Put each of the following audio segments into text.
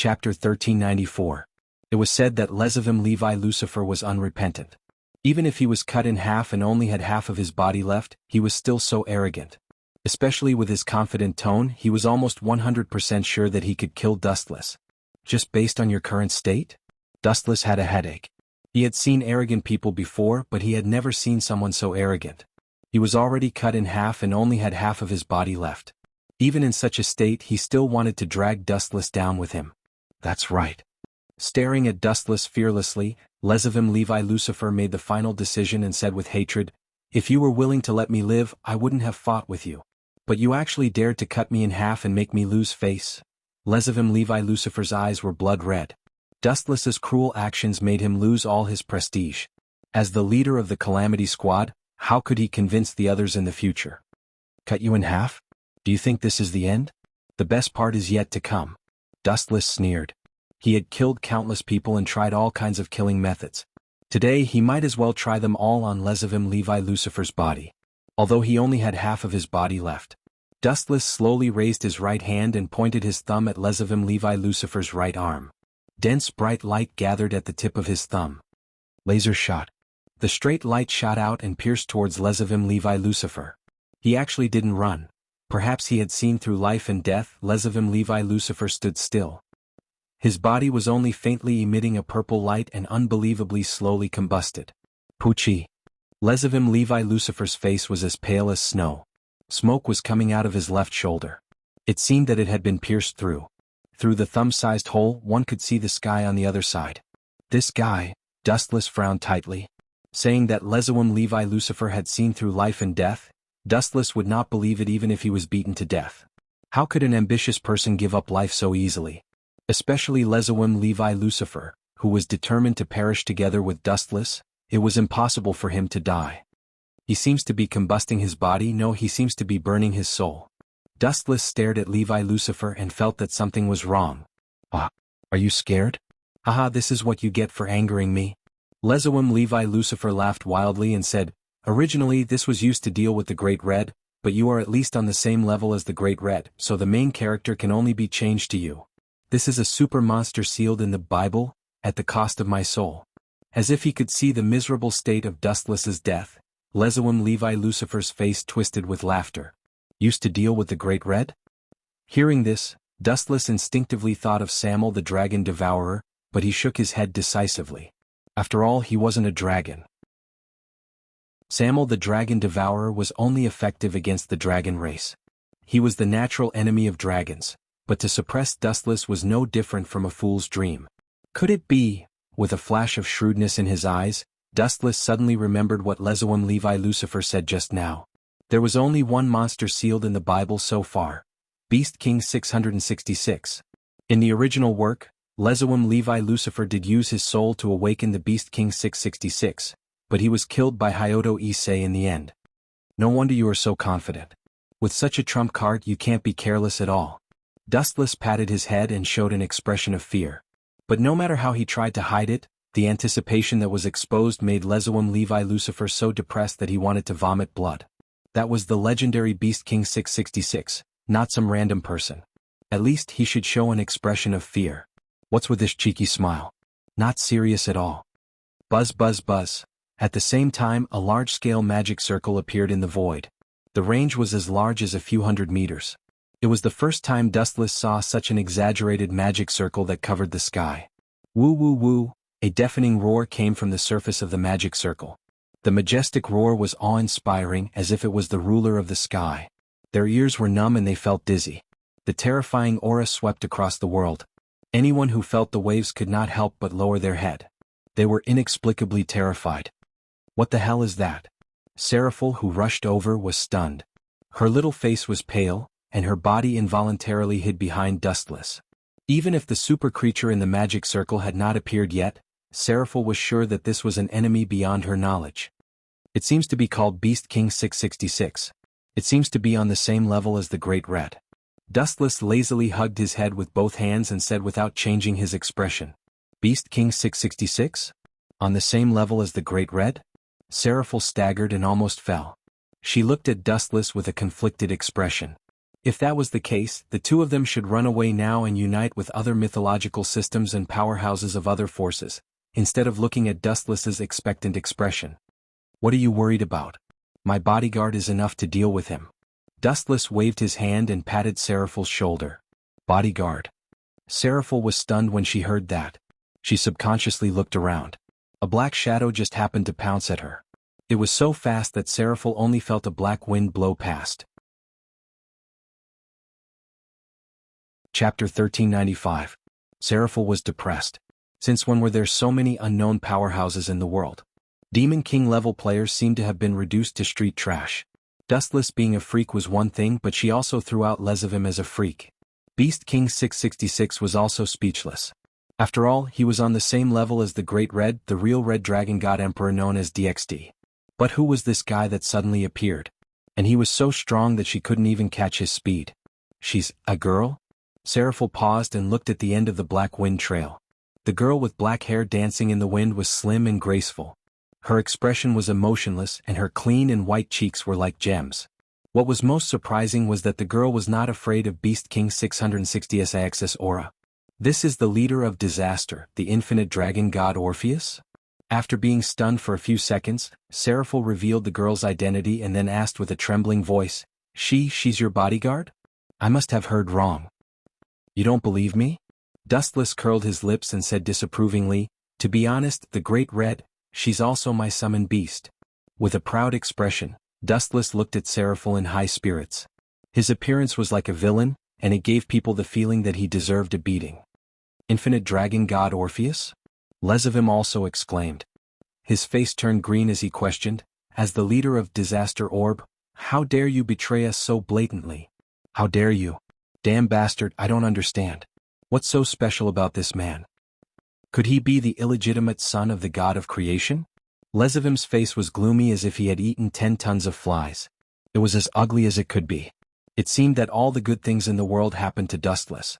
Chapter 1394. It was said that Lezavim Levi Lucifer was unrepentant. Even if he was cut in half and only had half of his body left, he was still so arrogant. Especially with his confident tone, he was almost 100% sure that he could kill Dustless. Just based on your current state? Dustless had a headache. He had seen arrogant people before, but he had never seen someone so arrogant. He was already cut in half and only had half of his body left. Even in such a state, he still wanted to drag Dustless down with him. That's right. Staring at Dustless fearlessly, Lezavim Levi Lucifer made the final decision and said with hatred, "If you were willing to let me live, I wouldn't have fought with you. But you actually dared to cut me in half and make me lose face." Lezavim Levi Lucifer's eyes were blood red. Dustless's cruel actions made him lose all his prestige. As the leader of the Calamity Squad, how could he convince the others in the future? Cut you in half? Do you think this is the end? The best part is yet to come. Dustless sneered. He had killed countless people and tried all kinds of killing methods. Today he might as well try them all on Lezavim Levi Lucifer's body. Although he only had half of his body left. Dustless slowly raised his right hand and pointed his thumb at Lezavim Levi Lucifer's right arm. Dense bright light gathered at the tip of his thumb. Laser shot. The straight light shot out and pierced towards Lezavim Levi Lucifer. He actually didn't run. Perhaps he had seen through life and death. Lezavim Levi Lucifer stood still. His body was only faintly emitting a purple light and unbelievably slowly combusted. Poochie. Lezavim Levi Lucifer's face was as pale as snow. Smoke was coming out of his left shoulder. It seemed that it had been pierced through. Through the thumb-sized hole, one could see the sky on the other side. This guy, Dustless frowned tightly. Saying that Lezavim Levi Lucifer had seen through life and death, Dustless would not believe it even if he was beaten to death. How could an ambitious person give up life so easily? Especially Lezavim Levi Lucifer, who was determined to perish together with Dustless. It was impossible for him to die. He seems to be combusting his body. No, he seems to be burning his soul. Dustless stared at Levi Lucifer and felt that something was wrong. Ah, are you scared? Haha, this is what you get for angering me. Lezavim Levi Lucifer laughed wildly and said, "Originally this was used to deal with the Great Red, but you are at least on the same level as the Great Red, so the main character can only be changed to you. This is a super monster sealed in the Bible, at the cost of my soul." As if he could see the miserable state of Dustless's death, Lezavim Levi Lucifer's face twisted with laughter. Used to deal with the Great Red? Hearing this, Dustless instinctively thought of Samuel the Dragon Devourer, but he shook his head decisively. After all, he wasn't a dragon. Samuel the Dragon Devourer was only effective against the dragon race. He was the natural enemy of dragons, but to suppress Dustless was no different from a fool's dream. Could it be? With a flash of shrewdness in his eyes, Dustless suddenly remembered what Lezavim Levi Lucifer said just now. There was only one monster sealed in the Bible so far. Beast King 666. In the original work, Lezavim Levi Lucifer did use his soul to awaken the Beast King 666, but he was killed by Hyoto Issei in the end. No wonder you are so confident. With such a trump card you can't be careless at all. Dustless patted his head and showed an expression of fear. But no matter how he tried to hide it, the anticipation that was exposed made Lezavim Levi Lucifer so depressed that he wanted to vomit blood. That was the legendary Beast King 666, not some random person. At least he should show an expression of fear. What's with this cheeky smile? Not serious at all. Buzz buzz buzz. At the same time, a large-scale magic circle appeared in the void. The range was as large as a few hundred meters. It was the first time Dustless saw such an exaggerated magic circle that covered the sky. Woo woo woo, a deafening roar came from the surface of the magic circle. The majestic roar was awe-inspiring, as if it was the ruler of the sky. Their ears were numb and they felt dizzy. The terrifying aura swept across the world. Anyone who felt the waves could not help but lower their head. They were inexplicably terrified. What the hell is that? Seraphil, who rushed over, was stunned. Her little face was pale, and her body involuntarily hid behind Dustless. Even if the super creature in the magic circle had not appeared yet, Seraphil was sure that this was an enemy beyond her knowledge. It seems to be called Beast King 666. It seems to be on the same level as the Great Red. Dustless lazily hugged his head with both hands and said without changing his expression, "Beast King 666? On the same level as the Great Red?" Seraphil staggered and almost fell. She looked at Dustless with a conflicted expression. If that was the case, the two of them should run away now and unite with other mythological systems and powerhouses of other forces, instead of looking at Dustless's expectant expression. What are you worried about? My bodyguard is enough to deal with him. Dustless waved his hand and patted Seraphil's shoulder. Bodyguard. Seraphil was stunned when she heard that. She subconsciously looked around. A black shadow just happened to pounce at her. It was so fast that Seraphil only felt a black wind blow past. Chapter 1395. Seraphil was depressed. Since when were there so many unknown powerhouses in the world? Demon King level players seemed to have been reduced to street trash. Dustless being a freak was one thing, but she also threw out Lesivim as a freak. Beast King 666 was also speechless. After all, he was on the same level as the Great Red, the real Red Dragon God Emperor known as DXD. But who was this guy that suddenly appeared? And he was so strong that she couldn't even catch his speed. She's a girl? Seraphil paused and looked at the end of the black wind trail. The girl with black hair dancing in the wind was slim and graceful. Her expression was emotionless and her clean and white cheeks were like gems. What was most surprising was that the girl was not afraid of Beast King 660's Axis aura. This is the leader of disaster, the infinite dragon god Orpheus? After being stunned for a few seconds, Seraphil revealed the girl's identity and then asked with a trembling voice, She's your bodyguard? I must have heard wrong. You don't believe me? Dustless curled his lips and said disapprovingly, to be honest, the Great Red, she's also my summoned beast. With a proud expression, Dustless looked at Seraphil in high spirits. His appearance was like a villain, and it gave people the feeling that he deserved a beating. Infinite dragon god Orpheus? Lesivim also exclaimed. His face turned green as he questioned, as the leader of Disaster Orb, how dare you betray us so blatantly? How dare you? Damn bastard, I don't understand. What's so special about this man? Could he be the illegitimate son of the god of creation? Lesivim's face was gloomy as if he had eaten 10 tons of flies. It was as ugly as it could be. It seemed that all the good things in the world happened to Dustless.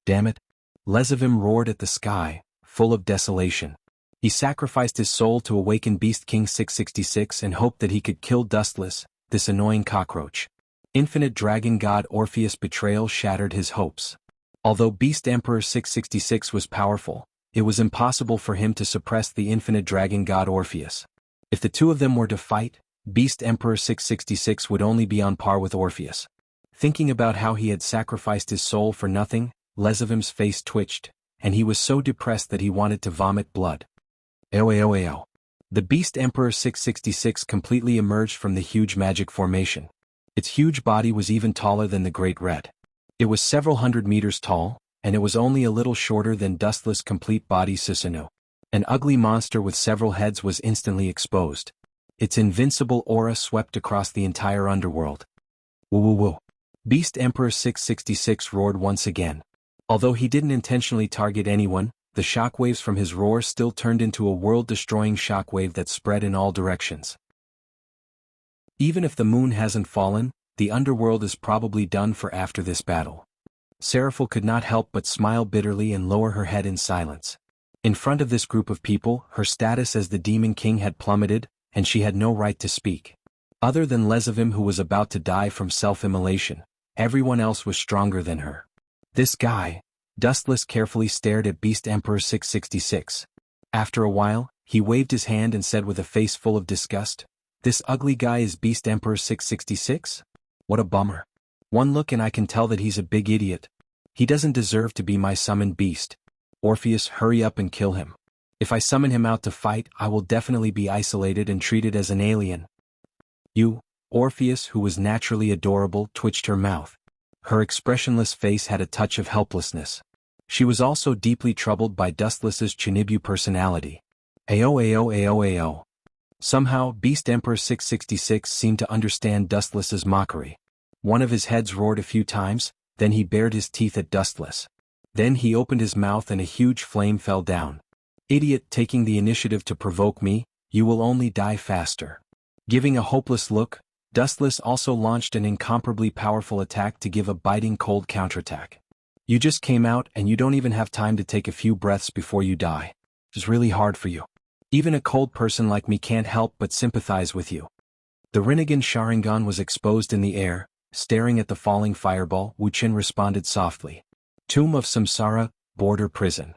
Damn it. Lesivim roared at the sky, full of desolation. He sacrificed his soul to awaken Beast King 666 and hoped that he could kill Dustless, this annoying cockroach. Infinite dragon god Orpheus' betrayal shattered his hopes. Although Beast Emperor 666 was powerful, it was impossible for him to suppress the infinite dragon god Orpheus. If the two of them were to fight, Beast Emperor 666 would only be on par with Orpheus. Thinking about how he had sacrificed his soul for nothing, Lesivim's face twitched, and he was so depressed that he wanted to vomit blood. Ao. The Beast Emperor 666 completely emerged from the huge magic formation. Its huge body was even taller than the Great Red. It was several hundred meters tall, and it was only a little shorter than Dustless' complete body Susanoo. An ugly monster with several heads was instantly exposed. Its invincible aura swept across the entire underworld. Woo. Beast Emperor 666 roared once again. Although he didn't intentionally target anyone, the shockwaves from his roar still turned into a world-destroying shockwave that spread in all directions. Even if the moon hasn't fallen, the underworld is probably done for after this battle. Seraphil could not help but smile bitterly and lower her head in silence. In front of this group of people, her status as the Demon King had plummeted, and she had no right to speak. Other than Lesivim, who was about to die from self-immolation, everyone else was stronger than her. This guy. Dustless carefully stared at Beast Emperor 666. After a while, he waved his hand and said with a face full of disgust, "This ugly guy is Beast Emperor 666? What a bummer. One look and I can tell that he's a big idiot. He doesn't deserve to be my summoned beast. Orpheus, hurry up and kill him. If I summon him out to fight, I will definitely be isolated and treated as an alien." You, Orpheus, who was naturally adorable, twitched her mouth. Her expressionless face had a touch of helplessness. She was also deeply troubled by Dustless's Chinibu personality. Ao. Somehow, Beast Emperor 666 seemed to understand Dustless's mockery. One of his heads roared a few times, then he bared his teeth at Dustless. Then he opened his mouth and a huge flame fell down. "Idiot, taking the initiative to provoke me, you will only die faster." Giving a hopeless look, Dustless also launched an incomparably powerful attack to give a biting cold counterattack. "You just came out and you don't even have time to take a few breaths before you die. It's really hard for you. Even a cold person like me can't help but sympathize with you." The Rinnegan Sharingan was exposed in the air, Staring at the falling fireball, Wuxian responded softly. Tomb of Samsara, border prison.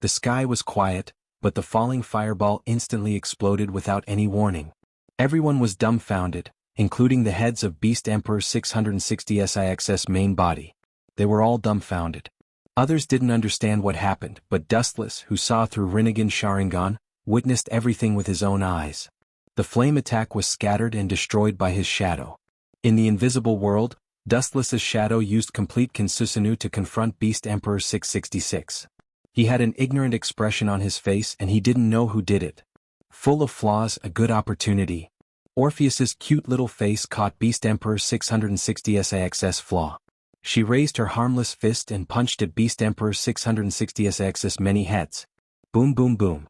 The sky was quiet, but the falling fireball instantly exploded without any warning. Everyone was dumbfounded, including the heads of Beast Emperor 660 Six's main body. They were all dumbfounded. Others didn't understand what happened, but Dustless, who saw through Rinnegan Sharingan, witnessed everything with his own eyes. The flame attack was scattered and destroyed by his shadow. In the invisible world, Dustless's shadow used complete Kinsusanu to confront Beast Emperor 666. He had an ignorant expression on his face and he didn't know who did it. Full of flaws, a good opportunity. Orpheus's cute little face caught Beast Emperor 660 Six's flaw. She raised her harmless fist and punched at Beast Emperor 660 Six's many heads. Boom boom boom.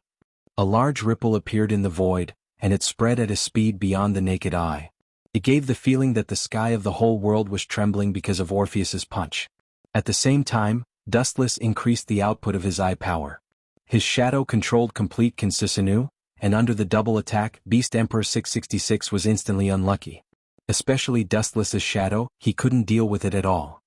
A large ripple appeared in the void, and it spread at a speed beyond the naked eye. It gave the feeling that the sky of the whole world was trembling because of Orpheus's punch. At the same time, Dustless increased the output of his eye power. His shadow controlled complete Kinsusanu, and under the double attack, Beast Emperor 666 was instantly unlucky. Especially Dustless's shadow, he couldn't deal with it at all.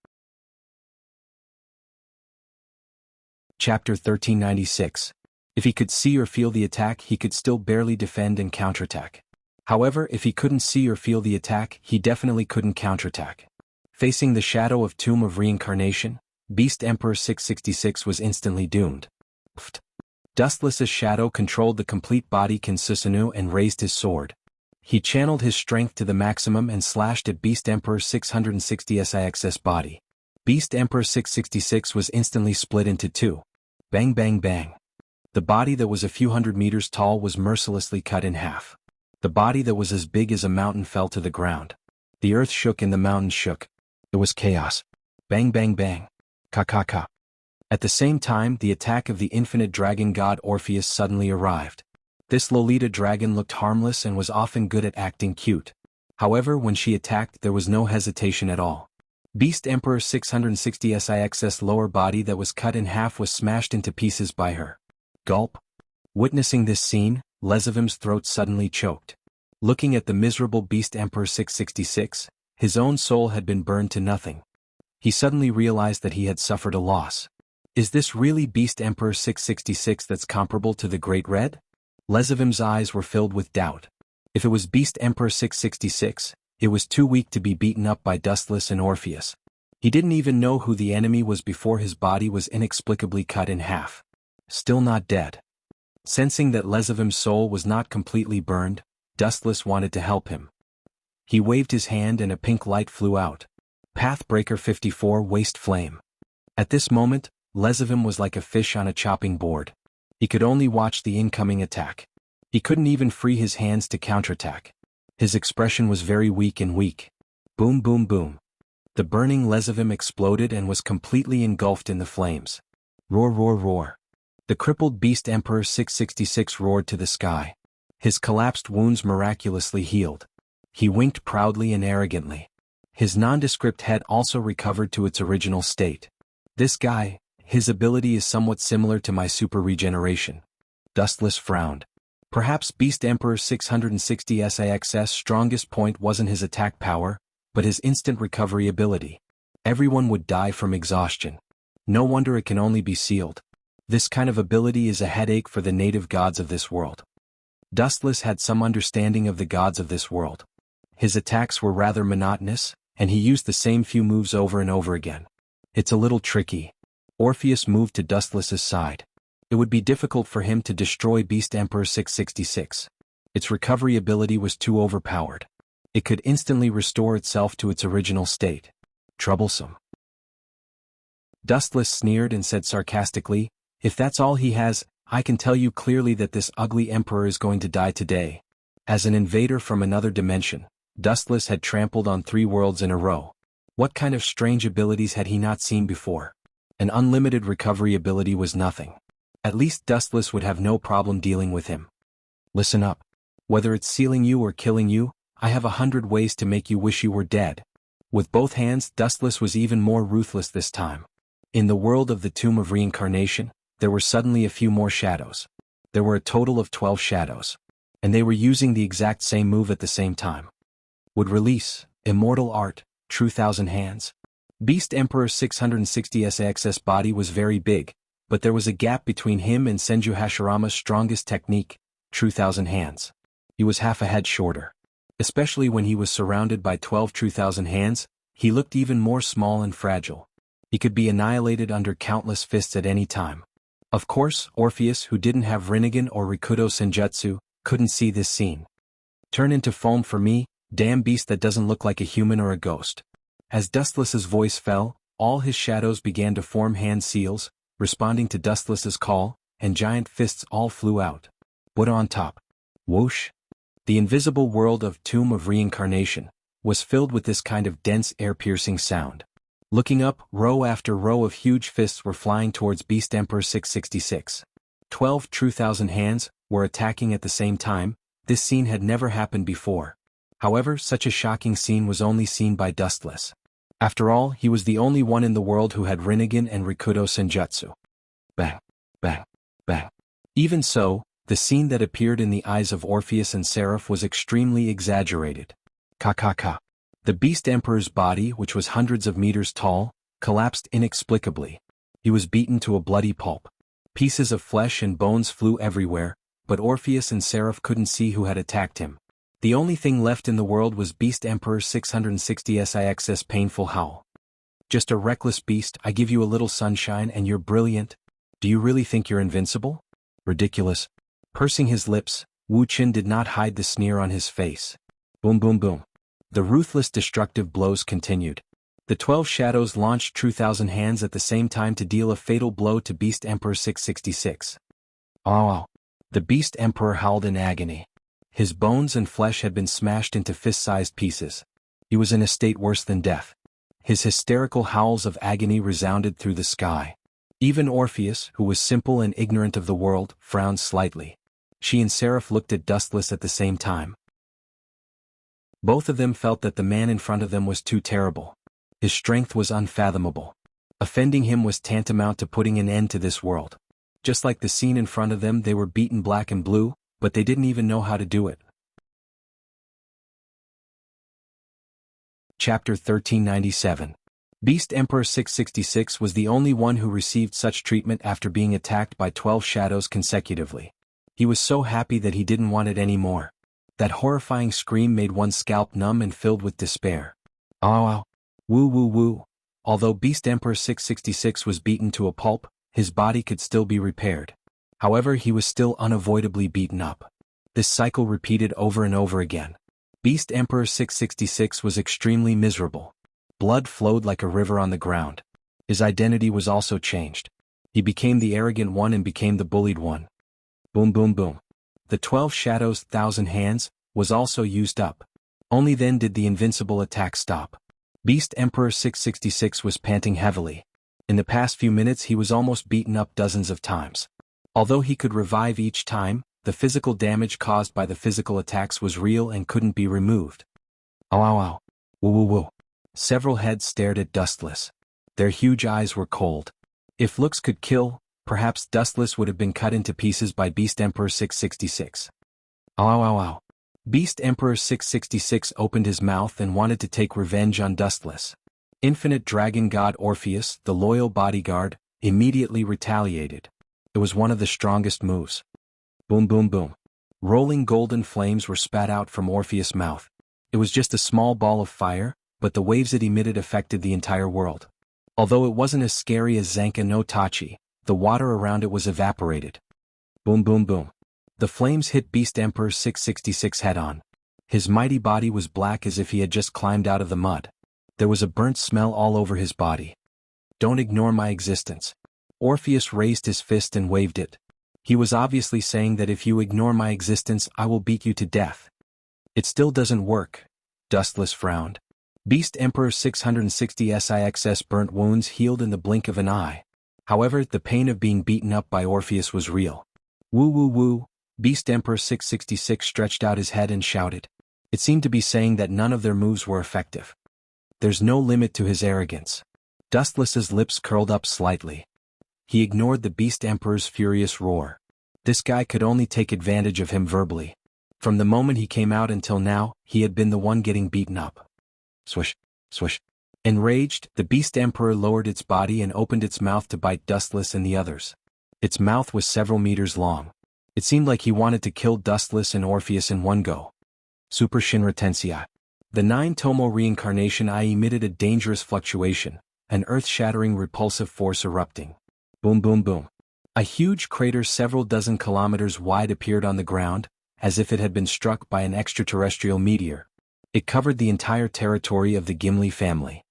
Chapter 1396. If he could see or feel the attack, he could still barely defend and counterattack. However, if he couldn't see or feel the attack, he definitely couldn't counterattack. Facing the shadow of Tomb of Reincarnation, Beast Emperor 666 was instantly doomed. Pfft. Dustless's shadow controlled the complete body Kinsusanu and raised his sword. He channeled his strength to the maximum and slashed at Beast Emperor 660 Six's body. Beast Emperor 666 was instantly split into two. Bang bang bang. The body that was a few hundred meters tall was mercilessly cut in half. The body that was as big as a mountain fell to the ground. The earth shook and the mountain shook. It was chaos. Bang bang bang. Ka ka ka. At the same time, the attack of the infinite dragon god Orpheus suddenly arrived. This Lolita dragon looked harmless and was often good at acting cute. However, when she attacked, there was no hesitation at all. Beast Emperor 660 Six's lower body that was cut in half was smashed into pieces by her. Gulp. Witnessing this scene, Lezivim's throat suddenly choked. Looking at the miserable Beast Emperor 666, his own soul had been burned to nothing. He suddenly realized that he had suffered a loss. Is this really Beast Emperor 666 that's comparable to the Great Red? Lezivim's eyes were filled with doubt. If it was Beast Emperor 666, it was too weak to be beaten up by Dustless and Orpheus. He didn't even know who the enemy was before his body was inexplicably cut in half. Still not dead. Sensing that Lezivim's soul was not completely burned, Dustless wanted to help him. He waved his hand and a pink light flew out. Pathbreaker 54 Waste Flame. At this moment, Lezivim was like a fish on a chopping board. He could only watch the incoming attack. He couldn't even free his hands to counterattack. His expression was very weak and weak. Boom boom boom. The burning Lezivim exploded and was completely engulfed in the flames. Roar roar roar. The crippled Beast Emperor 666 roared to the sky. His collapsed wounds miraculously healed. He winked proudly and arrogantly. His nondescript head also recovered to its original state. This guy, his ability is somewhat similar to my super regeneration. Dustless frowned. Perhaps Beast Emperor 660 Six's strongest point wasn't his attack power, but his instant recovery ability. Everyone would die from exhaustion. No wonder it can only be sealed. This kind of ability is a headache for the native gods of this world. Dustless had some understanding of the gods of this world. His attacks were rather monotonous, and he used the same few moves over and over again. It's a little tricky. Orpheus moved to Dustless's side. It would be difficult for him to destroy Beast Emperor 666. Its recovery ability was too overpowered. It could instantly restore itself to its original state. Troublesome. Dustless sneered and said sarcastically, "If that's all he has, I can tell you clearly that this ugly emperor is going to die today." As an invader from another dimension, Dustless had trampled on 3 worlds in a row. What kind of strange abilities had he not seen before? An unlimited recovery ability was nothing. At least Dustless would have no problem dealing with him. Listen up. Whether it's sealing you or killing you, I have 100 ways to make you wish you were dead. With both hands, Dustless was even more ruthless this time. In the world of the Tomb of Reincarnation, there were suddenly a few more shadows. There were a total of 12 shadows. And they were using the exact same move at the same time. Would release, immortal art, true thousand hands. Beast Emperor 660's body was very big, but there was a gap between him and Senju Hashirama's strongest technique, true thousand hands. He was half a head shorter. Especially when he was surrounded by 12 true thousand hands, he looked even more small and fragile. He could be annihilated under countless fists at any time. Of course, Orpheus, who didn't have Rinnegan or Rikudo Senjutsu, couldn't see this scene. Turn into foam for me, damn beast that doesn't look like a human or a ghost. As Dustless's voice fell, all his shadows began to form hand seals, responding to Dustless's call, and giant fists all flew out. But on top. Whoosh! The invisible world of Tomb of Reincarnation was filled with this kind of dense air-piercing sound. Looking up, row after row of huge fists were flying towards Beast Emperor 666. 12 true thousand hands were attacking at the same time. This scene had never happened before. However, such a shocking scene was only seen by Dustless. After all, he was the only one in the world who had Rinnegan and Rikudo Senjutsu. Bang, bang, bang. Even so, the scene that appeared in the eyes of Orpheus and Seraph was extremely exaggerated. Ka. The Beast Emperor's body, which was hundreds of meters tall, collapsed inexplicably. He was beaten to a bloody pulp. Pieces of flesh and bones flew everywhere, but Orpheus and Seraph couldn't see who had attacked him. The only thing left in the world was Beast Emperor 660's painful howl. Just a reckless beast, I give you a little sunshine and you're brilliant. Do you really think you're invincible? Ridiculous. Pursing his lips, Wu Qin did not hide the sneer on his face. Boom boom boom. The ruthless destructive blows continued. The 12 shadows launched true thousand hands at the same time to deal a fatal blow to Beast Emperor 666. Oh! The Beast Emperor howled in agony. His bones and flesh had been smashed into fist-sized pieces. He was in a state worse than death. His hysterical howls of agony resounded through the sky. Even Orpheus, who was simple and ignorant of the world, frowned slightly. She and Seraph looked at Dustless at the same time. Both of them felt that the man in front of them was too terrible. His strength was unfathomable. Offending him was tantamount to putting an end to this world. Just like the scene in front of them, they were beaten black and blue, but they didn't even know how to do it. Chapter 1397. Beast Emperor 666 was the only one who received such treatment after being attacked by 12 shadows consecutively. He was so happy that he didn't want it anymore. That horrifying scream made one's scalp numb and filled with despair. Oh! Woo woo woo. Although Beast Emperor 666 was beaten to a pulp, his body could still be repaired. However, he was still unavoidably beaten up. This cycle repeated over and over again. Beast Emperor 666 was extremely miserable. Blood flowed like a river on the ground. His identity was also changed. He became the arrogant one and became the bullied one. Boom boom boom. The 12 shadows' thousand hands was also used up. Only then did the invincible attack stop. Beast Emperor 666 was panting heavily. In the past few minutes he was almost beaten up dozens of times. Although he could revive each time, the physical damage caused by the physical attacks was real and couldn't be removed. Ow. Woo woo woo. Several heads stared at Dustless. Their huge eyes were cold. If looks could kill, perhaps Dustless would have been cut into pieces by Beast Emperor 666. Ow. Beast Emperor 666 opened his mouth and wanted to take revenge on Dustless. Infinite Dragon God Orpheus, the loyal bodyguard, immediately retaliated. It was one of the strongest moves. Boom boom boom. Rolling golden flames were spat out from Orpheus' mouth. It was just a small ball of fire, but the waves it emitted affected the entire world. Although it wasn't as scary as Zanka no Tachi, the water around it was evaporated. Boom boom boom. The flames hit Beast Emperor 666 head-on. His mighty body was black as if he had just climbed out of the mud. There was a burnt smell all over his body. Don't ignore my existence. Orpheus raised his fist and waved it. He was obviously saying that if you ignore my existence, I will beat you to death. It still doesn't work. Dustless frowned. Beast Emperor 660's burnt wounds healed in the blink of an eye. However, the pain of being beaten up by Orpheus was real. Woo woo woo. Beast Emperor 666 stretched out his head and shouted. It seemed to be saying that none of their moves were effective. There's no limit to his arrogance. Dustless's lips curled up slightly. He ignored the Beast Emperor's furious roar. This guy could only take advantage of him verbally. From the moment he came out until now, he had been the one getting beaten up. Swish, Swish. Enraged, the Beast Emperor lowered its body and opened its mouth to bite Dustless and the others. Its mouth was several meters long. It seemed like he wanted to kill Dustless and Orpheus in one go. Super Shinra. The 9-tomo reincarnation eye emitted a dangerous fluctuation, an earth-shattering repulsive force erupting. Boom boom boom. A huge crater several dozen kilometers wide appeared on the ground, as if it had been struck by an extraterrestrial meteor. It covered the entire territory of the Gimli family.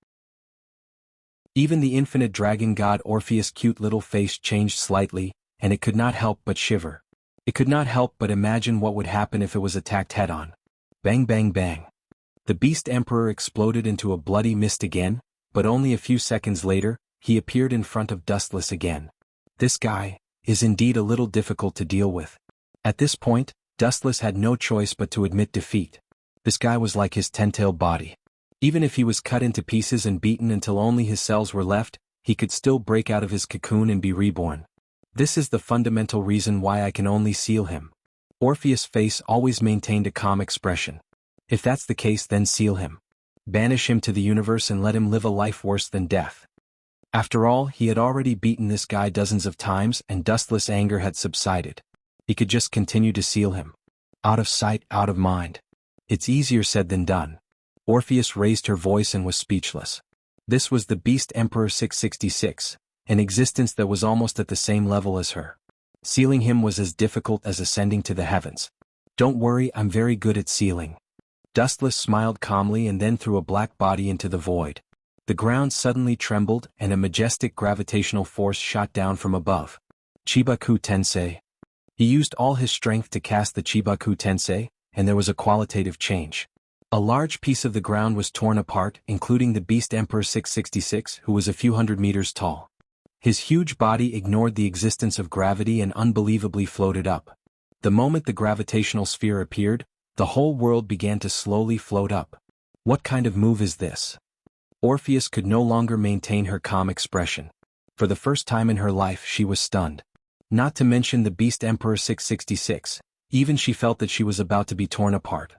Even the infinite dragon god Orpheus' cute little face changed slightly, and it could not help but shiver. It could not help but imagine what would happen if it was attacked head-on. Bang bang bang. The Beast Emperor exploded into a bloody mist again, but only a few seconds later, he appeared in front of Dustless again. This guy is indeed a little difficult to deal with. At this point, Dustless had no choice but to admit defeat. This guy was like his 10-tailed body. Even if he was cut into pieces and beaten until only his cells were left, he could still break out of his cocoon and be reborn. This is the fundamental reason why I can only seal him. Orpheus' face always maintained a calm expression. If that's the case, then seal him. Banish him to the universe and let him live a life worse than death. After all, he had already beaten this guy dozens of times and Dustless' anger had subsided. He could just continue to seal him. Out of sight, out of mind. It's easier said than done. Orpheus raised her voice and was speechless. This was the Beast Emperor 666, an existence that was almost at the same level as her. Sealing him was as difficult as ascending to the heavens. Don't worry, I'm very good at sealing. Dustless smiled calmly and then threw a black body into the void. The ground suddenly trembled and a majestic gravitational force shot down from above. Chibaku Tensei. He used all his strength to cast the Chibaku Tensei, and there was a qualitative change. A large piece of the ground was torn apart, including the Beast Emperor 666, who was a few hundred meters tall. His huge body ignored the existence of gravity and unbelievably floated up. The moment the gravitational sphere appeared, the whole world began to slowly float up. What kind of move is this? Orpheus could no longer maintain her calm expression. For the first time in her life she was stunned. Not to mention the Beast Emperor 666, even she felt that she was about to be torn apart.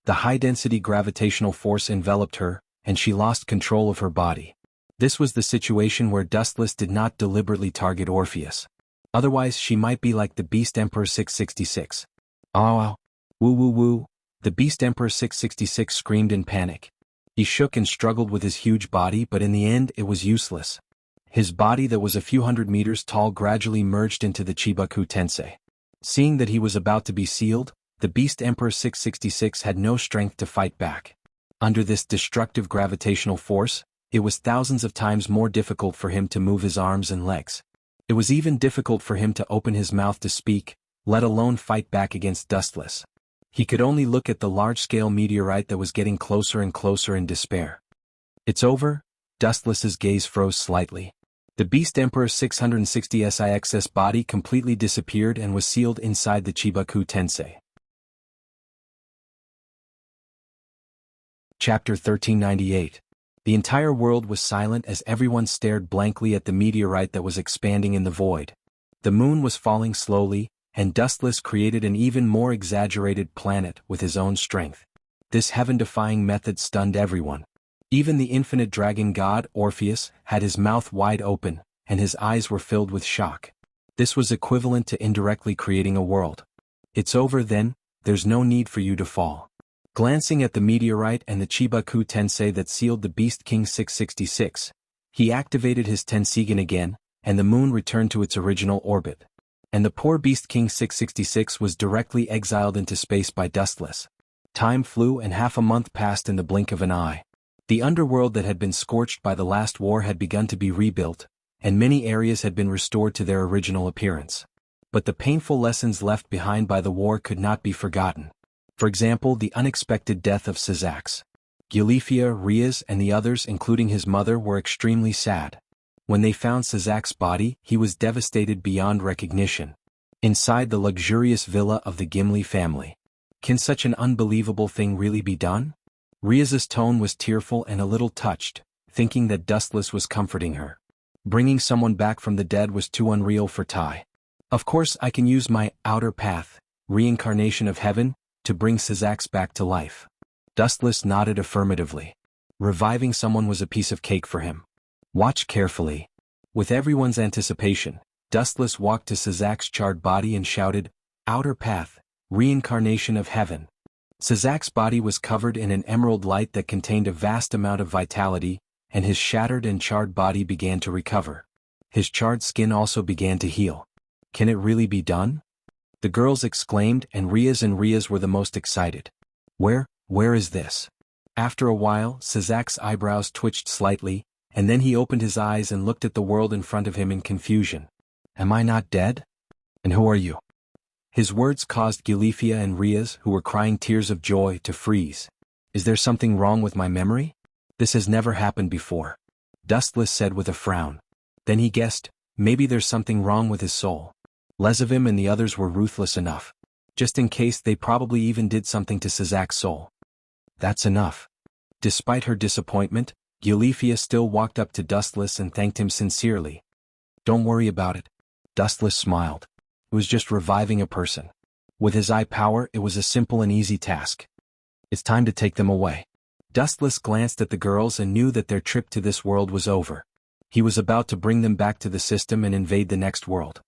The high-density gravitational force enveloped her, and she lost control of her body. This was the situation where Dustless did not deliberately target Orpheus. Otherwise she might be like the Beast Emperor 666. "Ow! Woo woo woo!" The Beast Emperor 666 screamed in panic. He shook and struggled with his huge body, but in the end it was useless. His body that was a few hundred meters tall gradually merged into the Chibaku Tensei. Seeing that he was about to be sealed, the Beast Emperor 666 had no strength to fight back. Under this destructive gravitational force, it was thousands of times more difficult for him to move his arms and legs. It was even difficult for him to open his mouth to speak, let alone fight back against Dustless. He could only look at the large-scale meteorite that was getting closer and closer in despair. "It's over?" Dustless's gaze froze slightly. The Beast Emperor 660SIX's body completely disappeared and was sealed inside the Chibaku Tensei. Chapter 1398. The entire world was silent as everyone stared blankly at the meteorite that was expanding in the void. The moon was falling slowly, and Dustless created an even more exaggerated planet with his own strength. This heaven-defying method stunned everyone. Even the infinite dragon god, Orpheus, had his mouth wide open, and his eyes were filled with shock. This was equivalent to indirectly creating a world. "It's over then, there's no need for you to fall." Glancing at the meteorite and the Chibaku Tensei that sealed the Beast King 666, he activated his Tensigen again, and the moon returned to its original orbit. And the poor Beast King 666 was directly exiled into space by Dustless. Time flew and half a month passed in the blink of an eye. The underworld that had been scorched by the last war had begun to be rebuilt, and many areas had been restored to their original appearance. But the painful lessons left behind by the war could not be forgotten. For example, the unexpected death of Xianxia. Gulifia, Riaz, and the others, including his mother, were extremely sad. When they found Xianxia's body, he was devastated beyond recognition. Inside the luxurious villa of the Gimli family. Can such an unbelievable thing really be done? Riaz's tone was tearful and a little touched, thinking that Dustless was comforting her. Bringing someone back from the dead was too unreal for Tai. "Of course I can use my outer path, reincarnation of heaven, to bring Xianxia back to life." Dustless nodded affirmatively. Reviving someone was a piece of cake for him. Watch carefully. With everyone's anticipation, Dustless walked to Sazak's charred body and shouted, "Outer path, reincarnation of heaven." Sazak's body was covered in an emerald light that contained a vast amount of vitality, and his shattered and charred body began to recover. His charred skin also began to heal. Can it really be done? The girls exclaimed, and Riaz were the most excited. Where is this? After a while, Sazak's eyebrows twitched slightly, and then he opened his eyes and looked at the world in front of him in confusion. Am I not dead? And who are you? His words caused Gilifia and Riaz, who were crying tears of joy, to freeze. Is there something wrong with my memory? This has never happened before. Dustless said with a frown. Then he guessed, maybe there's something wrong with his soul. Lezavim and the others were ruthless enough. Just in case, they probably even did something to Sazak's soul. That's enough. Despite her disappointment, Gilifia still walked up to Dustless and thanked him sincerely. Don't worry about it. Dustless smiled. It was just reviving a person. With his eye power, it was a simple and easy task. It's time to take them away. Dustless glanced at the girls and knew that their trip to this world was over. He was about to bring them back to the system and invade the next world.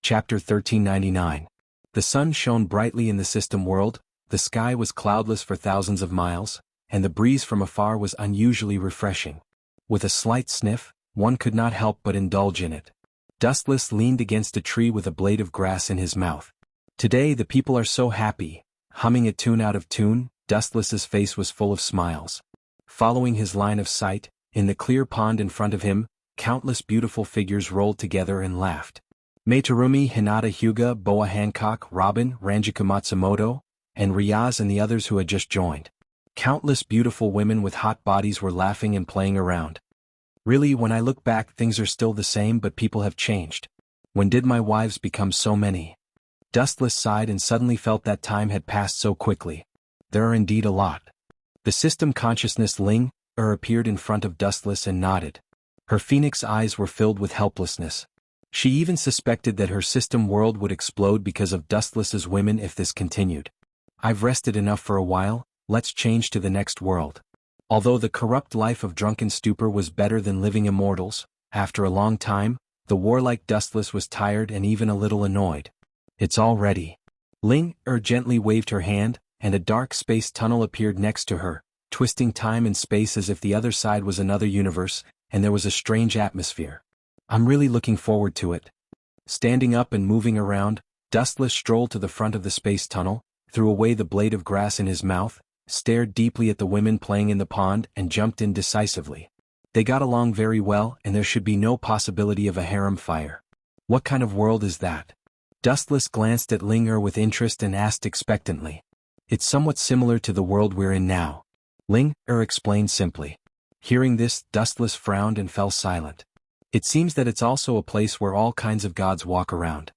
Chapter 1399. The sun shone brightly in the system world, the sky was cloudless for thousands of miles, and the breeze from afar was unusually refreshing. With a slight sniff, one could not help but indulge in it. Dustless leaned against a tree with a blade of grass in his mouth. Today the people are so happy. Humming a tune out of tune, Dustless's face was full of smiles. Following his line of sight, in the clear pond in front of him, countless beautiful figures rolled together and laughed. Materumi, Hinata Hyuga, Boa Hancock, Robin, Ranjika Matsumoto, and Riaz and the others who had just joined. Countless beautiful women with hot bodies were laughing and playing around. Really, when I look back, things are still the same, but people have changed. When did my wives become so many? Dustless sighed and suddenly felt that time had passed so quickly. There are indeed a lot. The system consciousness Ling appeared in front of Dustless and nodded. Her phoenix eyes were filled with helplessness. She even suspected that her system world would explode because of Dustless's women if this continued. I've rested enough for a while, let's change to the next world. Although the corrupt life of drunken stupor was better than living immortals, after a long time, the warlike Dustless was tired and even a little annoyed. It's all ready. Ling gently waved her hand, and a dark space tunnel appeared next to her, twisting time and space as if the other side was another universe, and there was a strange atmosphere. I'm really looking forward to it. Standing up and moving around, Dustless strolled to the front of the space tunnel, threw away the blade of grass in his mouth, stared deeply at the women playing in the pond, and jumped in decisively. They got along very well, and there should be no possibility of a harem fire. What kind of world is that? Dustless glanced at Ling with interest and asked expectantly. It's somewhat similar to the world we're in now. Ling explained simply. Hearing this, Dustless frowned and fell silent. It seems that it's also a place where all kinds of gods walk around.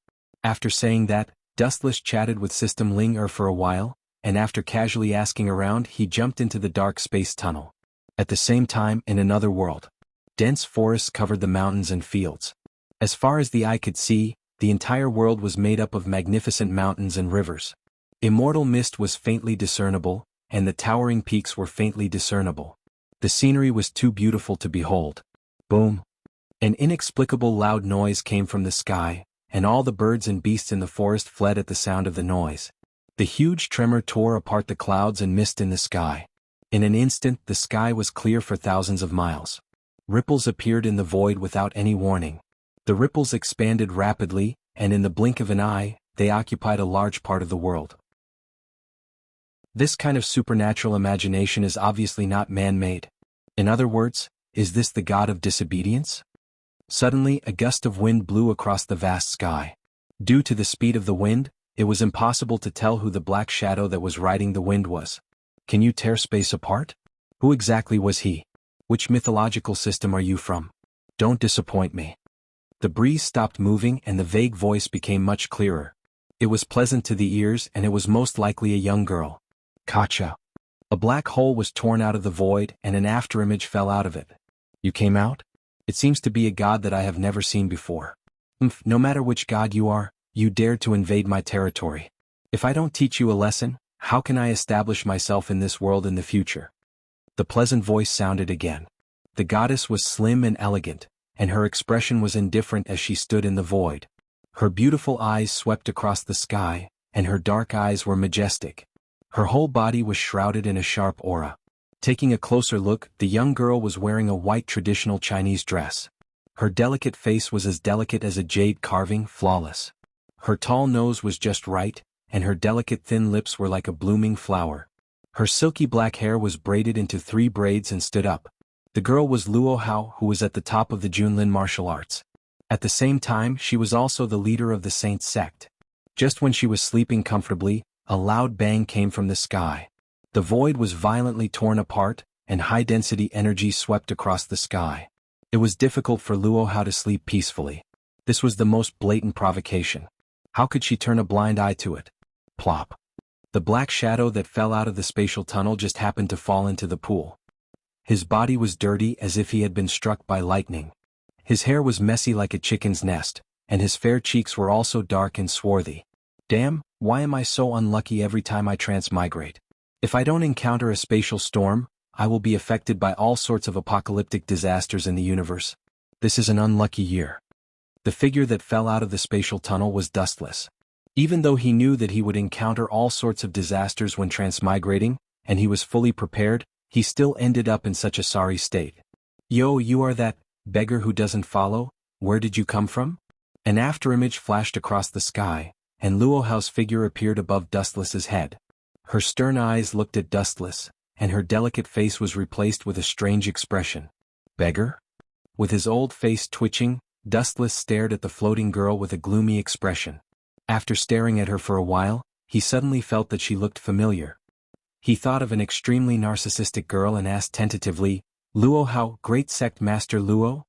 After saying that, Dustless chatted with System Ling for a while, and after casually asking around, he jumped into the dark space tunnel. At the same time, in another world, dense forests covered the mountains and fields. As far as the eye could see, the entire world was made up of magnificent mountains and rivers. Immortal mist was faintly discernible, and the towering peaks were faintly discernible. The scenery was too beautiful to behold. Boom! An inexplicable loud noise came from the sky, and all the birds and beasts in the forest fled at the sound of the noise. The huge tremor tore apart the clouds and mist in the sky. In an instant, the sky was clear for thousands of miles. Ripples appeared in the void without any warning. The ripples expanded rapidly, and in the blink of an eye, they occupied a large part of the world. This kind of supernatural imagination is obviously not man-made. In other words, is this the god of disobedience? Suddenly, a gust of wind blew across the vast sky. Due to the speed of the wind, it was impossible to tell who the black shadow that was riding the wind was. Can you tear space apart? Who exactly was he? Which mythological system are you from? Don't disappoint me. The breeze stopped moving and the vague voice became much clearer. It was pleasant to the ears and it was most likely a young girl. Kacha. A black hole was torn out of the void and an afterimage fell out of it. You came out? It seems to be a god that I have never seen before. No matter which god you are, you dared to invade my territory. If I don't teach you a lesson, how can I establish myself in this world in the future? The pleasant voice sounded again. The goddess was slim and elegant, and her expression was indifferent as she stood in the void. Her beautiful eyes swept across the sky, and her dark eyes were majestic. Her whole body was shrouded in a sharp aura. Taking a closer look, the young girl was wearing a white traditional Chinese dress. Her delicate face was as delicate as a jade carving, flawless. Her tall nose was just right, and her delicate thin lips were like a blooming flower. Her silky black hair was braided into 3 braids and stood up. The girl was Luo Hao, who was at the top of the Junlin martial arts. At the same time, she was also the leader of the Saint sect. Just when she was sleeping comfortably, a loud bang came from the sky. The void was violently torn apart, and high-density energy swept across the sky. It was difficult for Luo Hao to sleep peacefully. This was the most blatant provocation. How could she turn a blind eye to it? Plop. The black shadow that fell out of the spatial tunnel just happened to fall into the pool. His body was dirty as if he had been struck by lightning. His hair was messy like a chicken's nest, and his fair cheeks were also dark and swarthy. Damn, why am I so unlucky every time I transmigrate? If I don't encounter a spatial storm, I will be affected by all sorts of apocalyptic disasters in the universe. This is an unlucky year. The figure that fell out of the spatial tunnel was dustless. Even though he knew that he would encounter all sorts of disasters when transmigrating, and he was fully prepared, he still ended up in such a sorry state. Yo, you are that beggar who doesn't follow? Where did you come from? An afterimage flashed across the sky, and Luo Hao's figure appeared above Dustless's head. Her stern eyes looked at Dustless, and her delicate face was replaced with a strange expression. Beggar? With his old face twitching, Dustless stared at the floating girl with a gloomy expression. After staring at her for a while, he suddenly felt that she looked familiar. He thought of an extremely narcissistic girl and asked tentatively, Luo Hao, Great Sect Master Luo?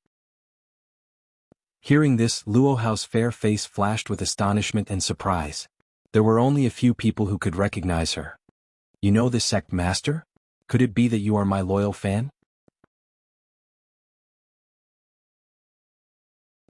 Hearing this, Luo Hao's fair face flashed with astonishment and surprise. There were only a few people who could recognize her. You know the sect master? Could it be that you are my loyal fan?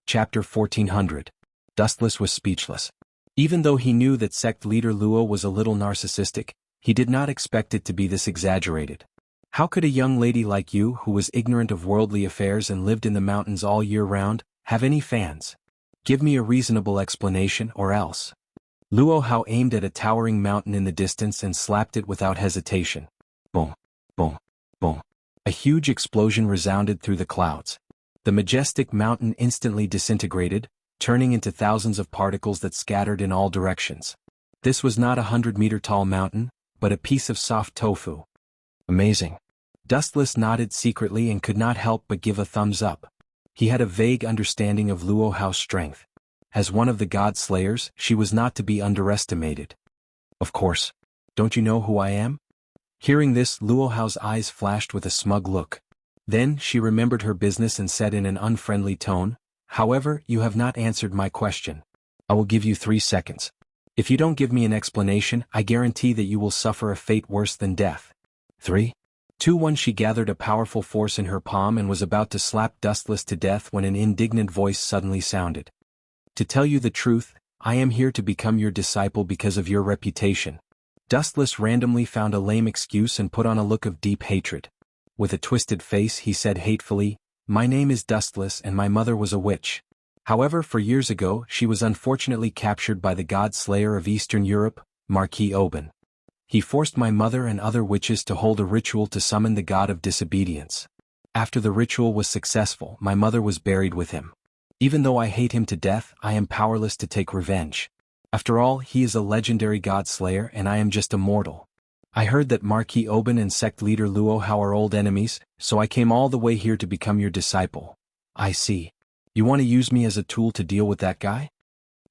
Chapter 1400. Dustless was speechless. Even though he knew that sect leader Luo was a little narcissistic, he did not expect it to be this exaggerated. How could a young lady like you, who was ignorant of worldly affairs and lived in the mountains all year round, have any fans? Give me a reasonable explanation or else. Luo Hao aimed at a towering mountain in the distance and slapped it without hesitation. Boom, boom, boom. A huge explosion resounded through the clouds. The majestic mountain instantly disintegrated, turning into thousands of particles that scattered in all directions. This was not a 100-meter-tall mountain, but a piece of soft tofu. Amazing. Dustless nodded secretly and could not help but give a thumbs up. He had a vague understanding of Luo Hao's strength. As one of the god slayers, she was not to be underestimated. Of course. Don't you know who I am? Hearing this, Luo Hao's eyes flashed with a smug look. Then she remembered her business and said in an unfriendly tone, However, you have not answered my question. I will give you 3 seconds. If you don't give me an explanation, I guarantee that you will suffer a fate worse than death. 3, 2, 1. She gathered a powerful force in her palm and was about to slap Dustless to death when an indignant voice suddenly sounded. To tell you the truth, I am here to become your disciple because of your reputation. Dustless randomly found a lame excuse and put on a look of deep hatred. With a twisted face, he said hatefully, My name is Dustless and my mother was a witch. However, 4 years ago, she was unfortunately captured by the god slayer of Eastern Europe, Marquis Oban. He forced my mother and other witches to hold a ritual to summon the god of disobedience. After the ritual was successful, my mother was buried with him. Even though I hate him to death, I am powerless to take revenge. After all, he is a legendary god slayer and I am just a mortal. I heard that Marquis Oban and sect leader Luo Hao are old enemies, so I came all the way here to become your disciple. I see. You want to use me as a tool to deal with that guy?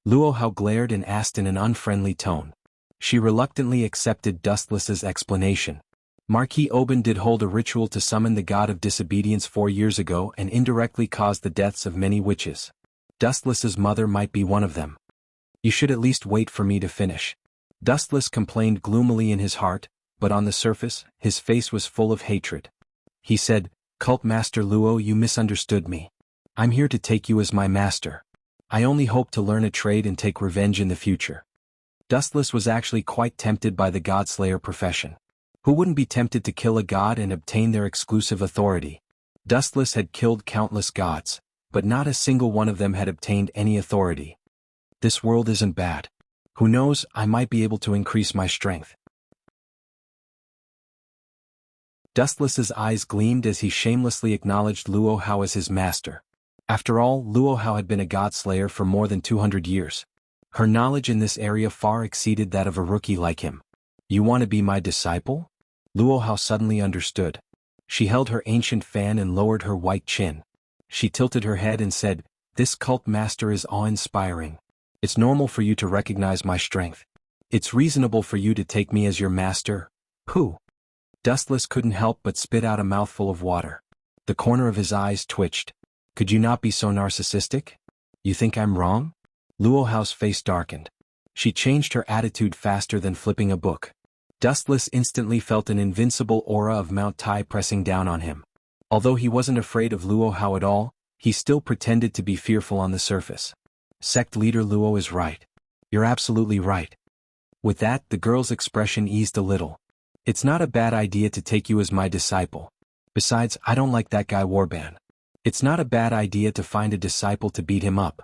Luo Hao glared and asked in an unfriendly tone. She reluctantly accepted Dustless's explanation. Marquis Oban did hold a ritual to summon the god of disobedience 4 years ago and indirectly caused the deaths of many witches. Dustless's mother might be one of them. You should at least wait for me to finish. Dustless complained gloomily in his heart, but on the surface, his face was full of hatred. He said, Cult Master Luo, you misunderstood me. I'm here to take you as my master. I only hope to learn a trade and take revenge in the future. Dustless was actually quite tempted by the Godslayer profession. Who wouldn't be tempted to kill a god and obtain their exclusive authority? Dustless had killed countless gods, but not a single one of them had obtained any authority. This world isn't bad. Who knows, I might be able to increase my strength. Dustless's eyes gleamed as he shamelessly acknowledged Luo Hao as his master. After all, Luo Hao had been a godslayer for more than 200 years. Her knowledge in this area far exceeded that of a rookie like him. You want to be my disciple? Luo Hao suddenly understood. She held her ancient fan and lowered her white chin. She tilted her head and said, "This cult master is awe-inspiring. It's normal for you to recognize my strength. It's reasonable for you to take me as your master." Pooh! Dustless couldn't help but spit out a mouthful of water. The corner of his eyes twitched. Could you not be so narcissistic? You think I'm wrong? Luo Hao's face darkened. She changed her attitude faster than flipping a book. Dustless instantly felt an invincible aura of Mount Tai pressing down on him. Although he wasn't afraid of Luo Hao at all, he still pretended to be fearful on the surface. Sect leader Luo is right. You're absolutely right. With that, the girl's expression eased a little. It's not a bad idea to take you as my disciple. Besides, I don't like that guy Warban. It's not a bad idea to find a disciple to beat him up.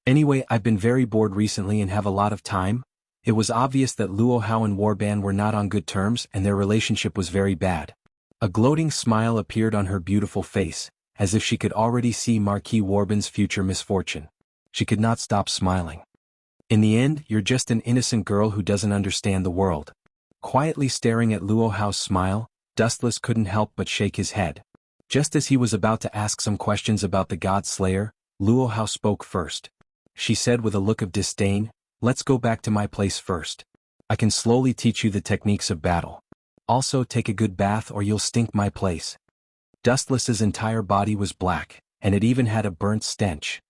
Anyway, I've been very bored recently and have a lot of time. It was obvious that Luo Hao and Warban were not on good terms and their relationship was very bad. A gloating smile appeared on her beautiful face, as if she could already see Marquis Warban's future misfortune. She could not stop smiling. In the end, you're just an innocent girl who doesn't understand the world. Quietly staring at Luo Hao's smile, Dustless couldn't help but shake his head. Just as he was about to ask some questions about the God Slayer, Luo Hao spoke first. She said with a look of disdain, "Let's go back to my place first. I can slowly teach you the techniques of battle. Also, take a good bath or you'll stink my place." Dustless's entire body was black, and it even had a burnt stench.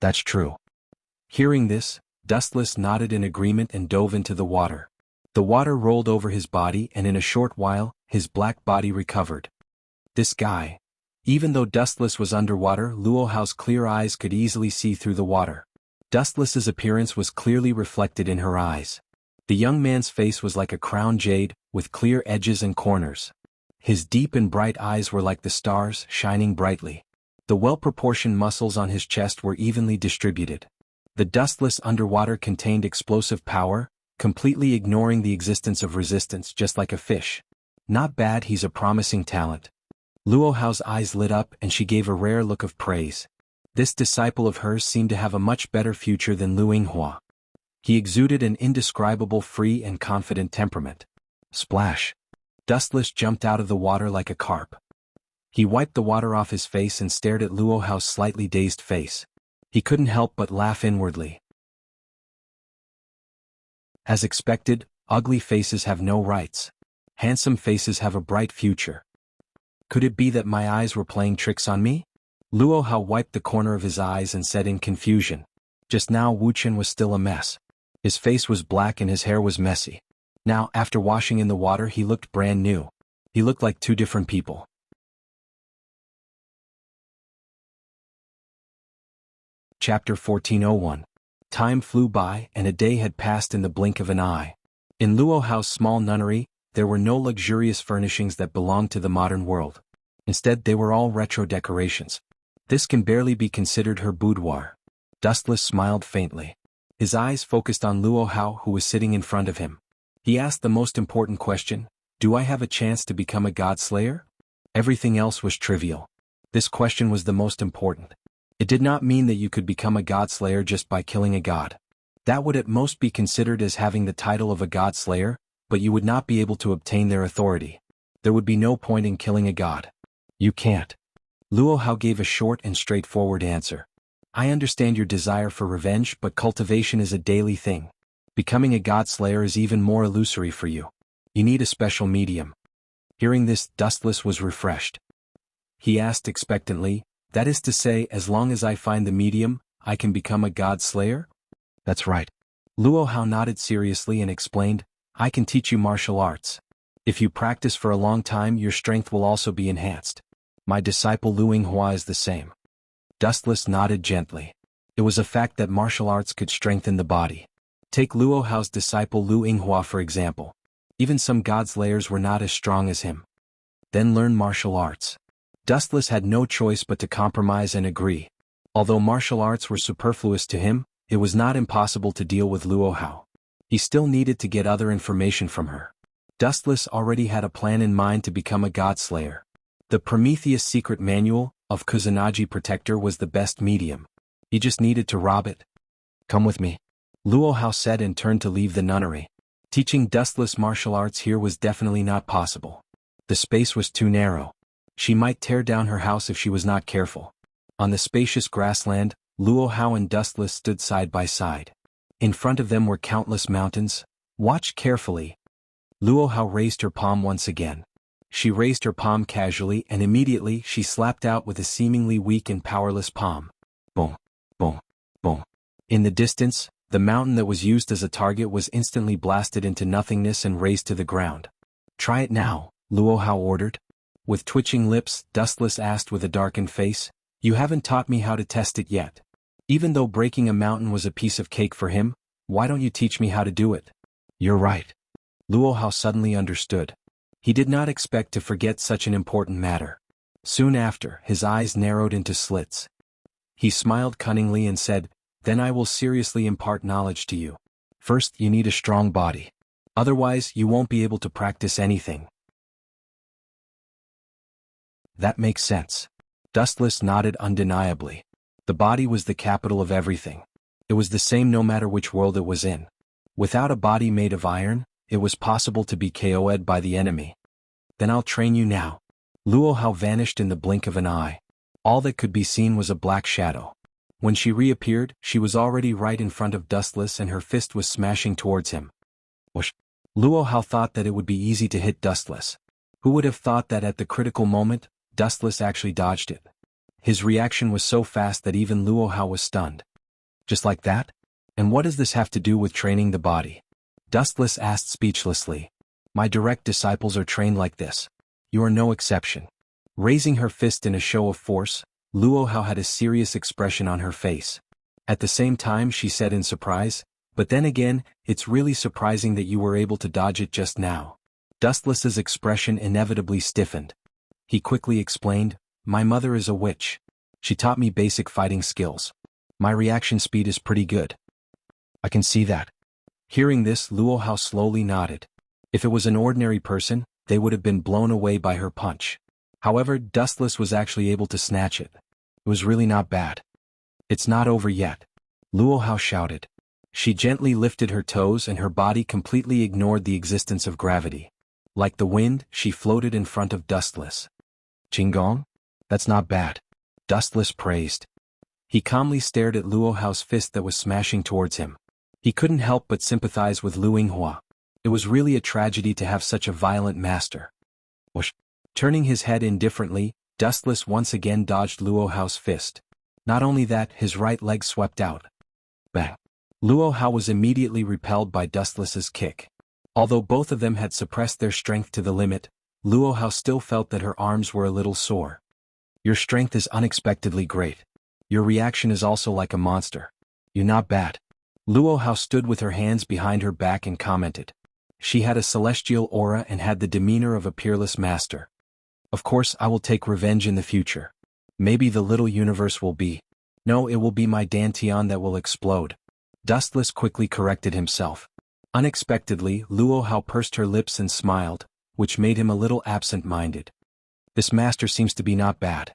That's true. Hearing this, Dustless nodded in agreement and dove into the water. The water rolled over his body and in a short while, his black body recovered. This guy. Even though Dustless was underwater, Luo Hao's clear eyes could easily see through the water. Dustless's appearance was clearly reflected in her eyes. The young man's face was like a crown jade, with clear edges and corners. His deep and bright eyes were like the stars, shining brightly. The well-proportioned muscles on his chest were evenly distributed. The Dustless underwater contained explosive power, completely ignoring the existence of resistance, just like a fish. Not bad, he's a promising talent. Luo Hao's eyes lit up and she gave a rare look of praise. This disciple of hers seemed to have a much better future than Lu Yinghua. He exuded an indescribable free and confident temperament. Splash! Dustless jumped out of the water like a carp. He wiped the water off his face and stared at Luo Hao's slightly dazed face. He couldn't help but laugh inwardly. As expected, ugly faces have no rights. Handsome faces have a bright future. Could it be that my eyes were playing tricks on me? Luo Hao wiped the corner of his eyes and said in confusion. Just now Wuxian was still a mess. His face was black and his hair was messy. Now, after washing in the water, he looked brand new. He looked like two different people. Chapter 1401. Time flew by and a day had passed in the blink of an eye. In Luo Hao's small nunnery, there were no luxurious furnishings that belonged to the modern world. Instead, they were all retro decorations. This can barely be considered her boudoir. Dustless smiled faintly. His eyes focused on Luo Hao, who was sitting in front of him. He asked the most important question, "Do I have a chance to become a god slayer?" Everything else was trivial. This question was the most important. It did not mean that you could become a god slayer just by killing a god. That would at most be considered as having the title of a god slayer, but you would not be able to obtain their authority. There would be no point in killing a god. You can't. Luo Hao gave a short and straightforward answer. I understand your desire for revenge, but cultivation is a daily thing. Becoming a god slayer is even more illusory for you. You need a special medium. Hearing this, Dustless was refreshed. He asked expectantly, "That is to say, as long as I find the medium, I can become a god slayer?" That's right. Luo Hao nodded seriously and explained, "I can teach you martial arts. If you practice for a long time, your strength will also be enhanced. My disciple Lu Yinghua is the same." Dustless nodded gently. It was a fact that martial arts could strengthen the body. Take Luo Hao's disciple Lu Yinghua for example. Even some godslayers were not as strong as him. Then learn martial arts. Dustless had no choice but to compromise and agree. Although martial arts were superfluous to him, it was not impossible to deal with Luo Hao. He still needed to get other information from her. Dustless already had a plan in mind to become a godslayer. The Prometheus Secret Manual of Kusanagi Protector was the best medium. He just needed to rob it. Come with me, Luo Hao said and turned to leave the nunnery. Teaching Dustless martial arts here was definitely not possible. The space was too narrow. She might tear down her house if she was not careful. On the spacious grassland, Luo Hao and Dustless stood side by side. In front of them were countless mountains. Watch carefully. Luo Hao raised her palm once again. She raised her palm casually and immediately she slapped out with a seemingly weak and powerless palm. Boom, boom, boom. In the distance, the mountain that was used as a target was instantly blasted into nothingness and razed to the ground. Try it now, Luo Hao ordered. With twitching lips, Dustless asked with a darkened face, "You haven't taught me how to test it yet. Even though breaking a mountain was a piece of cake for him, why don't you teach me how to do it?" You're right. Luo Hao suddenly understood. He did not expect to forget such an important matter. Soon after, his eyes narrowed into slits. He smiled cunningly and said, "Then I will seriously impart knowledge to you. First, you need a strong body. Otherwise, you won't be able to practice anything." That makes sense. Dustless nodded undeniably. The body was the capital of everything. It was the same no matter which world it was in. Without a body made of iron, it was possible to be KO'd by the enemy. Then I'll train you now. Luo Hao vanished in the blink of an eye. All that could be seen was a black shadow. When she reappeared, she was already right in front of Dustless and her fist was smashing towards him. Whoosh! Luo Hao thought that it would be easy to hit Dustless. Who would have thought that at the critical moment, Dustless actually dodged it? His reaction was so fast that even Luo Hao was stunned. Just like that? And what does this have to do with training the body? Dustless asked speechlessly. My direct disciples are trained like this. You are no exception. Raising her fist in a show of force, Luo Hao had a serious expression on her face. At the same time she said in surprise, "But then again, it's really surprising that you were able to dodge it just now." Dustless's expression inevitably stiffened. He quickly explained, "My mother is a witch. She taught me basic fighting skills. My reaction speed is pretty good." I can see that. Hearing this, Luo Hao slowly nodded. If it was an ordinary person, they would have been blown away by her punch. However, Dustless was actually able to snatch it. It was really not bad. It's not over yet. Luo Hao shouted. She gently lifted her toes and her body completely ignored the existence of gravity. Like the wind, she floated in front of Dustless. Qinggong? That's not bad. Dustless praised. He calmly stared at Luo Hao's fist that was smashing towards him. He couldn't help but sympathize with Lu Yinghua. It was really a tragedy to have such a violent master. Whoosh! Turning his head indifferently, Dustless once again dodged Luo Hao's fist. Not only that, his right leg swept out. Bang! Luo Hao was immediately repelled by Dustless's kick. Although both of them had suppressed their strength to the limit, Luo Hao still felt that her arms were a little sore. Your strength is unexpectedly great. Your reaction is also like a monster. You're not bad. Luo Hao stood with her hands behind her back and commented. She had a celestial aura and had the demeanor of a peerless master. Of course I will take revenge in the future. Maybe the little universe will be. No, it will be my Dantian that will explode. Dustless quickly corrected himself. Unexpectedly, Luo Hao pursed her lips and smiled, which made him a little absent-minded. This master seems to be not bad.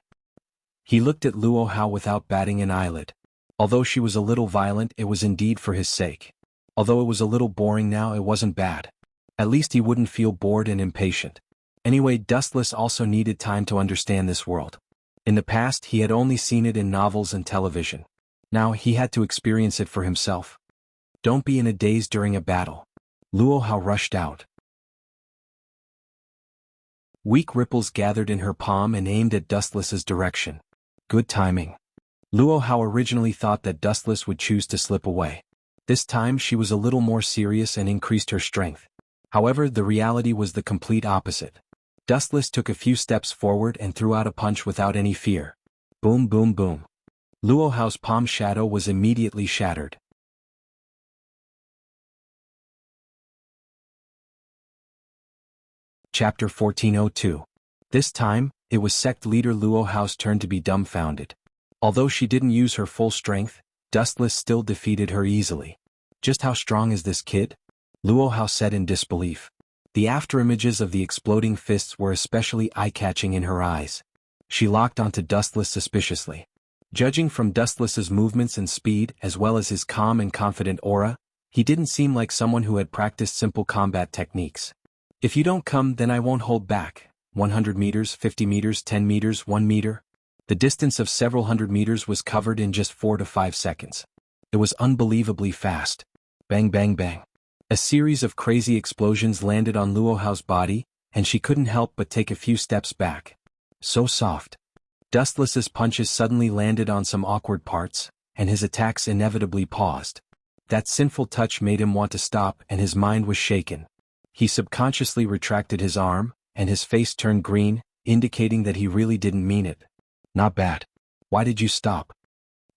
He looked at Luo Hao without batting an eyelid. Although she was a little violent, it was indeed for his sake. Although it was a little boring now, it wasn't bad. At least he wouldn't feel bored and impatient. Anyway, Dustless also needed time to understand this world. In the past, he had only seen it in novels and television. Now, he had to experience it for himself. Don't be in a daze during a battle. Luo Hao rushed out. Weak ripples gathered in her palm and aimed at Dustless's direction. Good timing. Luo Hao originally thought that Dustless would choose to slip away. This time she was a little more serious and increased her strength. However, the reality was the complete opposite. Dustless took a few steps forward and threw out a punch without any fear. Boom, boom, boom. Luo Hao's palm shadow was immediately shattered. Chapter 1402. This time, it was sect leader Luo Hao's turn to be dumbfounded. Although she didn't use her full strength, Dustless still defeated her easily. Just how strong is this kid? Luo Hao said in disbelief. The afterimages of the exploding fists were especially eye-catching in her eyes. She locked onto Dustless suspiciously. Judging from Dustless's movements and speed as well as his calm and confident aura, he didn't seem like someone who had practiced simple combat techniques. If you don't come, then I won't hold back. 100 meters, 50 meters, 10 meters, 1 meter. The distance of several hundred meters was covered in just 4 to 5 seconds. It was unbelievably fast. Bang bang bang. A series of crazy explosions landed on Luo Hao's body, and she couldn't help but take a few steps back. So soft. Dustless's punches suddenly landed on some awkward parts, and his attacks inevitably paused. That sinful touch made him want to stop, and his mind was shaken. He subconsciously retracted his arm, and his face turned green, indicating that he really didn't mean it. Not bad. Why did you stop?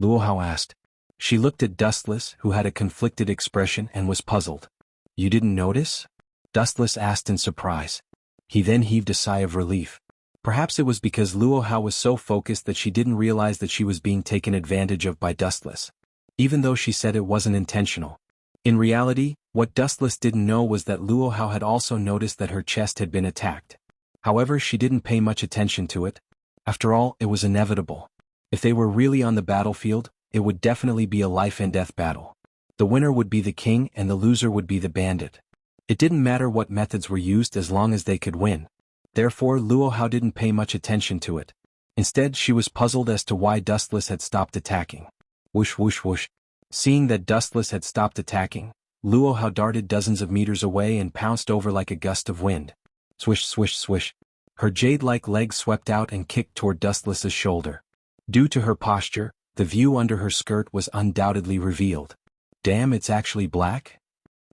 Luo Hao asked. She looked at Dustless, who had a conflicted expression and was puzzled. You didn't notice? Dustless asked in surprise. He then heaved a sigh of relief. Perhaps it was because Luo Hao was so focused that she didn't realize that she was being taken advantage of by Dustless. Even though she said it wasn't intentional. In reality, what Dustless didn't know was that Luo Hao had also noticed that her chest had been attacked. However, she didn't pay much attention to it. After all, it was inevitable. If they were really on the battlefield, it would definitely be a life-and-death battle. The winner would be the king and the loser would be the bandit. It didn't matter what methods were used as long as they could win. Therefore, Luo Hao didn't pay much attention to it. Instead, she was puzzled as to why Dustless had stopped attacking. Whoosh whoosh whoosh. Seeing that Dustless had stopped attacking, Luo Hao darted dozens of meters away and pounced over like a gust of wind. Swish swish swish. Her jade-like legs swept out and kicked toward Dustless's shoulder. Due to her posture, the view under her skirt was undoubtedly revealed. Damn, it's actually black?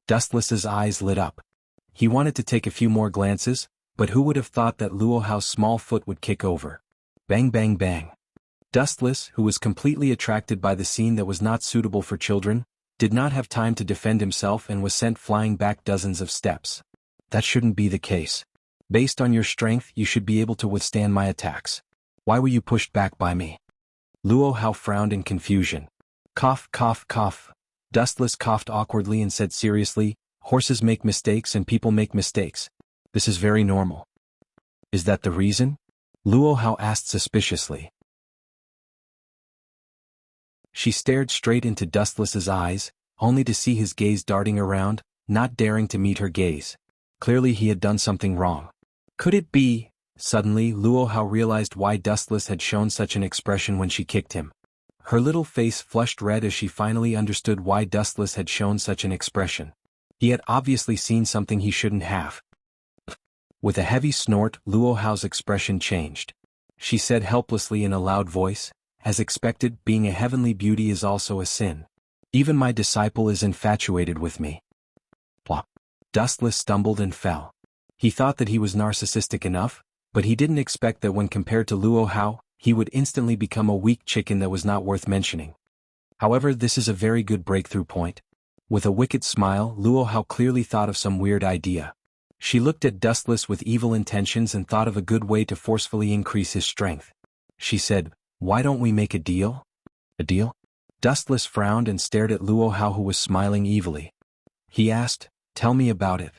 Dustless's eyes lit up. He wanted to take a few more glances, but who would have thought that Luo Hao's small foot would kick over? Bang bang bang. Dustless, who was completely attracted by the scene that was not suitable for children, did not have time to defend himself and was sent flying back dozens of steps. That shouldn't be the case. Based on your strength, you should be able to withstand my attacks. Why were you pushed back by me? Luo Hao frowned in confusion. Cough, cough, cough. Dustless coughed awkwardly and said seriously, horses make mistakes and people make mistakes. This is very normal. Is that the reason? Luo Hao asked suspiciously. She stared straight into Dustless's eyes, only to see his gaze darting around, not daring to meet her gaze. Clearly he had done something wrong. Could it be? Suddenly, Luo Hao realized why Dustless had shown such an expression when she kicked him. Her little face flushed red as she finally understood why Dustless had shown such an expression. He had obviously seen something he shouldn't have. With a heavy snort, Luo Hao's expression changed. She said helplessly in a loud voice, as expected, being a heavenly beauty is also a sin. Even my disciple is infatuated with me. Plop. Dustless stumbled and fell. He thought that he was narcissistic enough, but he didn't expect that when compared to Luo Hao, he would instantly become a weak chicken that was not worth mentioning. However, this is a very good breakthrough point. With a wicked smile, Luo Hao clearly thought of some weird idea. She looked at Dustless with evil intentions and thought of a good way to forcefully increase his strength. She said, "Why don't we make a deal?" A deal? Dustless frowned and stared at Luo Hao, who was smiling evilly. He asked, "Tell me about it."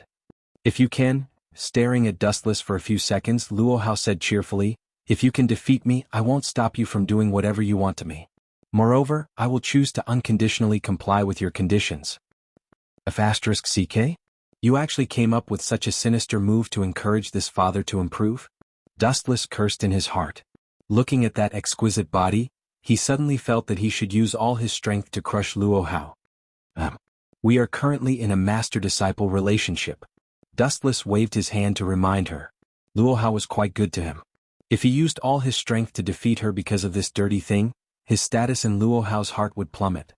"If you can." Staring at Dustless for a few seconds, Luo Hao said cheerfully, "If you can defeat me, I won't stop you from doing whatever you want to me. Moreover, I will choose to unconditionally comply with your conditions." *CK? You actually came up with such a sinister move to encourage this father to improve? Dustless cursed in his heart. Looking at that exquisite body, he suddenly felt that he should use all his strength to crush Luo Hao. We are currently in a master-disciple relationship. Dustless waved his hand to remind her. Luo Hao was quite good to him. If he used all his strength to defeat her because of this dirty thing, his status in Luo Hao's heart would plummet.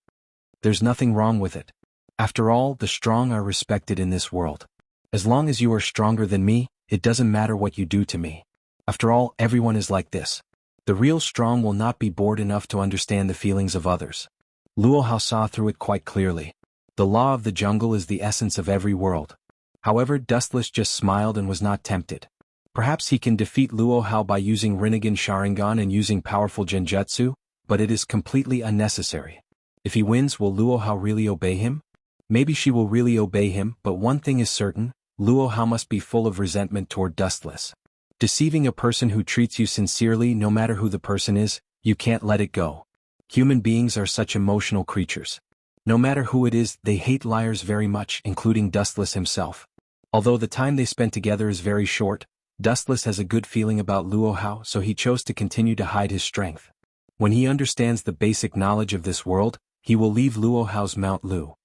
There's nothing wrong with it. After all, the strong are respected in this world. As long as you are stronger than me, it doesn't matter what you do to me. After all, everyone is like this. The real strong will not be bored enough to understand the feelings of others. Luo Hao saw through it quite clearly. The law of the jungle is the essence of every world. However, Dustless just smiled and was not tempted. Perhaps he can defeat Luo Hao by using Rinnegan Sharingan and using powerful genjutsu, but it is completely unnecessary. If he wins, will Luo Hao really obey him? Maybe she will really obey him, but one thing is certain, Luo Hao must be full of resentment toward Dustless. Deceiving a person who treats you sincerely, no matter who the person is, you can't let it go. Human beings are such emotional creatures. No matter who it is, they hate liars very much, including Dustless himself. Although the time they spent together is very short, Dustless has a good feeling about Luo Hao, so he chose to continue to hide his strength. When he understands the basic knowledge of this world, he will leave Luo Hao's Mount Lu.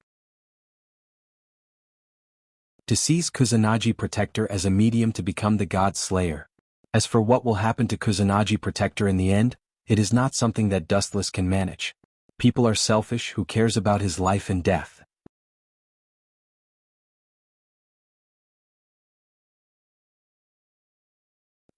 To seize Kusanagi Protector as a medium to become the God Slayer. As for what will happen to Kusanagi Protector in the end, it is not something that Dustless can manage. People are selfish. Who cares about his life and death?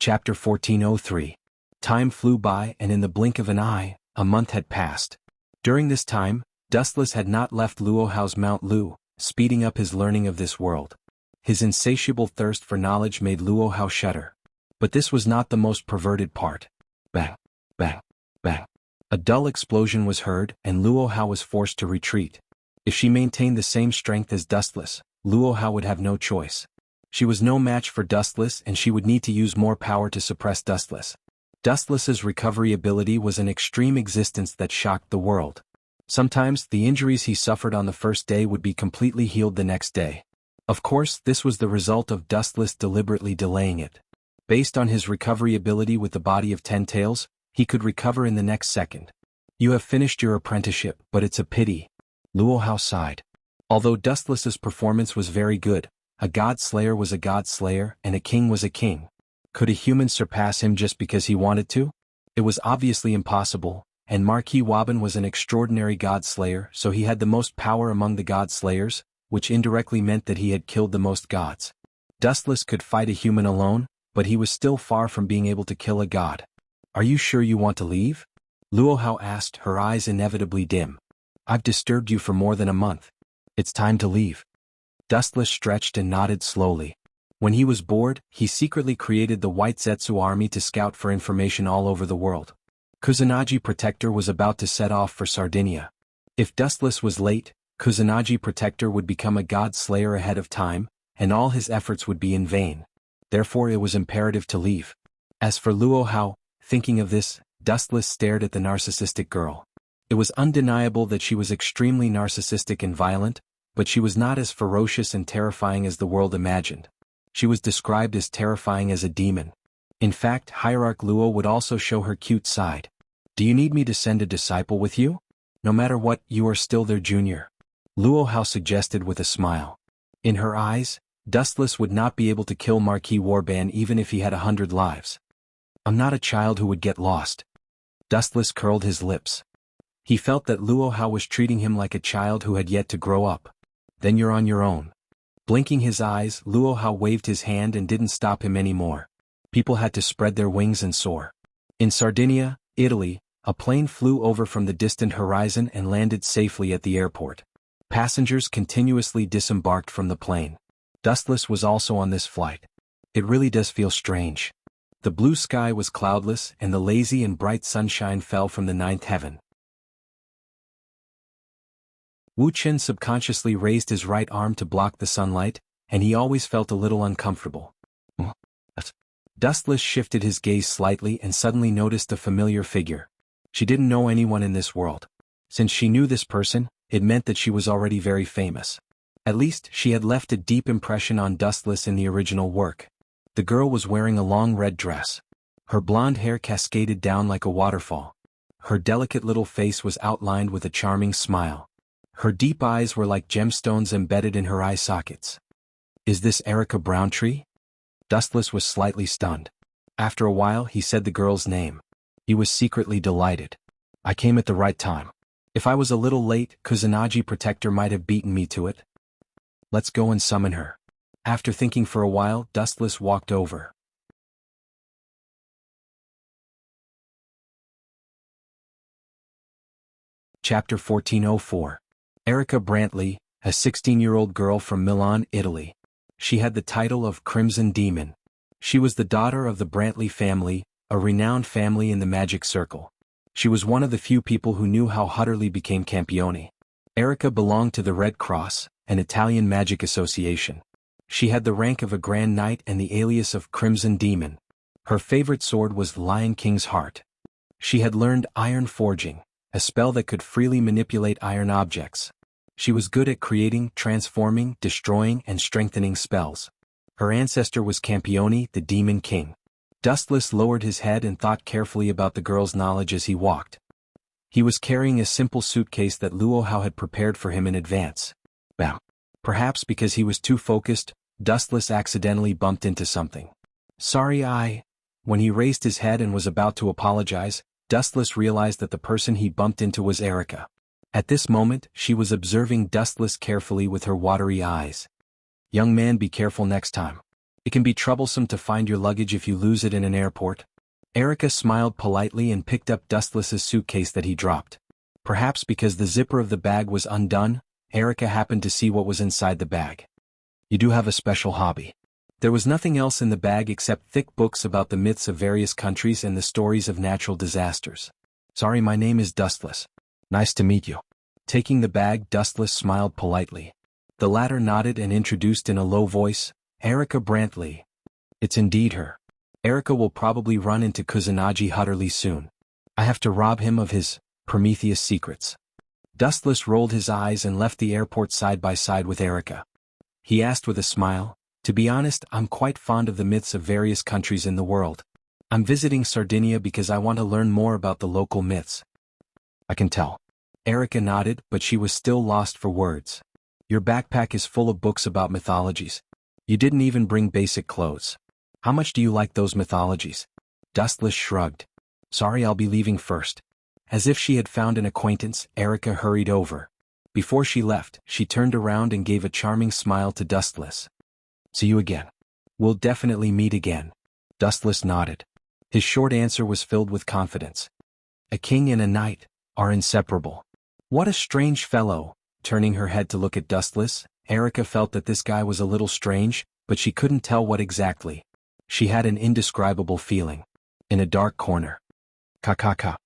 Chapter 1403. Time flew by, and in the blink of an eye, a month had passed. During this time, Dustless had not left Luo Hao's Mount Lu, speeding up his learning of this world. His insatiable thirst for knowledge made Luo Hao shudder. But this was not the most perverted part. Bang, bang, bang. A dull explosion was heard, and Luo Hao was forced to retreat. If she maintained the same strength as Dustless, Luo Hao would have no choice. She was no match for Dustless, and she would need to use more power to suppress Dustless. Dustless's recovery ability was an extreme existence that shocked the world. Sometimes, the injuries he suffered on the first day would be completely healed the next day. Of course, this was the result of Dustless deliberately delaying it. Based on his recovery ability with the body of 10 tails, he could recover in the next second. You have finished your apprenticeship, but it's a pity. Luo Hao sighed. Although Dustless's performance was very good, a God Slayer was a God Slayer, and a king was a king. Could a human surpass him just because he wanted to? It was obviously impossible, and Marquis Waban was an extraordinary God Slayer, so he had the most power among the God Slayers, which indirectly meant that he had killed the most gods. Dustless could fight a human alone, but he was still far from being able to kill a god. Are you sure you want to leave? Luo Hao asked, her eyes inevitably dim. I've disturbed you for more than a month. It's time to leave. Dustless stretched and nodded slowly. When he was bored, he secretly created the White Zetsu army to scout for information all over the world. Kusanagi Protector was about to set off for Sardinia. If Dustless was late, Kusanagi Protector would become a God Slayer ahead of time, and all his efforts would be in vain. Therefore it was imperative to leave. As for Luo Hao, thinking of this, Dustless stared at the narcissistic girl. It was undeniable that she was extremely narcissistic and violent, but she was not as ferocious and terrifying as the world imagined. She was described as terrifying as a demon. In fact, Hierarch Luo would also show her cute side. Do you need me to send a disciple with you? No matter what, you are still their junior. Luo Hao suggested with a smile. In her eyes, Dustless would not be able to kill Marquis Warban even if he had 100 lives. I'm not a child who would get lost. Dustless curled his lips. He felt that Luo Hao was treating him like a child who had yet to grow up. Then you're on your own. Blinking his eyes, Luo Hao waved his hand and didn't stop him anymore. People had to spread their wings and soar. In Sardinia, Italy, a plane flew over from the distant horizon and landed safely at the airport. Passengers continuously disembarked from the plane. Dustless was also on this flight. It really does feel strange. The blue sky was cloudless, and the lazy and bright sunshine fell from the ninth heaven. Wu Chen subconsciously raised his right arm to block the sunlight, and he always felt a little uncomfortable. Dustless shifted his gaze slightly and suddenly noticed a familiar figure. She didn't know anyone in this world. Since she knew this person, it meant that she was already very famous. At least, she had left a deep impression on Dustless in the original work. The girl was wearing a long red dress. Her blonde hair cascaded down like a waterfall. Her delicate little face was outlined with a charming smile. Her deep eyes were like gemstones embedded in her eye sockets. Is this Erica Browntree? Dustless was slightly stunned. After a while, he said the girl's name. He was secretly delighted. I came at the right time. If I was a little late, Kusanagi Protector might have beaten me to it. Let's go and summon her. After thinking for a while, Dustless walked over. Chapter 1404. Erica Brantley, a 16-year-old girl from Milan, Italy. She had the title of Crimson Demon. She was the daughter of the Brantley family, a renowned family in the magic circle. She was one of the few people who knew how Hutterly became Campione. Erica belonged to the Red Cross, an Italian magic association. She had the rank of a Grand Knight and the alias of Crimson Demon. Her favorite sword was the Lion King's Heart. She had learned iron forging, a spell that could freely manipulate iron objects. She was good at creating, transforming, destroying, and strengthening spells. Her ancestor was Campione, the Demon King. Dustless lowered his head and thought carefully about the girl's knowledge as he walked. He was carrying a simple suitcase that Luo Hao had prepared for him in advance. Bam. Perhaps because he was too focused, Dustless accidentally bumped into something. Sorry. When he raised his head and was about to apologize, Dustless realized that the person he bumped into was Erica. At this moment, she was observing Dustless carefully with her watery eyes. Young man, be careful next time. It can be troublesome to find your luggage if you lose it in an airport. Erica smiled politely and picked up Dustless's suitcase that he dropped. Perhaps because the zipper of the bag was undone, Erica happened to see what was inside the bag. You do have a special hobby. There was nothing else in the bag except thick books about the myths of various countries and the stories of natural disasters. Sorry, my name is Dustless. Nice to meet you. Taking the bag, Dustless smiled politely. The latter nodded and introduced in a low voice, Erica Brantley. It's indeed her. Erica will probably run into Kusanagi Hutterly soon. I have to rob him of his Prometheus secrets. Dustless rolled his eyes and left the airport side by side with Erica. He asked with a smile, to be honest, I'm quite fond of the myths of various countries in the world. I'm visiting Sardinia because I want to learn more about the local myths. I can tell. Erica nodded, but she was still lost for words. Your backpack is full of books about mythologies. You didn't even bring basic clothes. How much do you like those mythologies? Dustless shrugged. Sorry, I'll be leaving first. As if she had found an acquaintance, Erica hurried over. Before she left, she turned around and gave a charming smile to Dustless. See you again. We'll definitely meet again. Dustless nodded. His short answer was filled with confidence. A king and a knight are inseparable. What a strange fellow. Turning her head to look at Dustless, Erica felt that this guy was a little strange, but she couldn't tell what exactly. She had an indescribable feeling. In a dark corner. Ka.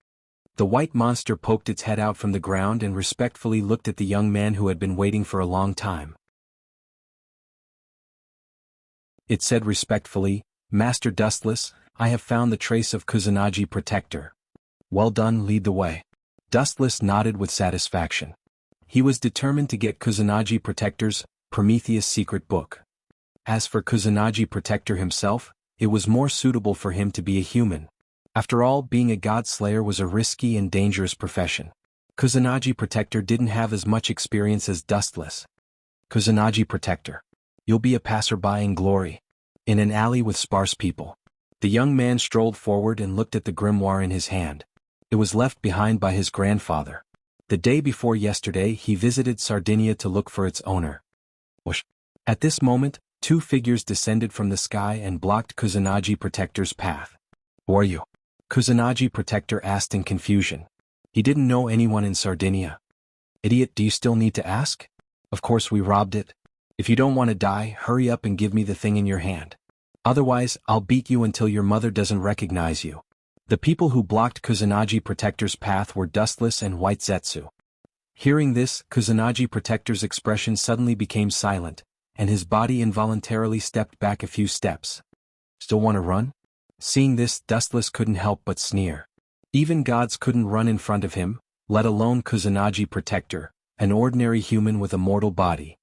The white monster poked its head out from the ground and respectfully looked at the young man who had been waiting for a long time. It said respectfully, Master Dustless, I have found the trace of Kusanagi Protector. Well done, lead the way. Dustless nodded with satisfaction. He was determined to get Kusanagi Protector's Prometheus secret book. As for Kusanagi Protector himself, it was more suitable for him to be a human. After all, being a god slayer was a risky and dangerous profession. Kusanagi Protector didn't have as much experience as Dustless. Kusanagi Protector. You'll be a passerby in glory. In an alley with sparse people. The young man strolled forward and looked at the grimoire in his hand. It was left behind by his grandfather. The day before yesterday he visited Sardinia to look for its owner. Whoosh. At this moment, two figures descended from the sky and blocked Kusanagi Protector's path. Who are you? Kusanagi Protector asked in confusion. He didn't know anyone in Sardinia. Idiot, do you still need to ask? Of course we robbed it. If you don't want to die, hurry up and give me the thing in your hand. Otherwise, I'll beat you until your mother doesn't recognize you. The people who blocked Kusanagi Protector's path were Dustless and White Zetsu. Hearing this, Kusanagi Protector's expression suddenly became silent, and his body involuntarily stepped back a few steps. Still want to run? Seeing this, Dustless couldn't help but sneer. Even gods couldn't run in front of him, let alone Kusanagi Protector, an ordinary human with a mortal body.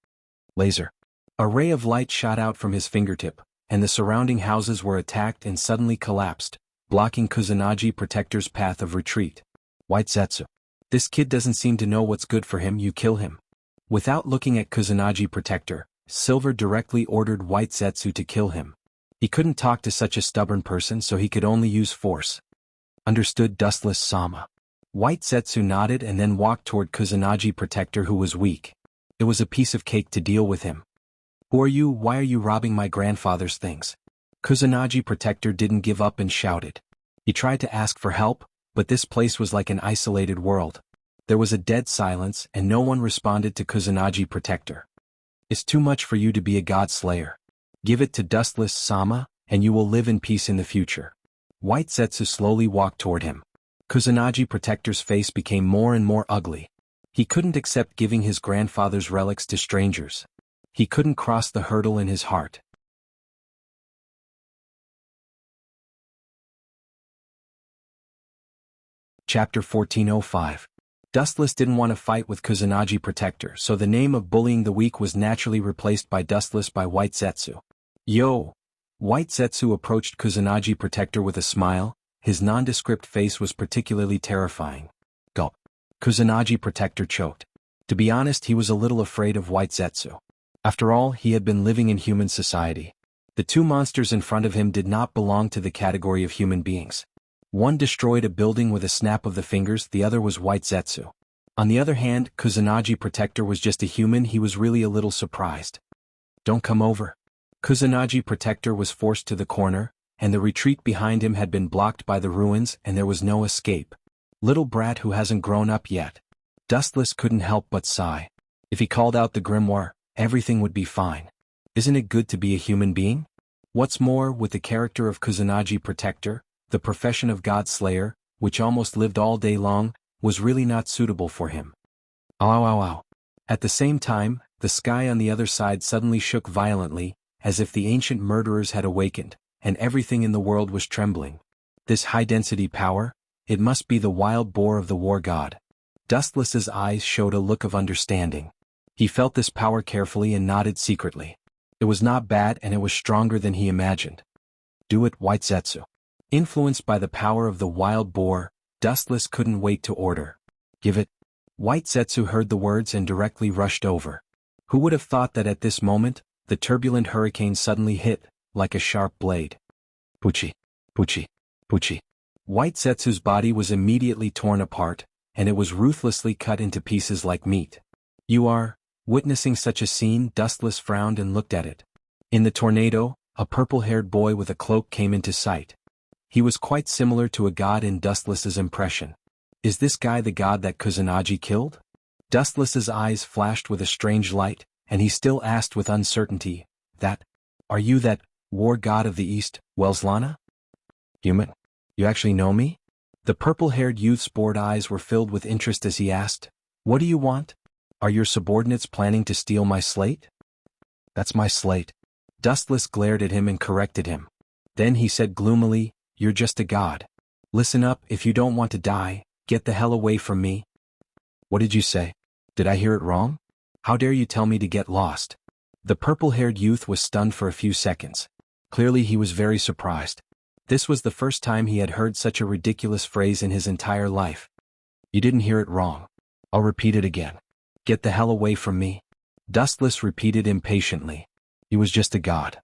Laser. A ray of light shot out from his fingertip, and the surrounding houses were attacked and suddenly collapsed, blocking Kusanagi Protector's path of retreat. White Zetsu. This kid doesn't seem to know what's good for him, you kill him. Without looking at Kusanagi Protector, Silver directly ordered White Zetsu to kill him. He couldn't talk to such a stubborn person, so he could only use force. Understood, Dustless Sama. White Zetsu nodded and then walked toward Kusanagi Protector, who was weak. It was a piece of cake to deal with him. Who are you? Why are you robbing my grandfather's things? Kusanagi Protector didn't give up and shouted. He tried to ask for help, but this place was like an isolated world. There was a dead silence and no one responded to Kusanagi Protector. is too much for you to be a god slayer. Give it to Dustless Sama, and you will live in peace in the future. White Zetsu slowly walked toward him. Kusanagi Protector's face became more and more ugly. He couldn't accept giving his grandfather's relics to strangers. He couldn't cross the hurdle in his heart. Chapter 1405. Dustless didn't want to fight with Kusanagi Protector, so the name of bullying the weak was naturally replaced by Dustless by White Zetsu. Yo! White Zetsu approached Kusanagi Protector with a smile. His nondescript face was particularly terrifying. Gulp. Kusanagi Protector choked. To be honest, he was a little afraid of White Zetsu. After all, he had been living in human society. The two monsters in front of him did not belong to the category of human beings. One destroyed a building with a snap of the fingers, the other was White Zetsu. On the other hand, Kusanagi Protector was just a human. He was really a little surprised. Don't come over. Kusanagi Protector was forced to the corner, and the retreat behind him had been blocked by the ruins, and there was no escape. Little brat who hasn't grown up yet. Dustless couldn't help but sigh. If he called out the grimoire, everything would be fine. Isn't it good to be a human being? What's more, with the character of Kusanagi Protector, the profession of God Slayer, which almost lived all day long, was really not suitable for him. Ow ow ow ow. At the same time, the sky on the other side suddenly shook violently, as if the ancient murderers had awakened, and everything in the world was trembling. This high-density power? It must be the wild boar of the war god. Dustless's eyes showed a look of understanding. He felt this power carefully and nodded secretly. It was not bad, and it was stronger than he imagined. Do it, White Zetsu. Influenced by the power of the wild boar, Dustless couldn't wait to order. Give it. White Zetsu heard the words and directly rushed over. Who would have thought that at this moment, the turbulent hurricane suddenly hit, like a sharp blade. Puchi. Puchi. Puchi. White Zetsu's body was immediately torn apart, and it was ruthlessly cut into pieces like meat. You are witnessing such a scene. Dustless frowned and looked at it. In the tornado, a purple-haired boy with a cloak came into sight. He was quite similar to a god in Dustless's impression. Is this guy the god that Kusanagi killed? Dustless's eyes flashed with a strange light, and he still asked with uncertainty, Are you that war god of the East, Welslana? Human? You actually know me? The purple-haired youth's bored eyes were filled with interest as he asked, What do you want? Are your subordinates planning to steal my slate? That's my slate. Dustless glared at him and corrected him. Then he said gloomily, You're just a god. Listen up, if you don't want to die, get the hell away from me. What did you say? Did I hear it wrong? How dare you tell me to get lost? The purple-haired youth was stunned for a few seconds. Clearly he was very surprised. This was the first time he had heard such a ridiculous phrase in his entire life. You didn't hear it wrong. I'll repeat it again. Get the hell away from me. Dustless repeated impatiently. He was just a god.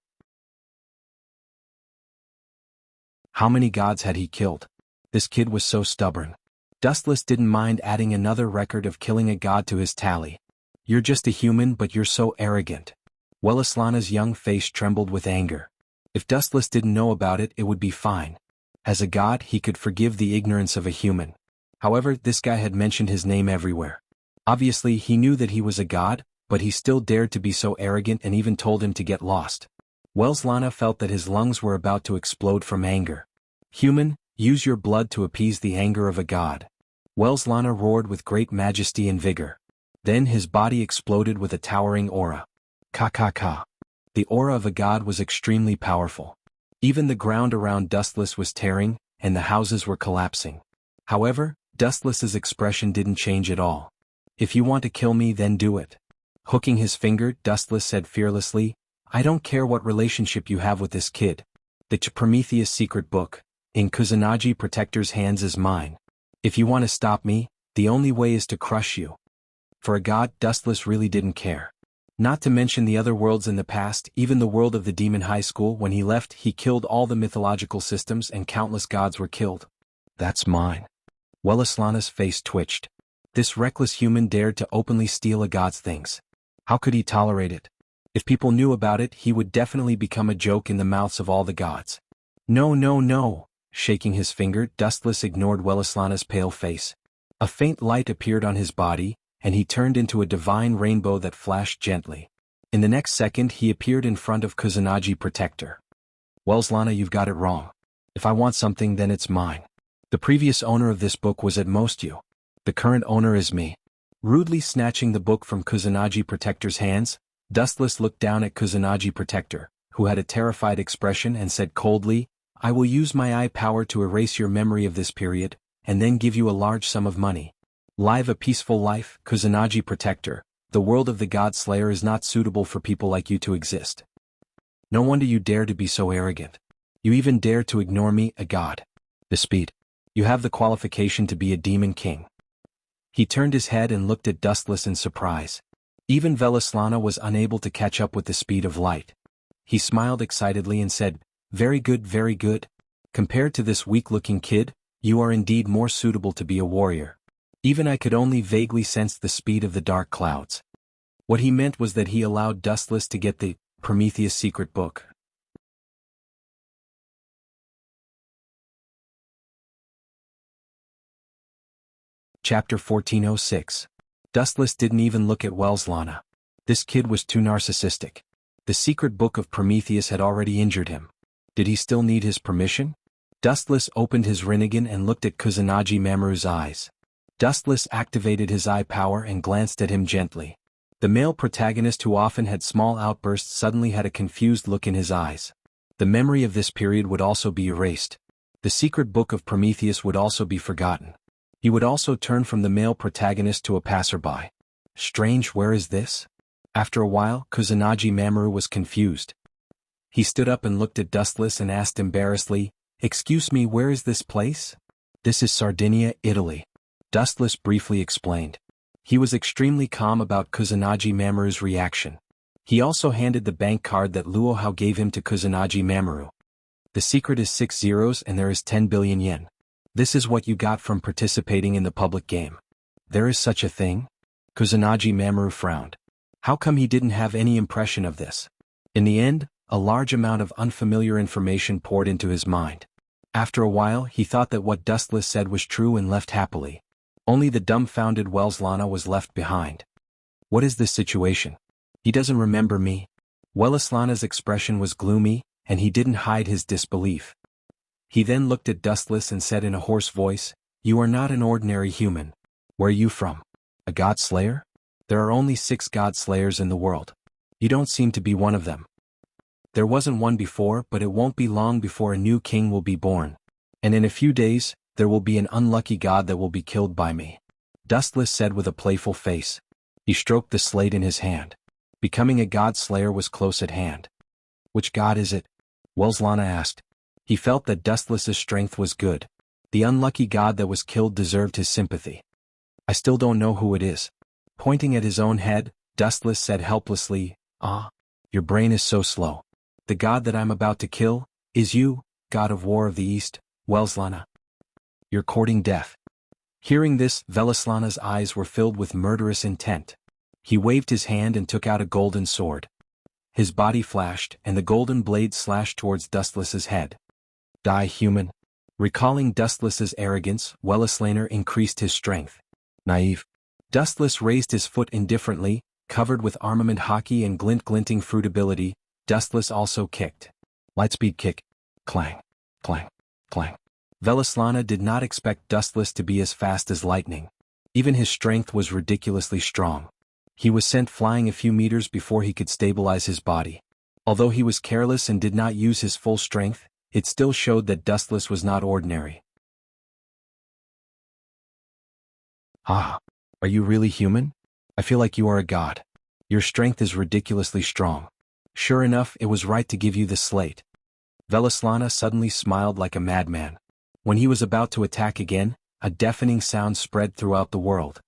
How many gods had he killed? This kid was so stubborn. Dustless didn't mind adding another record of killing a god to his tally. You're just a human, but you're so arrogant. Welslana's young face trembled with anger. If Dustless didn't know about it, it would be fine. As a god, he could forgive the ignorance of a human. However, this guy had mentioned his name everywhere. Obviously, he knew that he was a god, but he still dared to be so arrogant and even told him to get lost. Welslana felt that his lungs were about to explode from anger. Human, use your blood to appease the anger of a god. Welslana roared with great majesty and vigor. Then his body exploded with a towering aura. Ka. The aura of a god was extremely powerful. Even the ground around Dustless was tearing, and the houses were collapsing. However, Dustless's expression didn't change at all. If you want to kill me, then do it. Hooking his finger, Dustless said fearlessly, I don't care what relationship you have with this kid. The Prometheus secret book, in Kusanagi Protector's hands, is mine. If you want to stop me, the only way is to crush you. For a god, Dustless really didn't care. Not to mention the other worlds in the past, even the world of the Demon High School. When he left, he killed all the mythological systems and countless gods were killed. That's mine. Welslana's face twitched. This reckless human dared to openly steal a god's things. How could he tolerate it? If people knew about it, he would definitely become a joke in the mouths of all the gods. No. Shaking his finger, Dustless ignored Welslana's pale face. A faint light appeared on his body, and he turned into a divine rainbow that flashed gently. In the next second he appeared in front of Kusanagi Protector. Welslana, you've got it wrong. If I want something, then it's mine. The previous owner of this book was at most you. The current owner is me. Rudely snatching the book from Kusanagi Protector's hands, Dustless looked down at Kusanagi Protector, who had a terrified expression, and said coldly, I will use my eye power to erase your memory of this period, and then give you a large sum of money. Live a peaceful life, Kusanagi Protector. The world of the God Slayer is not suitable for people like you to exist. No wonder you dare to be so arrogant. You even dare to ignore me, a god. The speed. You have the qualification to be a demon king. He turned his head and looked at Dustless in surprise. Even Velaslana was unable to catch up with the speed of light. He smiled excitedly and said, very good, very good. Compared to this weak-looking kid, you are indeed more suitable to be a warrior. Even I could only vaguely sense the speed of the dark clouds. What he meant was that he allowed Dustless to get the Prometheus secret book. Chapter 1406. Dustless didn't even look at Welslana. This kid was too narcissistic. The secret book of Prometheus had already injured him. Did he still need his permission? Dustless opened his Rinnegan and looked at Kusanagi Mamoru's eyes. Dustless activated his eye power and glanced at him gently. The male protagonist, who often had small outbursts, suddenly had a confused look in his eyes. The memory of this period would also be erased. The secret book of Prometheus would also be forgotten. He would also turn from the male protagonist to a passerby. Strange, where is this? After a while, Kusanagi Mamoru was confused. He stood up and looked at Dustless and asked embarrassedly, excuse me, where is this place? This is Sardinia, Italy. Dustless briefly explained. He was extremely calm about Kusanagi Mamoru's reaction. He also handed the bank card that Luo Hao gave him to Kusanagi Mamoru. The secret is 6 zeros and there is 10 billion yen. This is what you got from participating in the public game. There is such a thing? Kusanagi Mamoru frowned. How come he didn't have any impression of this? In the end, a large amount of unfamiliar information poured into his mind. After a while, he thought that what Dustless said was true and left happily. Only the dumbfounded Welslana was left behind. What is this situation? He doesn't remember me. Welslana's expression was gloomy, and he didn't hide his disbelief. He then looked at Dustless and said in a hoarse voice, you are not an ordinary human. Where are you from? A god slayer? There are only 6 god slayers in the world. You don't seem to be one of them. There wasn't one before, but it won't be long before a new king will be born. And in a few days, there will be an unlucky god that will be killed by me. Dustless said with a playful face. He stroked the slate in his hand. Becoming a god slayer was close at hand. Which god is it? Welslana asked. He felt that Dustless's strength was good. The unlucky god that was killed deserved his sympathy. I still don't know who it is. Pointing at his own head, Dustless said helplessly, your brain is so slow. The god that I'm about to kill is you, god of war of the East, Welslana. You're courting death. Hearing this, Velaslana's eyes were filled with murderous intent. He waved his hand and took out a golden sword. His body flashed, and the golden blade slashed towards Dustless's head. Die, human. Recalling Dustless's arrogance, Welaslaner increased his strength. Naive. Dustless raised his foot indifferently, covered with armament hockey and glinting fruit ability. Dustless also kicked. Lightspeed kick. Clang. Clang. Clang. Velaslana did not expect Dustless to be as fast as lightning. Even his strength was ridiculously strong. He was sent flying a few meters before he could stabilize his body. Although he was careless and did not use his full strength, it still showed that Dustless was not ordinary. Are you really human? I feel like you are a god. Your strength is ridiculously strong. Sure enough, it was right to give you the slate. Velaslana suddenly smiled like a madman. When he was about to attack again, a deafening sound spread throughout the world.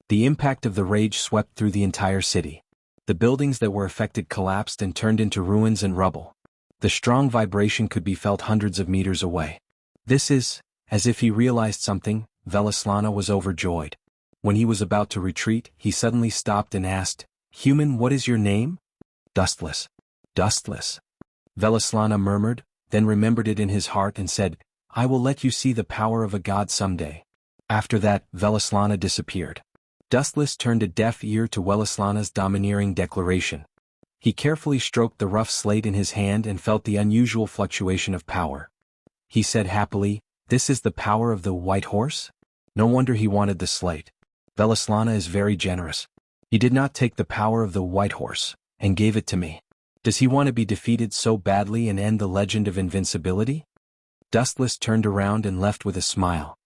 The impact of the rage swept through the entire city. The buildings that were affected collapsed and turned into ruins and rubble. The strong vibration could be felt hundreds of meters away. This is, as if he realized something, Velaslana was overjoyed. When he was about to retreat, he suddenly stopped and asked, Human, what is your name? Dustless. Dustless. Velaslana murmured, then remembered it in his heart and said, I will let you see the power of a god someday. After that, Velaslana disappeared. Dustless turned a deaf ear to Wellislana's domineering declaration. He carefully stroked the rough slate in his hand and felt the unusual fluctuation of power. He said happily, "This is the power of the white horse?" No wonder he wanted the slate. Wellislana is very generous. He did not take the power of the white horse, and gave it to me. Does he want to be defeated so badly and end the legend of invincibility? Dustless turned around and left with a smile.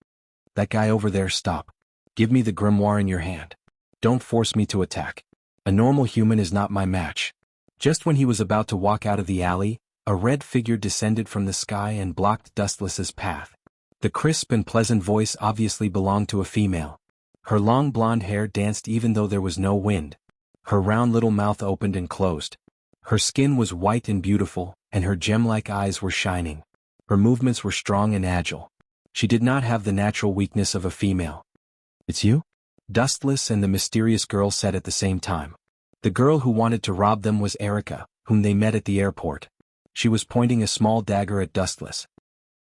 That guy over there, stop. Give me the grimoire in your hand. Don't force me to attack. A normal human is not my match. Just when he was about to walk out of the alley, a red figure descended from the sky and blocked Dustless's path. The crisp and pleasant voice obviously belonged to a female. Her long blonde hair danced even though there was no wind. Her round little mouth opened and closed. Her skin was white and beautiful, and her gem-like eyes were shining. Her movements were strong and agile. She did not have the natural weakness of a female. "It's you?" Dustless and the mysterious girl said at the same time. The girl who wanted to rob them was Erica, whom they met at the airport. She was pointing a small dagger at Dustless.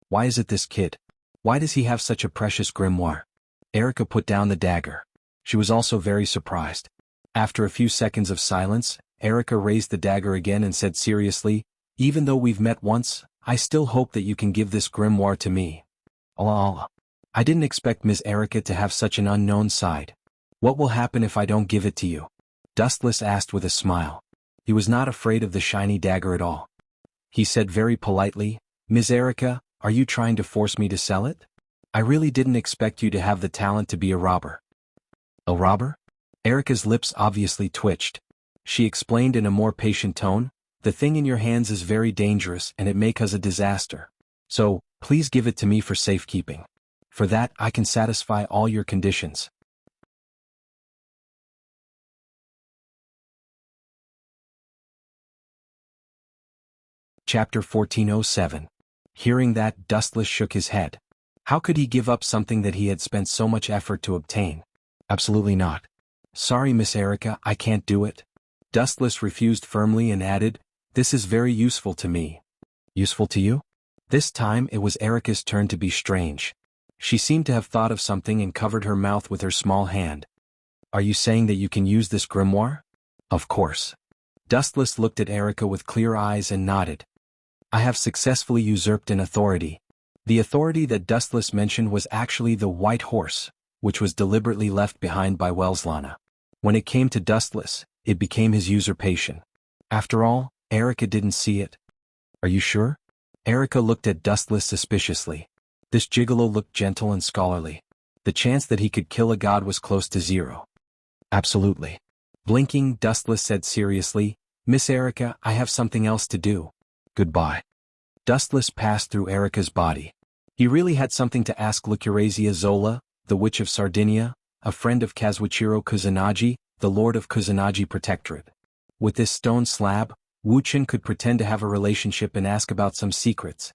"Why is it this kid? Why does he have such a precious grimoire?" Erica put down the dagger. She was also very surprised. After a few seconds of silence, Erica raised the dagger again and said seriously, "Even though we've met once, I still hope that you can give this grimoire to me." Allah. I didn't expect Miss Erica to have such an unknown side. "What will happen if I don't give it to you?" Dustless asked with a smile. He was not afraid of the shiny dagger at all. He said very politely, "Miss Erica, are you trying to force me to sell it? I really didn't expect you to have the talent to be a robber." "A robber?" Erica's lips obviously twitched. She explained in a more patient tone, "The thing in your hands is very dangerous and it may cause a disaster. So, please give it to me for safekeeping. For that, I can satisfy all your conditions." Chapter 1407. Hearing that, Dustless shook his head. How could he give up something that he had spent so much effort to obtain? Absolutely not. "Sorry, Miss Erica, I can't do it." Dustless refused firmly and added, "This is very useful to me." "Useful to you?" This time it was Erica's turn to be strange. She seemed to have thought of something and covered her mouth with her small hand. "Are you saying that you can use this grimoire?" "Of course." Dustless looked at Erica with clear eyes and nodded. "I have successfully usurped an authority." The authority that Dustless mentioned was actually the white horse, which was deliberately left behind by Wellislana. When it came to Dustless, it became his usurpation. After all, Erica didn't see it. "Are you sure?" Erica looked at Dustless suspiciously. This gigolo looked gentle and scholarly. The chance that he could kill a god was close to zero. "Absolutely." Blinking, Dustless said seriously, "Miss Erica, I have something else to do. Goodbye." Dustless passed through Erica's body. He really had something to ask Lucrezia Zola, the Witch of Sardinia, a friend of Kazuichiro Kusanagi, the Lord of Kusanagi Protectorate. With this stone slab, Wuchen could pretend to have a relationship and ask about some secrets.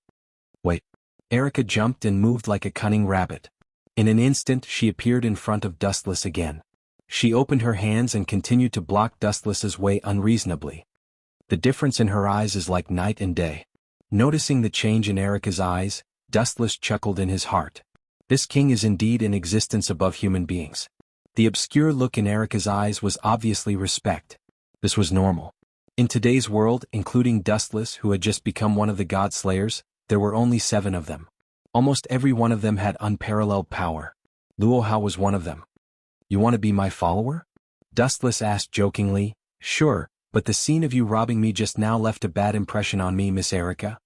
Wait. Erica jumped and moved like a cunning rabbit. In an instant she appeared in front of Dustless again. She opened her hands and continued to block Dustless's way unreasonably. The difference in her eyes is like night and day. Noticing the change in Erica's eyes, Dustless chuckled in his heart. This king is indeed in existence above human beings. The obscure look in Erica's eyes was obviously respect. This was normal. In today's world, including Dustless who had just become one of the god slayers, there were only 7 of them. Almost every one of them had unparalleled power. Luohao was one of them. "You want to be my follower?" Dustless asked jokingly. "Sure, but the scene of you robbing me just now left a bad impression on me, Miss Erica.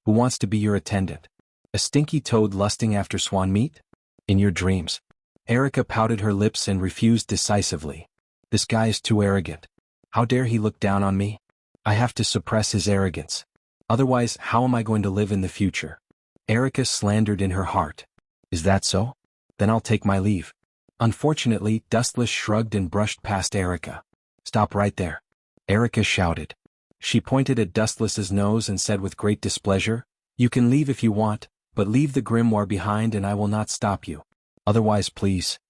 Who wants to be your attendant? A stinky toad lusting after swan meat? In your dreams." Erica pouted her lips and refused decisively. "This guy is too arrogant. How dare he look down on me? I have to suppress his arrogance. Otherwise, how am I going to live in the future?" Erica slandered in her heart. "Is that so? Then I'll take my leave." Unfortunately, Dustless shrugged and brushed past Erica. "Stop right there." Erica shouted. She pointed at Dustless's nose and said with great displeasure, "You can leave if you want, but leave the grimoire behind and I will not stop you. Otherwise, please.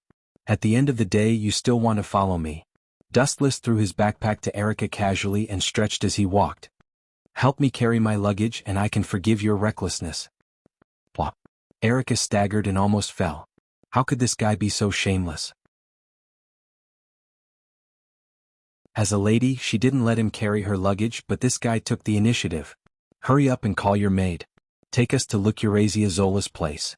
At the end of the day you still want to follow me." Dustless threw his backpack to Erica casually and stretched as he walked. "Help me carry my luggage and I can forgive your recklessness." Plop. Erica staggered and almost fell. How could this guy be so shameless? As a lady, she didn't let him carry her luggage, but this guy took the initiative. "Hurry up and call your maid. Take us to wuxialover's place,"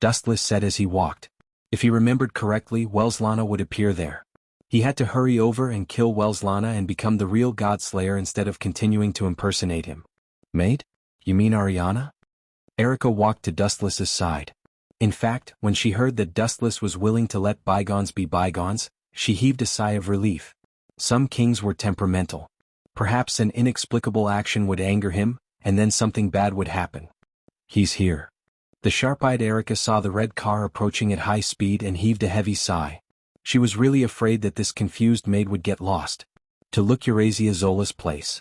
Dustless said as he walked. If he remembered correctly, Welslana would appear there. He had to hurry over and kill Welslana and become the real Godslayer instead of continuing to impersonate him. "Maid? You mean Ariana?" Erica walked to Dustless's side. In fact, when she heard that Dustless was willing to let bygones be bygones, she heaved a sigh of relief. Some kings were temperamental. Perhaps an inexplicable action would anger him, and then something bad would happen. "He's here." The sharp-eyed Erica saw the red car approaching at high speed and heaved a heavy sigh. She was really afraid that this confused maid would get lost. To wuxialover's place.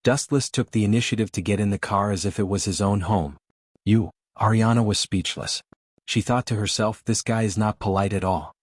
Dustless took the initiative to get in the car as if it was his own home. Ariana was speechless. She thought to herself, this guy is not polite at all.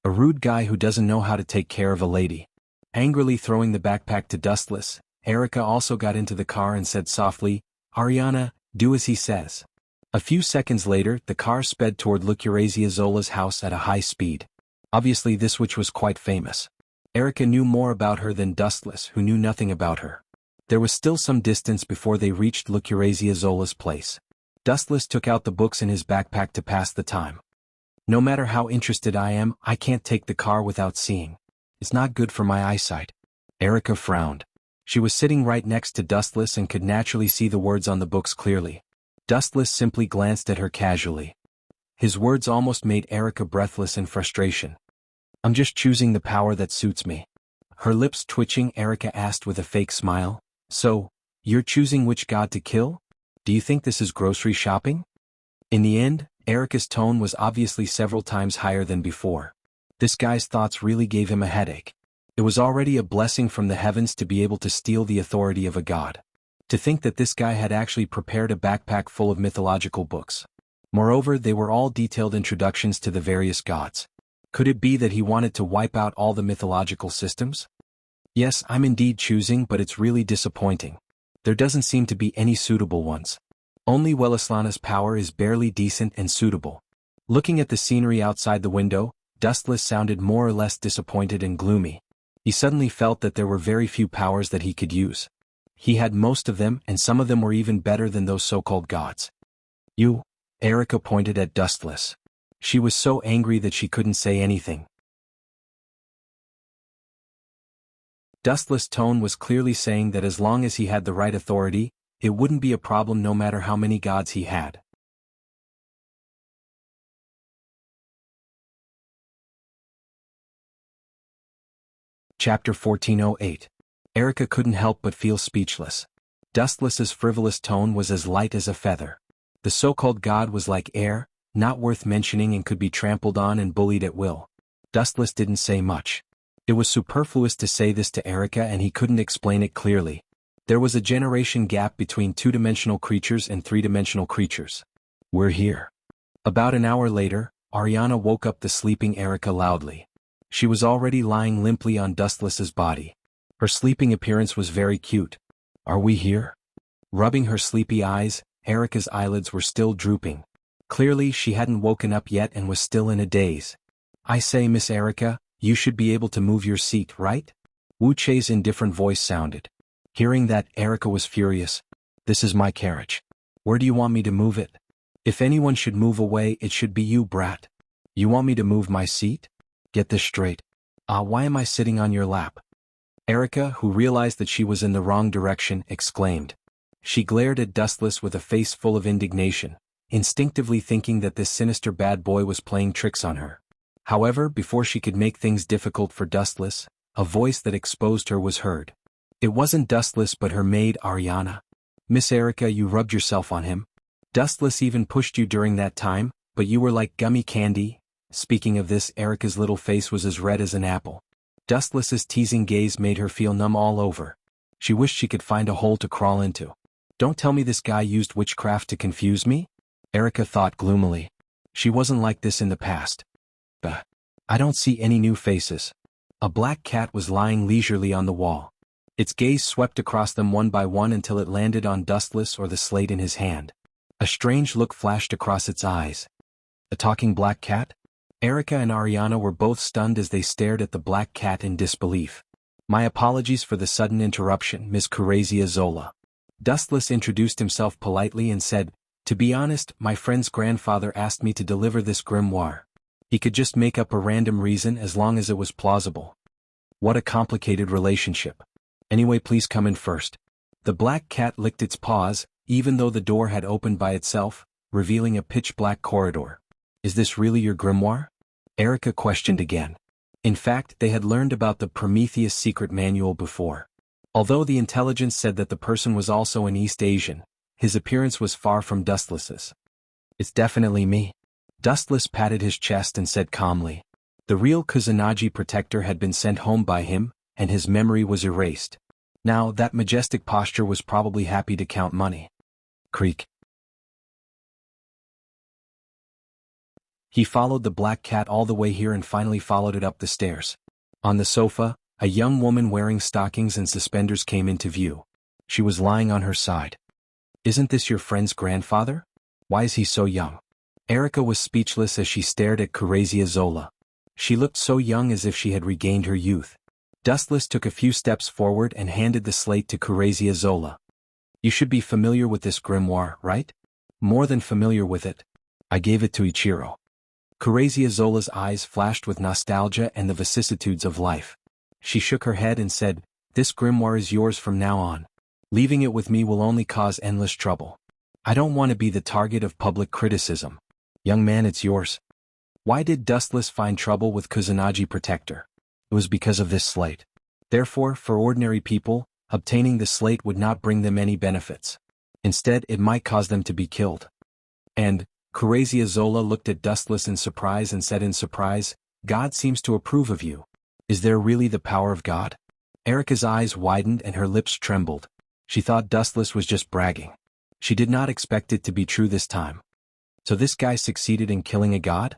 A rude guy who doesn't know how to take care of a lady. Angrily throwing the backpack to Dustless, Erica also got into the car and said softly, "Ariana, do as he says." A few seconds later, the car sped toward wuxialover's house at a high speed. Obviously this witch was quite famous. Erica knew more about her than Dustless, who knew nothing about her. There was still some distance before they reached wuxialover's place. Dustless took out the books in his backpack to pass the time. "No matter how interested I am, I can't take the car without seeing. It's not good for my eyesight." Erica frowned. She was sitting right next to Dustless and could naturally see the words on the books clearly. Dustless simply glanced at her casually. His words almost made Erica breathless in frustration. "I'm just choosing the power that suits me." Her lips twitching, Erica asked with a fake smile, "So, you're choosing which god to kill? Do you think this is grocery shopping?" In the end, Erica's tone was obviously several times higher than before. This guy's thoughts really gave him a headache. It was already a blessing from the heavens to be able to steal the authority of a god. To think that this guy had actually prepared a backpack full of mythological books. Moreover, they were all detailed introductions to the various gods. Could it be that he wanted to wipe out all the mythological systems? "Yes, I'm indeed choosing, but it's really disappointing. There doesn't seem to be any suitable ones. Only Welslana's power is barely decent and suitable." Looking at the scenery outside the window, Dustless sounded more or less disappointed and gloomy. He suddenly felt that there were very few powers that he could use. He had most of them, and some of them were even better than those so-called gods. "You?" Erica pointed at Dustless. She was so angry that she couldn't say anything. Dustless' tone was clearly saying that as long as he had the right authority, it wouldn't be a problem no matter how many gods he had. Chapter 1408. Erica couldn't help but feel speechless. Dustless's frivolous tone was as light as a feather. The so-called god was like air, not worth mentioning and could be trampled on and bullied at will. Dustless didn't say much. It was superfluous to say this to Erica and he couldn't explain it clearly. There was a generation gap between two-dimensional creatures and three-dimensional creatures. "We're here." About an hour later, Ariana woke up the sleeping Erica loudly. She was already lying limply on Dustless's body. Her sleeping appearance was very cute. "Are we here?" Rubbing her sleepy eyes, Erica's eyelids were still drooping. Clearly she hadn't woken up yet and was still in a daze. "I say, Miss Erica, you should be able to move your seat, right?" Wu Chei's indifferent voice sounded. Hearing that, Erica was furious. "This is my carriage. Where do you want me to move it? If anyone should move away, it should be you, brat. You want me to move my seat? Get this straight. Why am I sitting on your lap?" Erica, who realized that she was in the wrong direction, exclaimed. She glared at Dustless with a face full of indignation, instinctively thinking that this sinister bad boy was playing tricks on her. However, before she could make things difficult for Dustless, a voice that exposed her was heard. It wasn't Dustless but her maid Ariana. "Miss Erica, you rubbed yourself on him. Dustless even pushed you during that time, but you were like gummy candy." Speaking of this, Erica's little face was as red as an apple. Dustless's teasing gaze made her feel numb all over. She wished she could find a hole to crawl into. "Don't tell me this guy used witchcraft to confuse me?" Erica thought gloomily. She wasn't like this in the past. "Bah. I don't see any new faces." A black cat was lying leisurely on the wall. Its gaze swept across them one by one until it landed on Dustless or the slate in his hand. A strange look flashed across its eyes. A talking black cat? Erica and Ariana were both stunned as they stared at the black cat in disbelief. My apologies for the sudden interruption, Miss Zola. Dustless introduced himself politely and said, "To be honest, my friend's grandfather asked me to deliver this grimoire. He could just make up a random reason as long as it was plausible." What a complicated relationship. Anyway, please come in first. The black cat licked its paws, even though the door had opened by itself, revealing a pitch-black corridor. "Is this really your grimoire?" Erica questioned again. In fact, they had learned about the Prometheus secret manual before. Although the intelligence said that the person was also an East Asian, his appearance was far from Dustless's. "It's definitely me." Dustless patted his chest and said calmly. The real Kusanagi protector had been sent home by him, and his memory was erased. Now, that majestic posture was probably happy to count money. Creak. He followed the black cat all the way here and finally followed it up the stairs. On the sofa, a young woman wearing stockings and suspenders came into view. She was lying on her side. "Isn't this your friend's grandfather? Why is he so young?" Erica was speechless as she stared at Zola. She looked so young, as if she had regained her youth. Dustless took a few steps forward and handed the slate to Zola. "You should be familiar with this grimoire, right?" "More than familiar with it. I gave it to Ichiro." Zola's eyes flashed with nostalgia and the vicissitudes of life. She shook her head and said, "This grimoire is yours from now on. Leaving it with me will only cause endless trouble. I don't want to be the target of public criticism. Young man, it's yours." Why did Dustless find trouble with Kusanagi Protector? It was because of this slate. Therefore, for ordinary people, obtaining the slate would not bring them any benefits. Instead, it might cause them to be killed. And Zola looked at Dustless in surprise and said in surprise, "God seems to approve of you. Is there really the power of God?" Erica's eyes widened and her lips trembled. She thought Dustless was just bragging. She did not expect it to be true this time. So this guy succeeded in killing a god?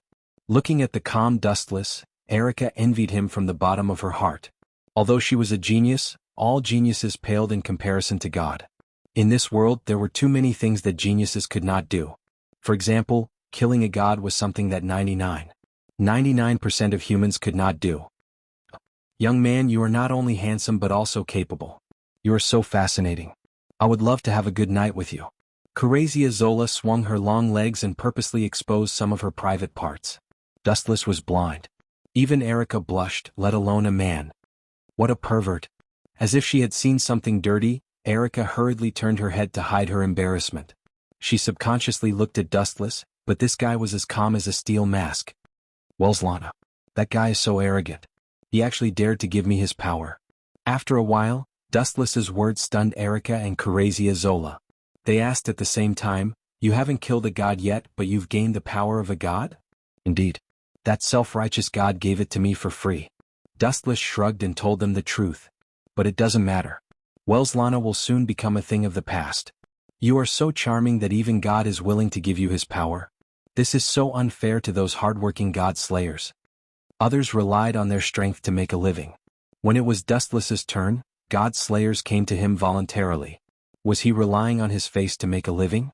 Looking at the calm Dustless, Erica envied him from the bottom of her heart. Although she was a genius, all geniuses paled in comparison to God. In this world, there were too many things that geniuses could not do. For example, killing a god was something that 99% of humans could not do. "Young man, you are not only handsome but also capable. You are so fascinating. I would love to have a good night with you." Zola swung her long legs and purposely exposed some of her private parts. Dustless was blind. Even Erica blushed, let alone a man. What a pervert. As if she had seen something dirty, Erica hurriedly turned her head to hide her embarrassment. She subconsciously looked at Dustless, but this guy was as calm as a steel mask. "Welslana. That guy is so arrogant. He actually dared to give me his power." After a while, Dustless's words stunned Erica and Zola. They asked at the same time, "You haven't killed a god yet, but you've gained the power of a god?" "Indeed. That self-righteous god gave it to me for free." Dustless shrugged and told them the truth. "But it doesn't matter. Welslana will soon become a thing of the past. You are so charming that even God is willing to give you his power. This is so unfair to those hardworking god slayers. Others relied on their strength to make a living. When it was Dustless's turn, god slayers came to him voluntarily. Was he relying on his face to make a living?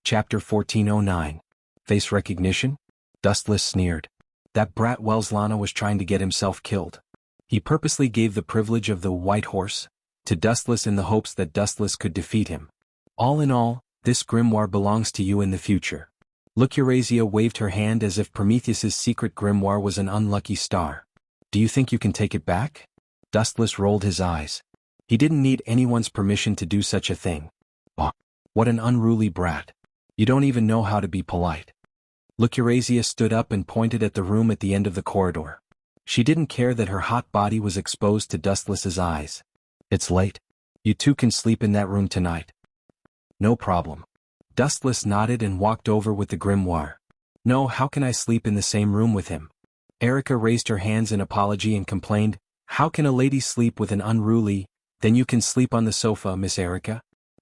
Chapter 1409. Face recognition? Dustless sneered. That brat Welslana was trying to get himself killed. He purposely gave the privilege of the white horse to Dustless in the hopes that Dustless could defeat him. All in all, this grimoire belongs to you in the future. Eurazia waved her hand as if Prometheus's secret grimoire was an unlucky star. Do you think you can take it back? Dustless rolled his eyes. He didn't need anyone's permission to do such a thing. Oh, what an unruly brat. You don't even know how to be polite. Eurazia stood up and pointed at the room at the end of the corridor. She didn't care that her hot body was exposed to Dustless's eyes. It's late. You two can sleep in that room tonight. No problem. Dustless nodded and walked over with the grimoire. No, how can I sleep in the same room with him? Erica raised her hands in apology and complained, how can a lady sleep with an unruly? Then you can sleep on the sofa, Miss Erica.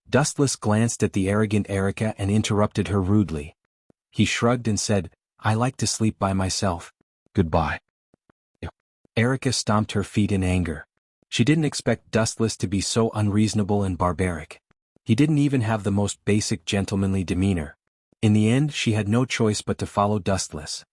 Dustless glanced at the arrogant Erica and interrupted her rudely. He shrugged and said, I like to sleep by myself. Goodbye. Erica stomped her feet in anger. She didn't expect Dustless to be so unreasonable and barbaric. He didn't even have the most basic gentlemanly demeanor. In the end, she had no choice but to follow Dustless.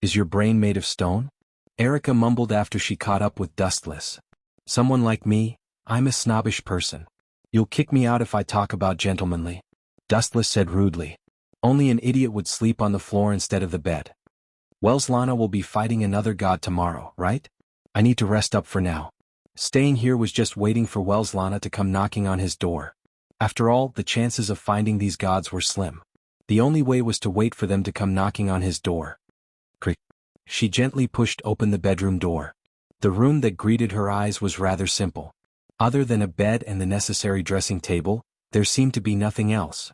Is your brain made of stone? Erica mumbled after she caught up with Dustless. Someone like me, I'm a snobbish person. You'll kick me out if I talk about gentlemanly. Dustless said rudely. Only an idiot would sleep on the floor instead of the bed. Welslana will be fighting another god tomorrow, right? I need to rest up for now. Staying here was just waiting for Welslana to come knocking on his door. After all, the chances of finding these gods were slim. The only way was to wait for them to come knocking on his door. Creak. She gently pushed open the bedroom door. The room that greeted her eyes was rather simple. Other than a bed and the necessary dressing table, there seemed to be nothing else.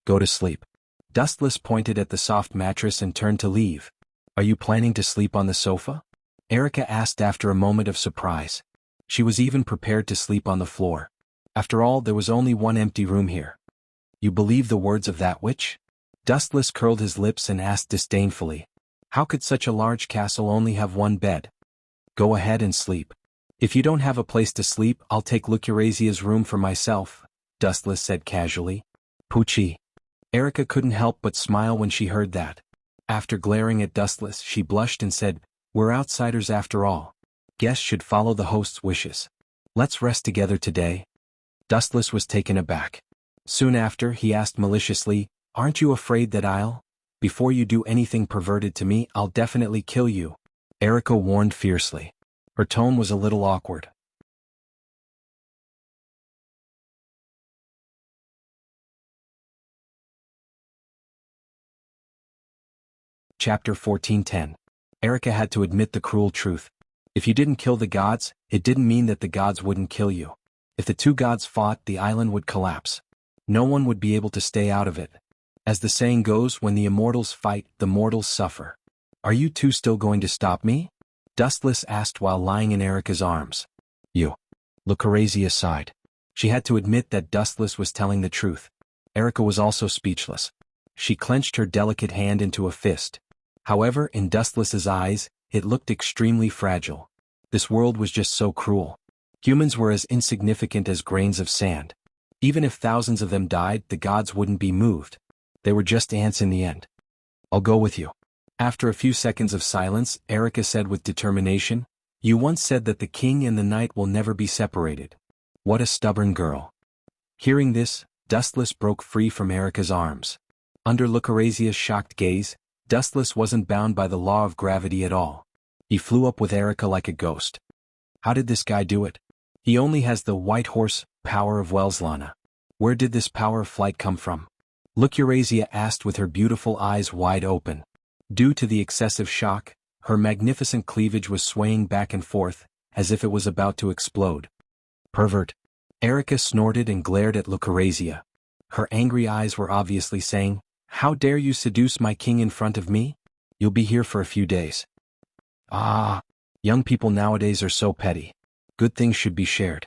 Go to sleep. Dustless pointed at the soft mattress and turned to leave. Are you planning to sleep on the sofa? Erica asked after a moment of surprise. She was even prepared to sleep on the floor. After all, there was only one empty room here. You believe the words of that witch? Dustless curled his lips and asked disdainfully. How could such a large castle only have one bed? Go ahead and sleep. If you don't have a place to sleep, I'll take Lucurazia's room for myself, Dustless said casually. Poochie. Erica couldn't help but smile when she heard that. After glaring at Dustless, she blushed and said, We're outsiders after all. Guests should follow the host's wishes. Let's rest together today. Dustless was taken aback. Soon after, he asked maliciously, Aren't you afraid that before you do anything perverted to me, I'll definitely kill you? Erica warned fiercely. Her tone was a little awkward. Chapter 14:10. Erica had to admit the cruel truth. If you didn't kill the gods, it didn't mean that the gods wouldn't kill you. If the two gods fought, the island would collapse. No one would be able to stay out of it. As the saying goes, when the immortals fight, the mortals suffer. Are you two still going to stop me? Dustless asked while lying in Erica's arms. You. Lucarazia sighed. She had to admit that Dustless was telling the truth. Erica was also speechless. She clenched her delicate hand into a fist. However, in Dustless's eyes, it looked extremely fragile. This world was just so cruel. Humans were as insignificant as grains of sand. Even if thousands of them died, the gods wouldn't be moved. They were just ants in the end. I'll go with you. After a few seconds of silence, Erica said with determination, You once said that the king and the knight will never be separated. What a stubborn girl. Hearing this, Dustless broke free from Erica's arms. Under Lucarazia's shocked gaze, Dustless wasn't bound by the law of gravity at all. He flew up with Erica like a ghost. How did this guy do it? He only has the white horse power of Welslana. Where did this power of flight come from? Lucarazia asked with her beautiful eyes wide open. Due to the excessive shock, her magnificent cleavage was swaying back and forth, as if it was about to explode. Pervert. Erica snorted and glared at Lucarazia. Her angry eyes were obviously saying, How dare you seduce my king in front of me? You'll be here for a few days. Young people nowadays are so petty. Good things should be shared.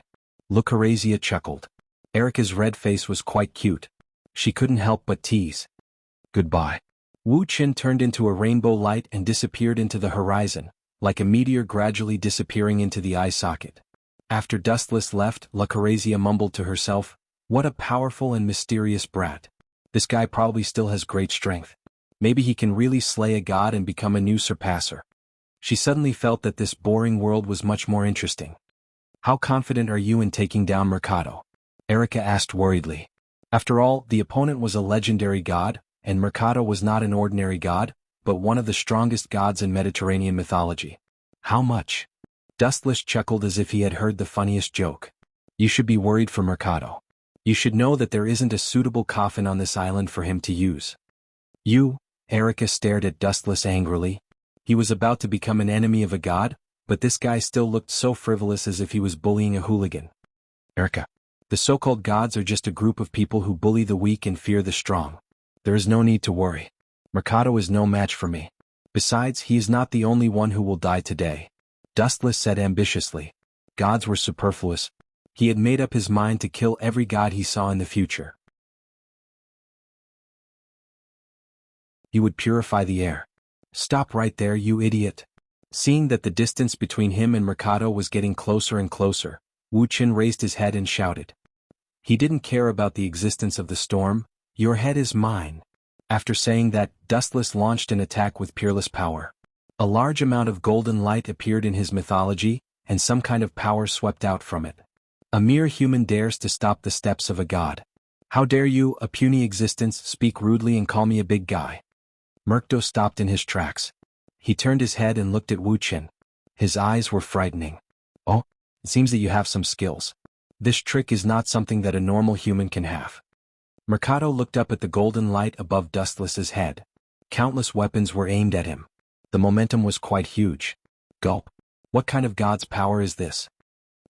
Lucarazia chuckled. Erica's red face was quite cute. She couldn't help but tease. Goodbye. Wu Qin turned into a rainbow light and disappeared into the horizon, like a meteor gradually disappearing into the eye socket. After Dustless left, Lucarazia mumbled to herself, What a powerful and mysterious brat. This guy probably still has great strength. Maybe he can really slay a god and become a new surpasser. She suddenly felt that this boring world was much more interesting. How confident are you in taking down Mercado? Erica asked worriedly. After all, the opponent was a legendary god, and Mercado was not an ordinary god, but one of the strongest gods in Mediterranean mythology. How much? Dustless chuckled as if he had heard the funniest joke. You should be worried for Mercado. You should know that there isn't a suitable coffin on this island for him to use. You? Erica stared at Dustless angrily. He was about to become an enemy of a god, but this guy still looked so frivolous as if he was bullying a hooligan. Erica. The so-called gods are just a group of people who bully the weak and fear the strong. There is no need to worry. Mercado is no match for me. Besides, he is not the only one who will die today. Dustless said ambitiously. Gods were superfluous. He had made up his mind to kill every god he saw in the future. He would purify the air. Stop right there, you idiot. Seeing that the distance between him and Mercado was getting closer and closer, Wu Qin raised his head and shouted. He didn't care about the existence of the storm. Your head is mine. After saying that, Dustless launched an attack with peerless power. A large amount of golden light appeared in his mythology, and some kind of power swept out from it. A mere human dares to stop the steps of a god. How dare you, a puny existence, speak rudely and call me a big guy? Murkdo stopped in his tracks. He turned his head and looked at Wu Qin. His eyes were frightening. Oh, it seems that you have some skills. This trick is not something that a normal human can have. Mercado looked up at the golden light above Dustless's head. Countless weapons were aimed at him. The momentum was quite huge. Gulp. What kind of god's power is this?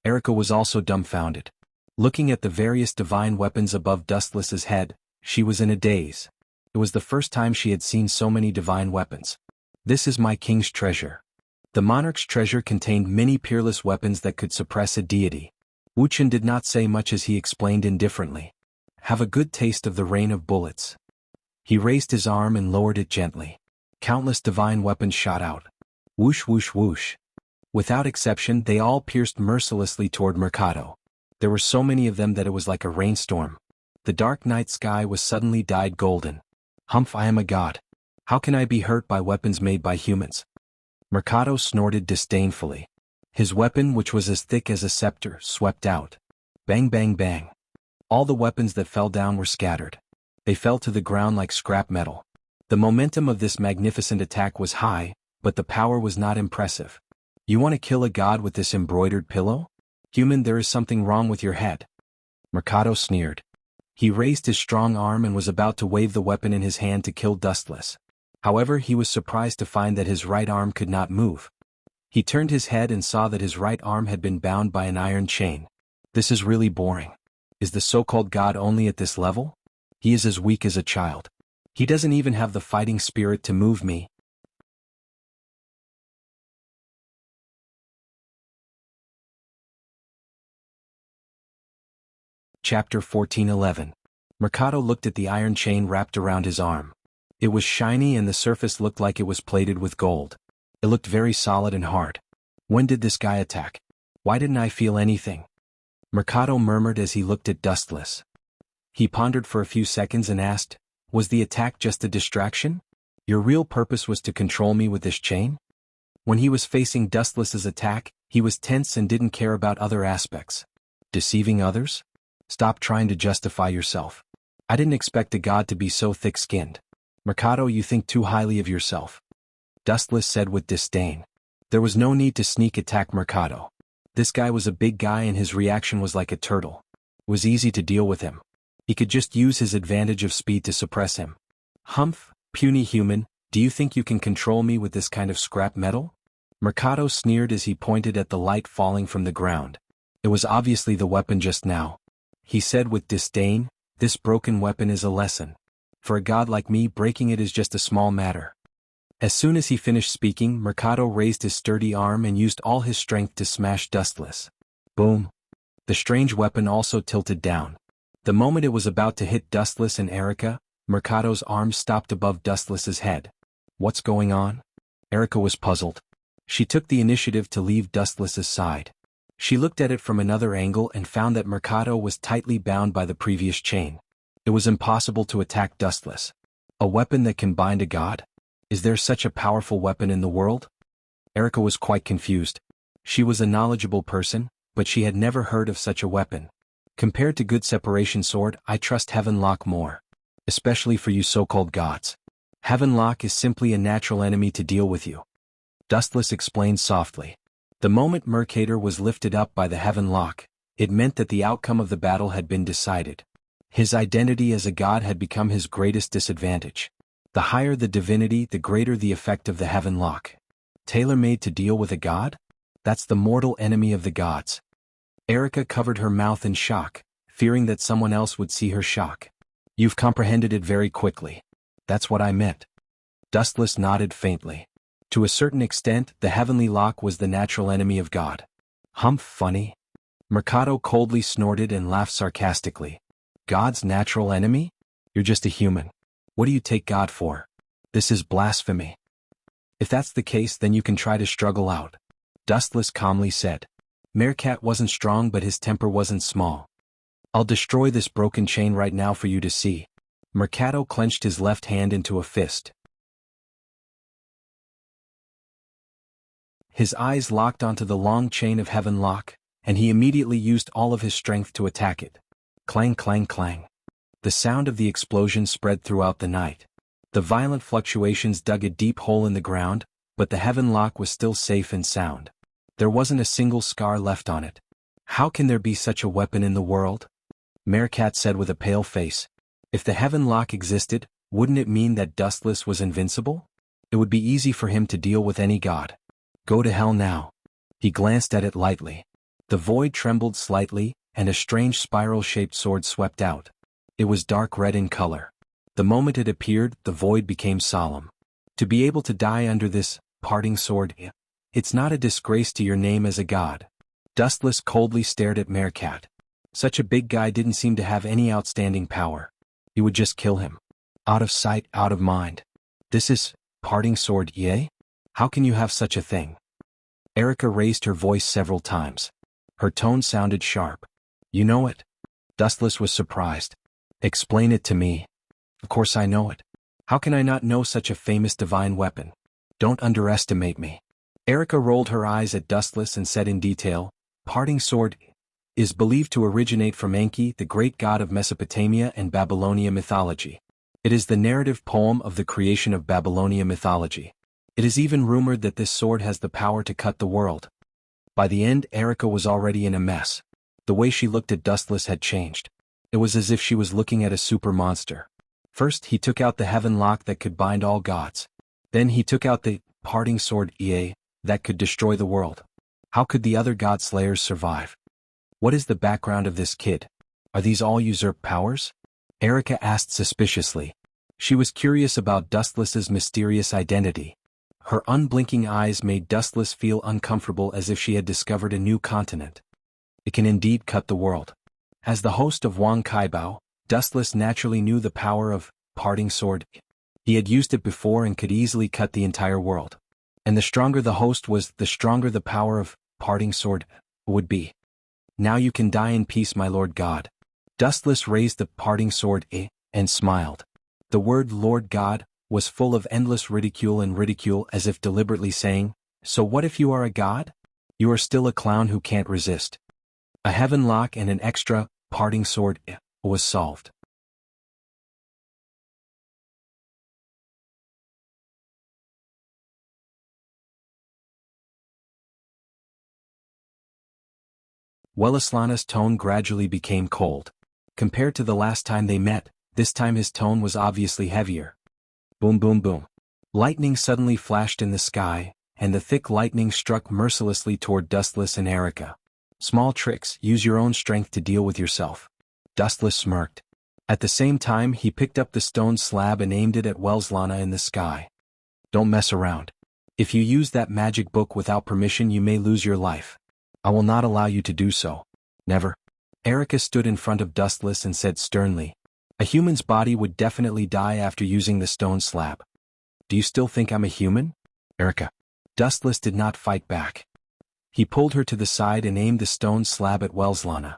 Erica was also dumbfounded. Looking at the various divine weapons above Dustless's head, she was in a daze. It was the first time she had seen so many divine weapons. This is my king's treasure. The monarch's treasure contained many peerless weapons that could suppress a deity. Wu Qin did not say much as he explained indifferently. Have a good taste of the rain of bullets. He raised his arm and lowered it gently. Countless divine weapons shot out. Whoosh whoosh whoosh. Without exception, they all pierced mercilessly toward Mercado. There were so many of them that it was like a rainstorm. The dark night sky was suddenly dyed golden. Humph, I am a god. How can I be hurt by weapons made by humans? Mercado snorted disdainfully. His weapon, which was as thick as a scepter, swept out. Bang bang bang. All the weapons that fell down were scattered. They fell to the ground like scrap metal. The momentum of this magnificent attack was high, but the power was not impressive. You want to kill a god with this embroidered pillow? Human, there is something wrong with your head. Mercado sneered. He raised his strong arm and was about to wave the weapon in his hand to kill Dustless. However, he was surprised to find that his right arm could not move. He turned his head and saw that his right arm had been bound by an iron chain. This is really boring. Is the so-called god only at this level? He is as weak as a child. He doesn't even have the fighting spirit to move me. Chapter 14:11. Mercado looked at the iron chain wrapped around his arm. It was shiny and the surface looked like it was plated with gold. It looked very solid and hard. When did this guy attack? Why didn't I feel anything? Mercado murmured as he looked at Dustless. He pondered for a few seconds and asked, was the attack just a distraction? Your real purpose was to control me with this chain? When he was facing Dustless's attack, he was tense and didn't care about other aspects. Deceiving others? Stop trying to justify yourself. I didn't expect a god to be so thick-skinned. Mercado, you think too highly of yourself. Dustless said with disdain. There was no need to sneak attack Mercado. This guy was a big guy and his reaction was like a turtle. It was easy to deal with him. He could just use his advantage of speed to suppress him. Humph, puny human, do you think you can control me with this kind of scrap metal? Mercado sneered as he pointed at the light falling from the ground. It was obviously the weapon just now. He said with disdain, this broken weapon is a lesson. For a god like me, breaking it is just a small matter. As soon as he finished speaking, Mercado raised his sturdy arm and used all his strength to smash Dustless. Boom. The strange weapon also tilted down. The moment it was about to hit Dustless and Erica, Mercado's arm stopped above Dustless's head. What's going on? Erica was puzzled. She took the initiative to leave Dustless's side. She looked at it from another angle and found that Mercado was tightly bound by the previous chain. It was impossible to attack Dustless. A weapon that can bind a god? Is there such a powerful weapon in the world? Erica was quite confused. She was a knowledgeable person, but she had never heard of such a weapon. Compared to good separation sword, I trust Heavenlock more. Especially for you so-called gods. Heavenlock is simply a natural enemy to deal with you. Dustless explained softly. The moment Mercator was lifted up by the Heavenlock, it meant that the outcome of the battle had been decided. His identity as a god had become his greatest disadvantage. The higher the divinity, the greater the effect of the Heavenlock. Tailor-made to deal with a god? That's the mortal enemy of the gods. Erica covered her mouth in shock, fearing that someone else would see her shock. You've comprehended it very quickly. That's what I meant. Dustless nodded faintly. To a certain extent, the heavenly lock was the natural enemy of God. Humph, funny. Mercado coldly snorted and laughed sarcastically. God's natural enemy? You're just a human. What do you take God for? This is blasphemy. If that's the case, then you can try to struggle out. Dustless calmly said. Meerkat wasn't strong, but his temper wasn't small. I'll destroy this broken chain right now for you to see. Mercado clenched his left hand into a fist. His eyes locked onto the long chain of heaven lock, and he immediately used all of his strength to attack it. Clang, clang, clang. The sound of the explosion spread throughout the night. The violent fluctuations dug a deep hole in the ground, but the heaven lock was still safe and sound. There wasn't a single scar left on it. How can there be such a weapon in the world? Meerkat said with a pale face. If the heaven lock existed, wouldn't it mean that Dustless was invincible? It would be easy for him to deal with any god. Go to hell now. He glanced at it lightly. The void trembled slightly, and a strange spiral-shaped sword swept out. It was dark red in color. The moment it appeared, the void became solemn. To be able to die under this parting sword, it's not a disgrace to your name as a god. Dustless coldly stared at Meerkat. Such a big guy didn't seem to have any outstanding power. He would just kill him. Out of sight, out of mind. This is parting sword, yea? How can you have such a thing? Erica raised her voice several times. Her tone sounded sharp. You know it? Dustless was surprised. Explain it to me. Of course I know it. How can I not know such a famous divine weapon? Don't underestimate me. Erica rolled her eyes at Dustless and said in detail, Parting sword is believed to originate from Enki, the great god of Mesopotamia and Babylonia mythology. It is the narrative poem of the creation of Babylonia mythology. It is even rumored that this sword has the power to cut the world. By the end, Erica was already in a mess. The way she looked at Dustless had changed. It was as if she was looking at a super monster. First, he took out the heaven lock that could bind all gods. Then he took out the parting sword that could destroy the world. How could the other god slayers survive? What is the background of this kid? Are these all usurped powers? Erica asked suspiciously. She was curious about Dustless's mysterious identity. Her unblinking eyes made Dustless feel uncomfortable, as if she had discovered a new continent. It can indeed cut the world. As the host of Wang Kaibao, Dustless naturally knew the power of parting sword. He had used it before and could easily cut the entire world. And the stronger the host was, the stronger the power of parting sword would be. Now you can die in peace, my Lord God. Dustless raised the parting sword and smiled. The word Lord God was full of endless ridicule, and ridicule as if deliberately saying, so what if you are a god? You are still a clown who can't resist. A heaven lock and an extra parting sword was solved. Wellislana's tone gradually became cold. Compared to the last time they met, this time his tone was obviously heavier. Boom, boom, boom. Lightning suddenly flashed in the sky, and the thick lightning struck mercilessly toward Dustless and Erica. Small tricks, use your own strength to deal with yourself. Dustless smirked. At the same time, he picked up the stone slab and aimed it at Wellislana in the sky. Don't mess around. If you use that magic book without permission, you may lose your life. I will not allow you to do so. Never. Erica stood in front of Dustless and said sternly, a human's body would definitely die after using the stone slab. Do you still think I'm a human? Erica. Dustless did not fight back. He pulled her to the side and aimed the stone slab at Wellislana.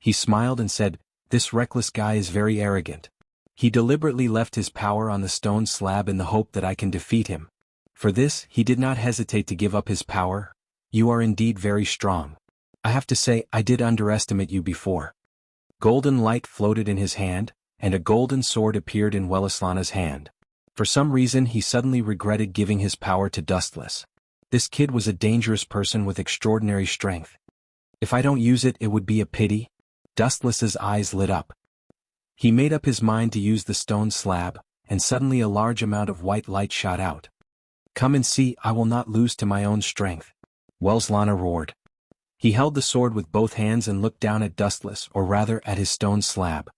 He smiled and said, this reckless guy is very arrogant. He deliberately left his power on the stone slab in the hope that I can defeat him. For this, he did not hesitate to give up his power. You are indeed very strong. I have to say, I did underestimate you before. Golden light floated in his hand, and a golden sword appeared in Wellislana's hand. For some reason, he suddenly regretted giving his power to Dustless. This kid was a dangerous person with extraordinary strength. If I don't use it, it would be a pity. Dustless's eyes lit up. He made up his mind to use the stone slab, and suddenly a large amount of white light shot out. Come and see, I will not lose to my own strength. Wellislana roared. He held the sword with both hands and looked down at Dustless, or rather at his stone slab.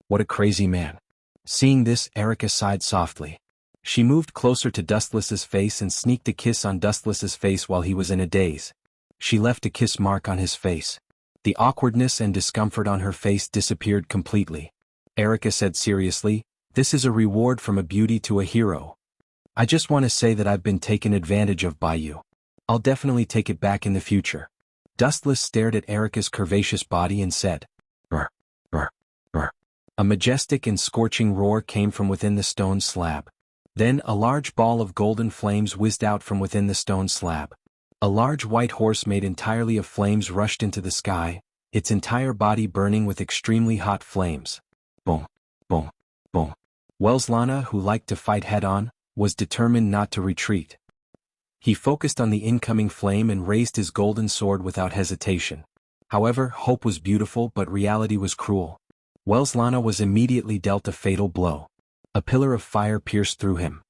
What a crazy man. Seeing this, Erica sighed softly. She moved closer to Dustless's face and sneaked a kiss on Dustless's face while he was in a daze. She left a kiss mark on his face. The awkwardness and discomfort on her face disappeared completely. Erica said seriously, this is a reward from a beauty to a hero. I just want to say that I've been taken advantage of by you. I'll definitely take it back in the future. Dustless stared at Erica's curvaceous body and said, "Rr, rr, rr." A majestic and scorching roar came from within the stone slab. Then a large ball of golden flames whizzed out from within the stone slab. A large white horse made entirely of flames rushed into the sky, its entire body burning with extremely hot flames. Boom, boom, boom. Welslana, who liked to fight head-on, was determined not to retreat. He focused on the incoming flame and raised his golden sword without hesitation. However, hope was beautiful but reality was cruel. Welslana was immediately dealt a fatal blow. A pillar of fire pierced through him.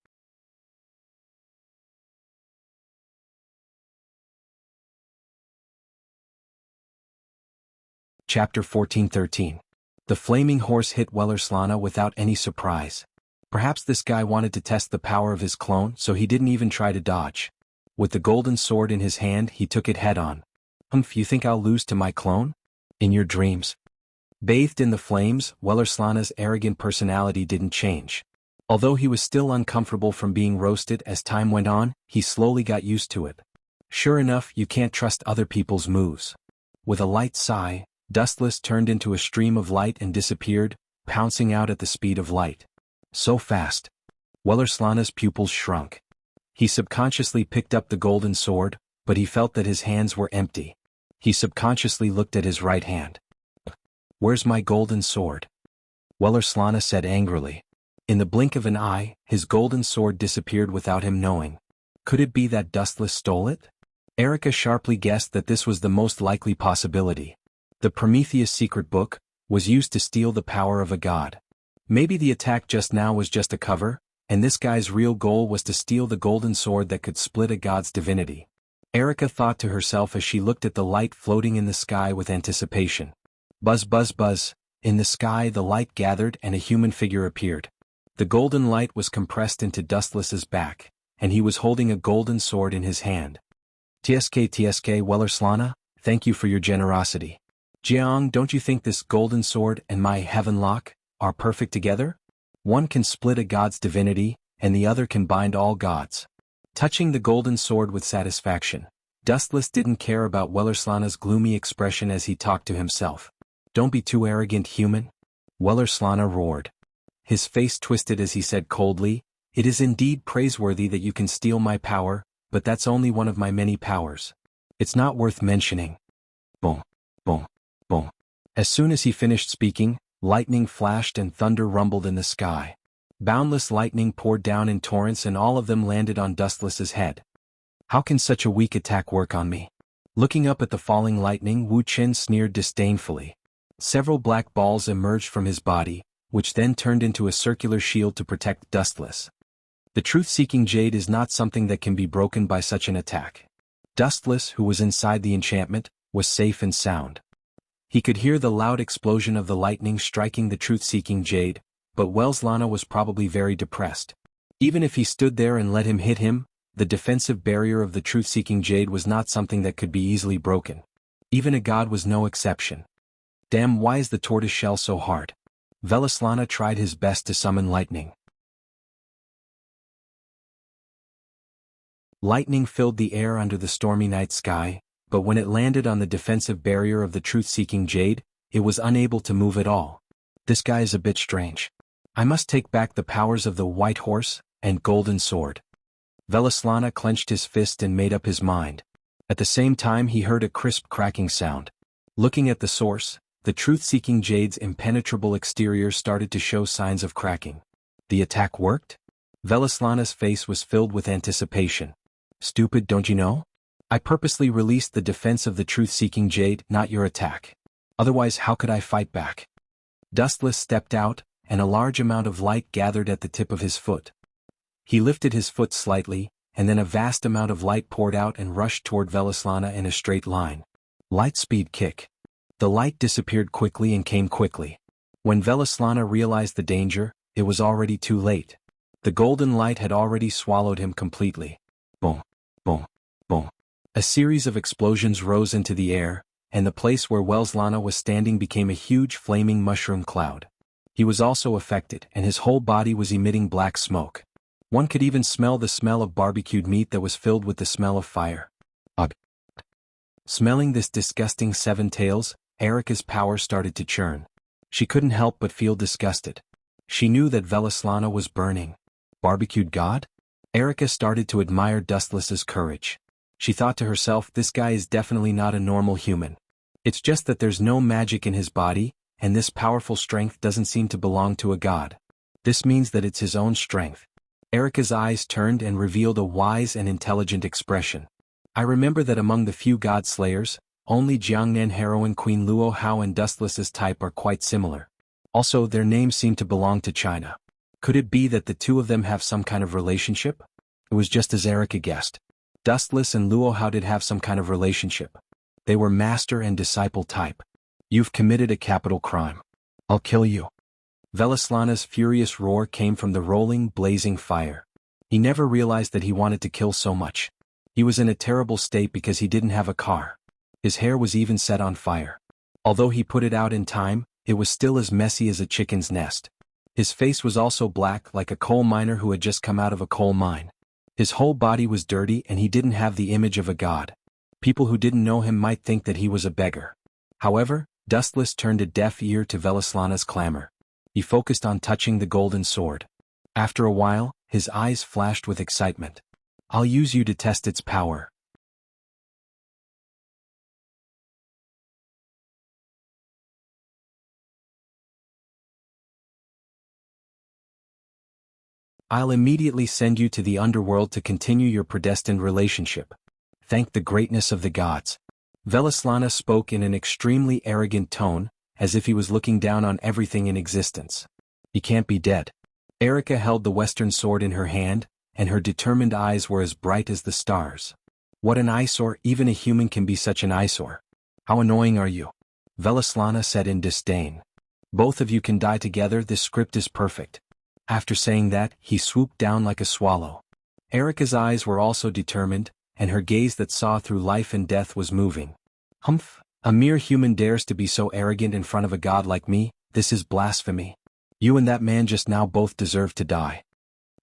Chapter 14:13. The flaming horse hit Welslana without any surprise. Perhaps this guy wanted to test the power of his clone, so he didn't even try to dodge. With the golden sword in his hand, he took it head-on. You think I'll lose to my clone? In your dreams. Bathed in the flames, Welslana's arrogant personality didn't change. Although he was still uncomfortable from being roasted as time went on, he slowly got used to it. Sure enough, you can't trust other people's moves. With a light sigh, Dustless turned into a stream of light and disappeared, pouncing out at the speed of light. So fast. Welslana's pupils shrunk. He subconsciously picked up the golden sword, but he felt that his hands were empty. He subconsciously looked at his right hand. Where's my golden sword? Welslana said angrily. In the blink of an eye, his golden sword disappeared without him knowing. Could it be that Dustless stole it? Erica sharply guessed that this was the most likely possibility. The Prometheus secret book was used to steal the power of a god. Maybe the attack just now was just a cover, and this guy's real goal was to steal the golden sword that could split a god's divinity. Erica thought to herself as she looked at the light floating in the sky with anticipation. Buzz buzz buzz. In the sky the light gathered and a human figure appeared. The golden light was compressed into Dustless's back, and he was holding a golden sword in his hand. TSK Welslana, thank you for your generosity. Jiang, don't you think this golden sword and my heaven lock are perfect together? One can split a god's divinity, and the other can bind all gods. Touching the golden sword with satisfaction, Dustless didn't care about Welslana's gloomy expression as he talked to himself. Don't be too arrogant, human. Welslana roared. His face twisted as he said coldly, it is indeed praiseworthy that you can steal my power, but that's only one of my many powers. It's not worth mentioning. Boom, boom, boom. As soon as he finished speaking, lightning flashed and thunder rumbled in the sky. Boundless lightning poured down in torrents and all of them landed on Dustless's head. How can such a weak attack work on me? Looking up at the falling lightning, Wu Qin sneered disdainfully. Several black balls emerged from his body, which then turned into a circular shield to protect Dustless. The truth-seeking jade is not something that can be broken by such an attack. Dustless, who was inside the enchantment, was safe and sound. He could hear the loud explosion of the lightning striking the truth-seeking jade, but Welslana was probably very depressed. Even if he stood there and let him hit him, the defensive barrier of the truth-seeking jade was not something that could be easily broken. Even a god was no exception. Damn, why is the tortoise shell so hard? Welslana tried his best to summon lightning. Lightning filled the air under the stormy night sky, but when it landed on the defensive barrier of the truth-seeking jade, it was unable to move at all. This guy is a bit strange. I must take back the powers of the white horse and golden sword. Welslana clenched his fist and made up his mind. At the same time he heard a crisp cracking sound. Looking at the source, the truth-seeking jade's impenetrable exterior started to show signs of cracking. The attack worked? Welslana's face was filled with anticipation. Stupid, don't you know? I purposely released the defense of the truth-seeking jade, not your attack. Otherwise, how could I fight back? Dustless stepped out, and a large amount of light gathered at the tip of his foot. He lifted his foot slightly, and then a vast amount of light poured out and rushed toward Welslana in a straight line. Light speed kick. The light disappeared quickly and came quickly. When Welslana realized the danger, it was already too late. The golden light had already swallowed him completely. Boom, boom, boom. A series of explosions rose into the air, and the place where Welslana was standing became a huge flaming mushroom cloud. He was also affected, and his whole body was emitting black smoke. One could even smell the smell of barbecued meat that was filled with the smell of fire. Ugh. Smelling this disgusting seven tails, Erica's power started to churn. She couldn't help but feel disgusted. She knew that Welslana was burning. Barbecued god? Erica started to admire Dustless's courage. She thought to herself, this guy is definitely not a normal human. It's just that there's no magic in his body, and this powerful strength doesn't seem to belong to a god. This means that it's his own strength. Erica's eyes turned and revealed a wise and intelligent expression. I remember that among the few god slayers, only Jiangnan heroine Queen Luo Hao and Dustless's type are quite similar. Also, their names seem to belong to China. Could it be that the two of them have some kind of relationship? It was just as Erica guessed. Dustless and Luo Hao did have some kind of relationship. They were master and disciple type. You've committed a capital crime. I'll kill you. Velaslana's furious roar came from the rolling, blazing fire. He never realized that he wanted to kill so much. He was in a terrible state because he didn't have a car. His hair was even set on fire. Although he put it out in time, it was still as messy as a chicken's nest. His face was also black like a coal miner who had just come out of a coal mine. His whole body was dirty and he didn't have the image of a god. People who didn't know him might think that he was a beggar. However, Dustless turned a deaf ear to Velaslana's clamor. He focused on touching the golden sword. After a while, his eyes flashed with excitement. I'll use you to test its power. I'll immediately send you to the underworld to continue your predestined relationship. Thank the greatness of the gods. Velaslana spoke in an extremely arrogant tone, as if he was looking down on everything in existence. He can't be dead. Erica held the western sword in her hand, and her determined eyes were as bright as the stars. What an eyesore, even a human can be such an eyesore. How annoying are you? Velaslana said in disdain. Both of you can die together, this script is perfect. After saying that, he swooped down like a swallow. Erica's eyes were also determined, and her gaze that saw through life and death was moving. Humph, a mere human dares to be so arrogant in front of a god like me, this is blasphemy. You and that man just now both deserve to die.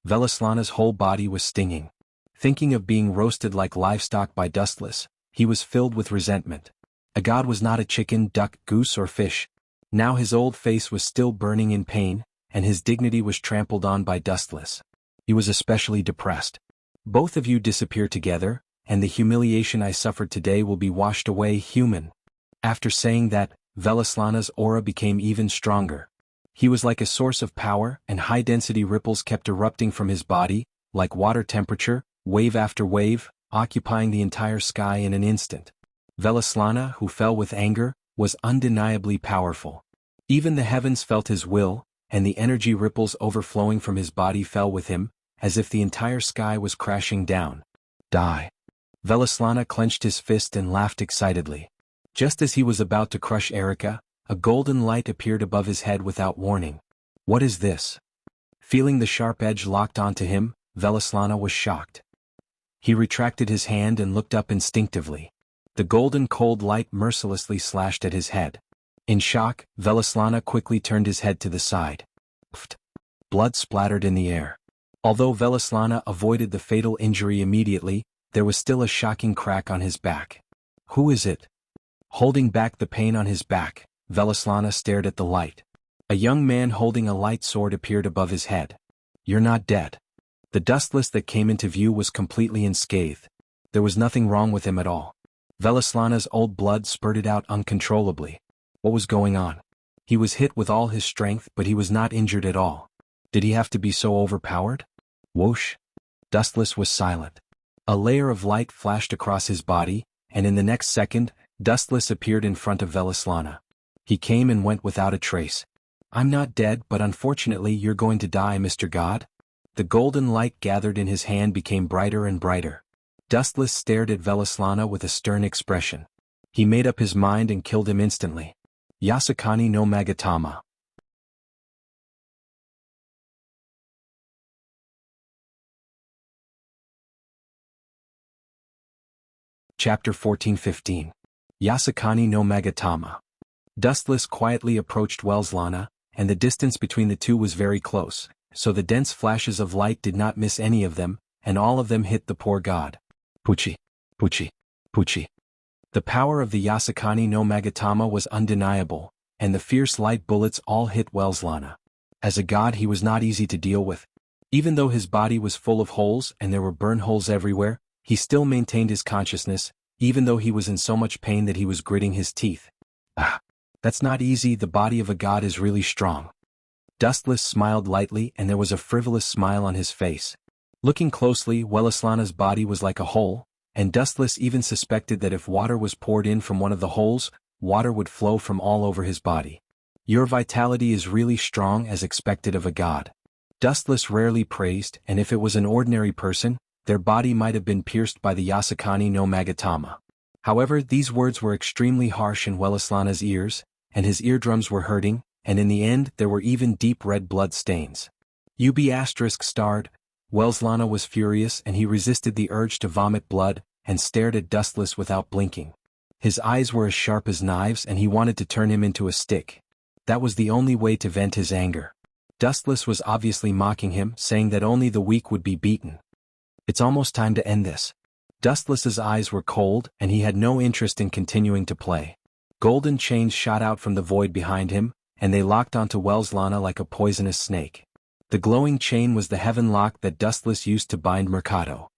Velaslana's whole body was stinging. Thinking of being roasted like livestock by Dustless, he was filled with resentment. A god was not a chicken, duck, goose or fish. Now his old face was still burning in pain, and his dignity was trampled on by Dustless. He was especially depressed. Both of you disappear together, and the humiliation I suffered today will be washed away, human. After saying that, Velaslana's aura became even stronger. He was like a source of power, and high-density ripples kept erupting from his body, like water temperature, wave after wave, occupying the entire sky in an instant. Velaslana, who fell with anger, was undeniably powerful. Even the heavens felt his will, and the energy ripples overflowing from his body fell with him, as if the entire sky was crashing down. Die. Velaslana clenched his fist and laughed excitedly. Just as he was about to crush Erica, a golden light appeared above his head without warning. What is this? Feeling the sharp edge locked onto him, Velaslana was shocked. He retracted his hand and looked up instinctively. The golden cold light mercilessly slashed at his head. In shock, Velaslana quickly turned his head to the side. Pfft. Blood splattered in the air. Although Velaslana avoided the fatal injury immediately, there was still a shocking crack on his back. Who is it? Holding back the pain on his back, Velaslana stared at the light. A young man holding a light sword appeared above his head. You're not dead. The Dustless that came into view was completely unscathed. There was nothing wrong with him at all. Velaslana's old blood spurted out uncontrollably. What was going on? He was hit with all his strength, but he was not injured at all. Did he have to be so overpowered? Whoosh. Dustless was silent. A layer of light flashed across his body, and in the next second, Dustless appeared in front of Velaslana. He came and went without a trace. I'm not dead, but unfortunately you're going to die, Mr. God. The golden light gathered in his hand became brighter and brighter. Dustless stared at Velaslana with a stern expression. He made up his mind and killed him instantly. Yasukani no Magatama. Chapter 14-15. Yasukani no Magatama. Dustless quietly approached Velaslana, and the distance between the two was very close, so the dense flashes of light did not miss any of them, and all of them hit the poor god. Puchi, Puchi, Puchi. The power of the Yasukani no Magatama was undeniable, and the fierce light bullets all hit Velaslana. As a god he was not easy to deal with. Even though his body was full of holes and there were burn holes everywhere, He still maintained his consciousness, even though he was in so much pain that he was gritting his teeth. Ah, that's not easy. The body of a god is really strong. Dustless smiled lightly, and there was a frivolous smile on his face. Looking closely, Wellislana's body was like a hole, and Dustless even suspected that if water was poured in from one of the holes, water would flow from all over his body. Your vitality is really strong, as expected of a god. Dustless rarely praised, and if it was an ordinary person, their body might have been pierced by the Yasukani no Magatama. However, these words were extremely harsh in Wellislana's ears, and his eardrums were hurting, and in the end there were even deep red blood stains. UB***starred. Wellislana was furious, and he resisted the urge to vomit blood, and stared at Dustless without blinking. His eyes were as sharp as knives, and he wanted to turn him into a stick. That was the only way to vent his anger. Dustless was obviously mocking him, saying that only the weak would be beaten. It's almost time to end this. Dustless's eyes were cold, and he had no interest in continuing to play. Golden chains shot out from the void behind him, and they locked onto Wellislana like a poisonous snake. The glowing chain was the heaven lock that Dustless used to bind Mercado.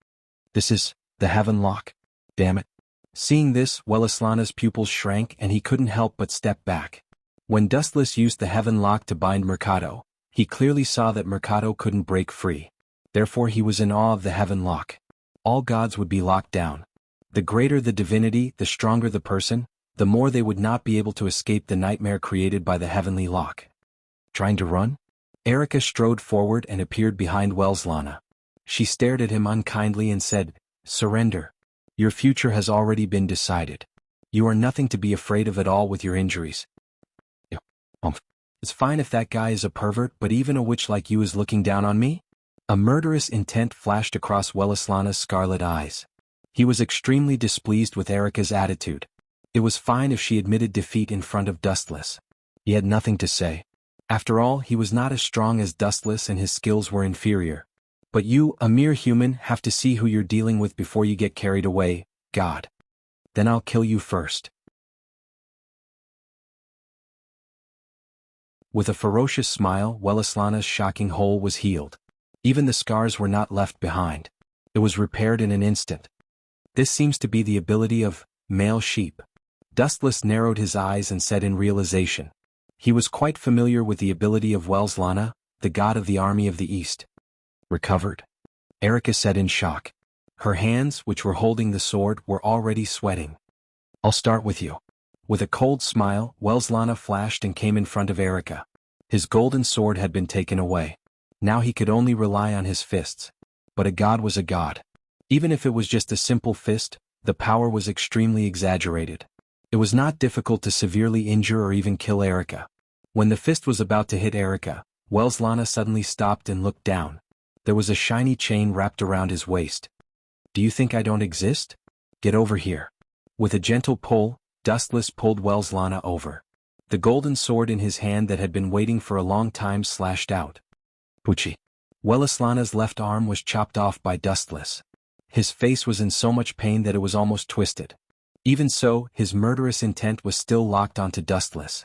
This is the heaven lock? Damn it. Seeing this, Wellislana's pupils shrank, and he couldn't help but step back. When Dustless used the heaven lock to bind Mercado, he clearly saw that Mercado couldn't break free. Therefore he was in awe of the heaven lock. All gods would be locked down. The greater the divinity, the stronger the person, the more they would not be able to escape the nightmare created by the heavenly lock. Trying to run? Erica strode forward and appeared behind Wellislana. She stared at him unkindly and said, "Surrender. Your future has already been decided. You are nothing to be afraid of at all with your injuries." It's fine if that guy is a pervert, but even a witch like you is looking down on me? A murderous intent flashed across Wellislana's scarlet eyes. He was extremely displeased with Erica's attitude. It was fine if she admitted defeat in front of Dustless. He had nothing to say. After all, he was not as strong as Dustless and his skills were inferior. But you, a mere human, have to see who you're dealing with before you get carried away, God. Then I'll kill you first. With a ferocious smile, Wellislana's shocking hole was healed. Even the scars were not left behind. It was repaired in an instant. This seems to be the ability of male sheep. Dustless narrowed his eyes and said in realization. He was quite familiar with the ability of Wellislana, the god of the army of the East. Recovered? Erica said in shock. Her hands, which were holding the sword, were already sweating. I'll start with you. With a cold smile, Wellislana flashed and came in front of Erica. His golden sword had been taken away. Now he could only rely on his fists. But a god was a god. Even if it was just a simple fist, the power was extremely exaggerated. It was not difficult to severely injure or even kill Erica. When the fist was about to hit Erica, Wellislana suddenly stopped and looked down. There was a shiny chain wrapped around his waist. Do you think I don't exist? Get over here. With a gentle pull, Dustless pulled Wellislana over. The golden sword in his hand that had been waiting for a long time slashed out. Pucci. Wellislana's left arm was chopped off by Dustless. His face was in so much pain that it was almost twisted. Even so, his murderous intent was still locked onto Dustless.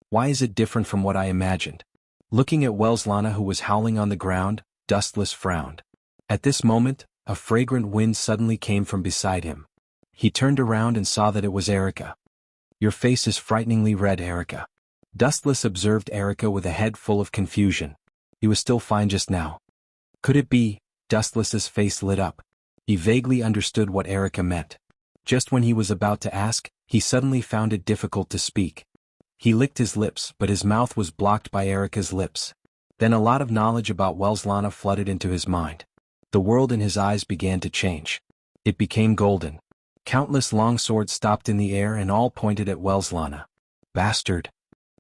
Why is it different from what I imagined? Looking at Wellislana, who was howling on the ground, Dustless frowned. At this moment, a fragrant wind suddenly came from beside him. He turned around and saw that it was Erica. Your face is frighteningly red, Erica. Dustless observed Erica with a head full of confusion. He was still fine just now. Could it be? Dustless's face lit up. He vaguely understood what Erica meant. Just when he was about to ask, he suddenly found it difficult to speak. He licked his lips, but his mouth was blocked by Erica's lips. Then a lot of knowledge about Wellislana flooded into his mind. The world in his eyes began to change. It became golden. Countless long swords stopped in the air and all pointed at Wellislana. Bastard.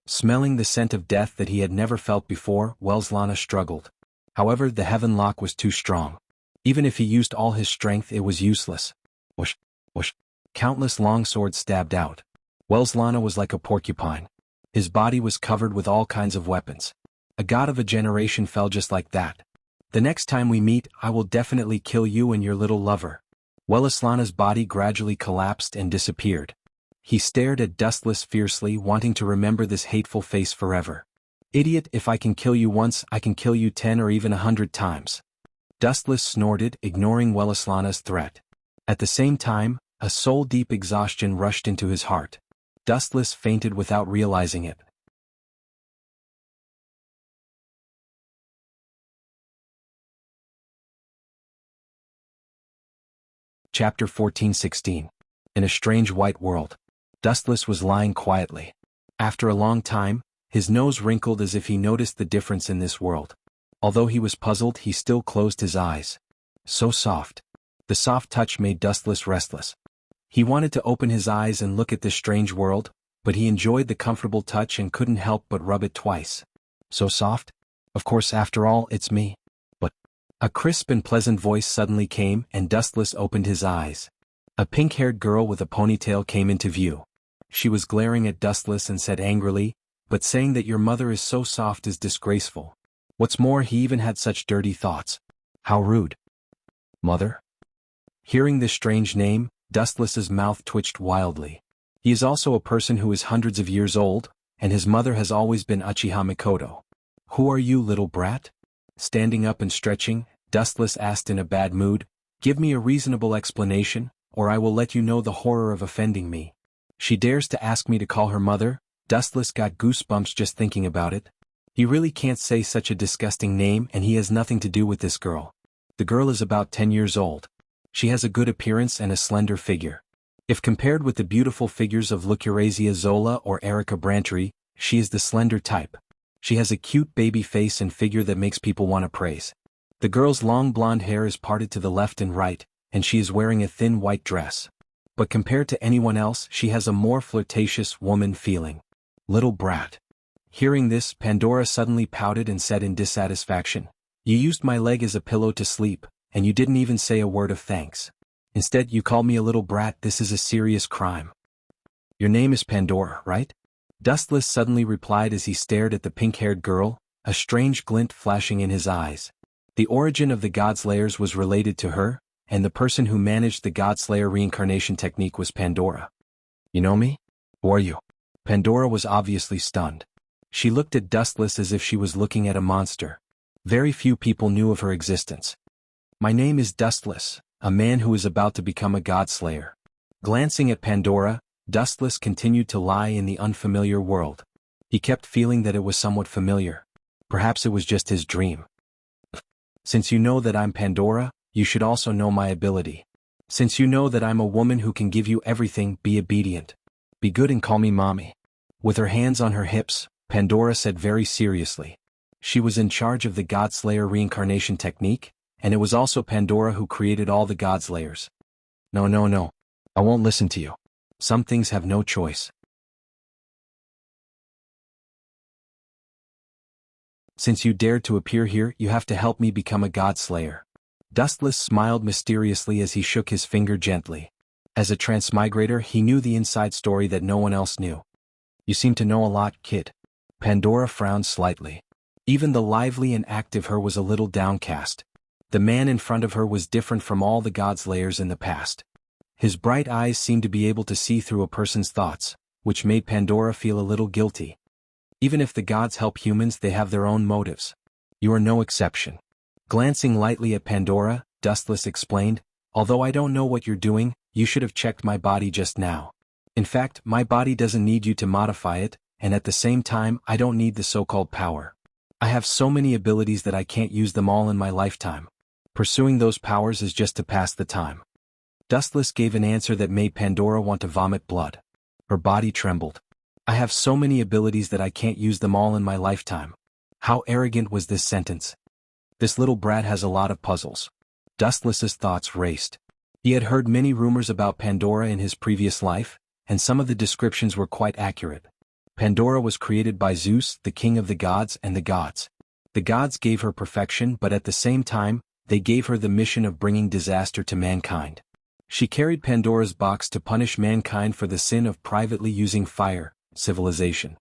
Smelling the scent of death that he had never felt before, Wellislana struggled. However, the heaven lock was too strong. Even if he used all his strength, it was useless. Whoosh, whoosh. Countless long swords stabbed out. Wellislana was like a porcupine. His body was covered with all kinds of weapons. A god of a generation fell just like that. The next time we meet, I will definitely kill you and your little lover. Wellislana's body gradually collapsed and disappeared. He stared at Dustless fiercely, wanting to remember this hateful face forever. Idiot, if I can kill you once, I can kill you 10 or even 100 times. Dustless snorted, ignoring Wellislana's threat. At the same time, a soul-deep exhaustion rushed into his heart. Dustless fainted without realizing it. Chapter 14:16. In a strange white world. Dustless was lying quietly. After a long time, his nose wrinkled as if he noticed the difference in this world. Although he was puzzled, he still closed his eyes. So soft. The soft touch made Dustless restless. He wanted to open his eyes and look at this strange world, but he enjoyed the comfortable touch and couldn't help but rub it twice. So soft? Of course, after all, it's me. But a crisp and pleasant voice suddenly came, and Dustless opened his eyes. A pink-haired girl with a ponytail came into view. She was glaring at Dustless and said angrily, "But saying that your mother is so soft is disgraceful. What's more, he even had such dirty thoughts. How rude." Mother? Hearing this strange name, Dustless's mouth twitched wildly. He is also a person who is hundreds of years old, and his mother has always been Uchiha Mikoto. "Who are you, little brat?" Standing up and stretching, Dustless asked in a bad mood, "Give me a reasonable explanation, or I will let you know the horror of offending me." She dares to ask me to call her mother? Dustless got goosebumps just thinking about it. He really can't say such a disgusting name, and he has nothing to do with this girl. The girl is about 10 years old. She has a good appearance and a slender figure. If compared with the beautiful figures of Lucrezia Zola or Erica Brantry, she is the slender type. She has a cute baby face and figure that makes people want to praise. The girl's long blonde hair is parted to the left and right, and she is wearing a thin white dress. But compared to anyone else, she has a more flirtatious woman feeling. Little brat. Hearing this, Pandora suddenly pouted and said in dissatisfaction, "You used my leg as a pillow to sleep, and you didn't even say a word of thanks. Instead, you call me a little brat. This is a serious crime." "Your name is Pandora, right?" Dustless suddenly replied as he stared at the pink-haired girl, a strange glint flashing in his eyes. The origin of the Godslayers was related to her, and the person who managed the Godslayer reincarnation technique was Pandora. "You know me? Who are you?" Pandora was obviously stunned. She looked at Dustless as if she was looking at a monster. Very few people knew of her existence. "My name is Dustless, a man who is about to become a Godslayer." Glancing at Pandora, Dustless continued to lie in the unfamiliar world. He kept feeling that it was somewhat familiar. Perhaps it was just his dream. "Since you know that I'm Pandora, you should also know my ability. Since you know that I'm a woman who can give you everything, be obedient. Be good and call me mommy." With her hands on her hips, Pandora said very seriously. She was in charge of the Godslayer reincarnation technique, and it was also Pandora who created all the Godslayers. No. I won't listen to you. Some things have no choice. Since you dared to appear here, you have to help me become a Godslayer." Dustless smiled mysteriously as he shook his finger gently. As a transmigrator, he knew the inside story that no one else knew. "You seem to know a lot, kid." Pandora frowned slightly. Even the lively and active her was a little downcast. The man in front of her was different from all the Godslayers in the past. His bright eyes seemed to be able to see through a person's thoughts, which made Pandora feel a little guilty. Even if the gods help humans, they have their own motives. You are no exception. Glancing lightly at Pandora, Dustless explained, "Although I don't know what you're doing, you should have checked my body just now. In fact, my body doesn't need you to modify it, and at the same time, I don't need the so-called power. I have so many abilities that I can't use them all in my lifetime. Pursuing those powers is just to pass the time." Dustless gave an answer that made Pandora want to vomit blood. Her body trembled. "I have so many abilities that I can't use them all in my lifetime." How arrogant was this sentence? This little brat has a lot of puzzles. Dustless's thoughts raced. He had heard many rumors about Pandora in his previous life, and some of the descriptions were quite accurate. Pandora was created by Zeus, the king of the gods and the gods. The gods gave her perfection, but at the same time, they gave her the mission of bringing disaster to mankind. She carried Pandora's box to punish mankind for the sin of privately using fire, civilization.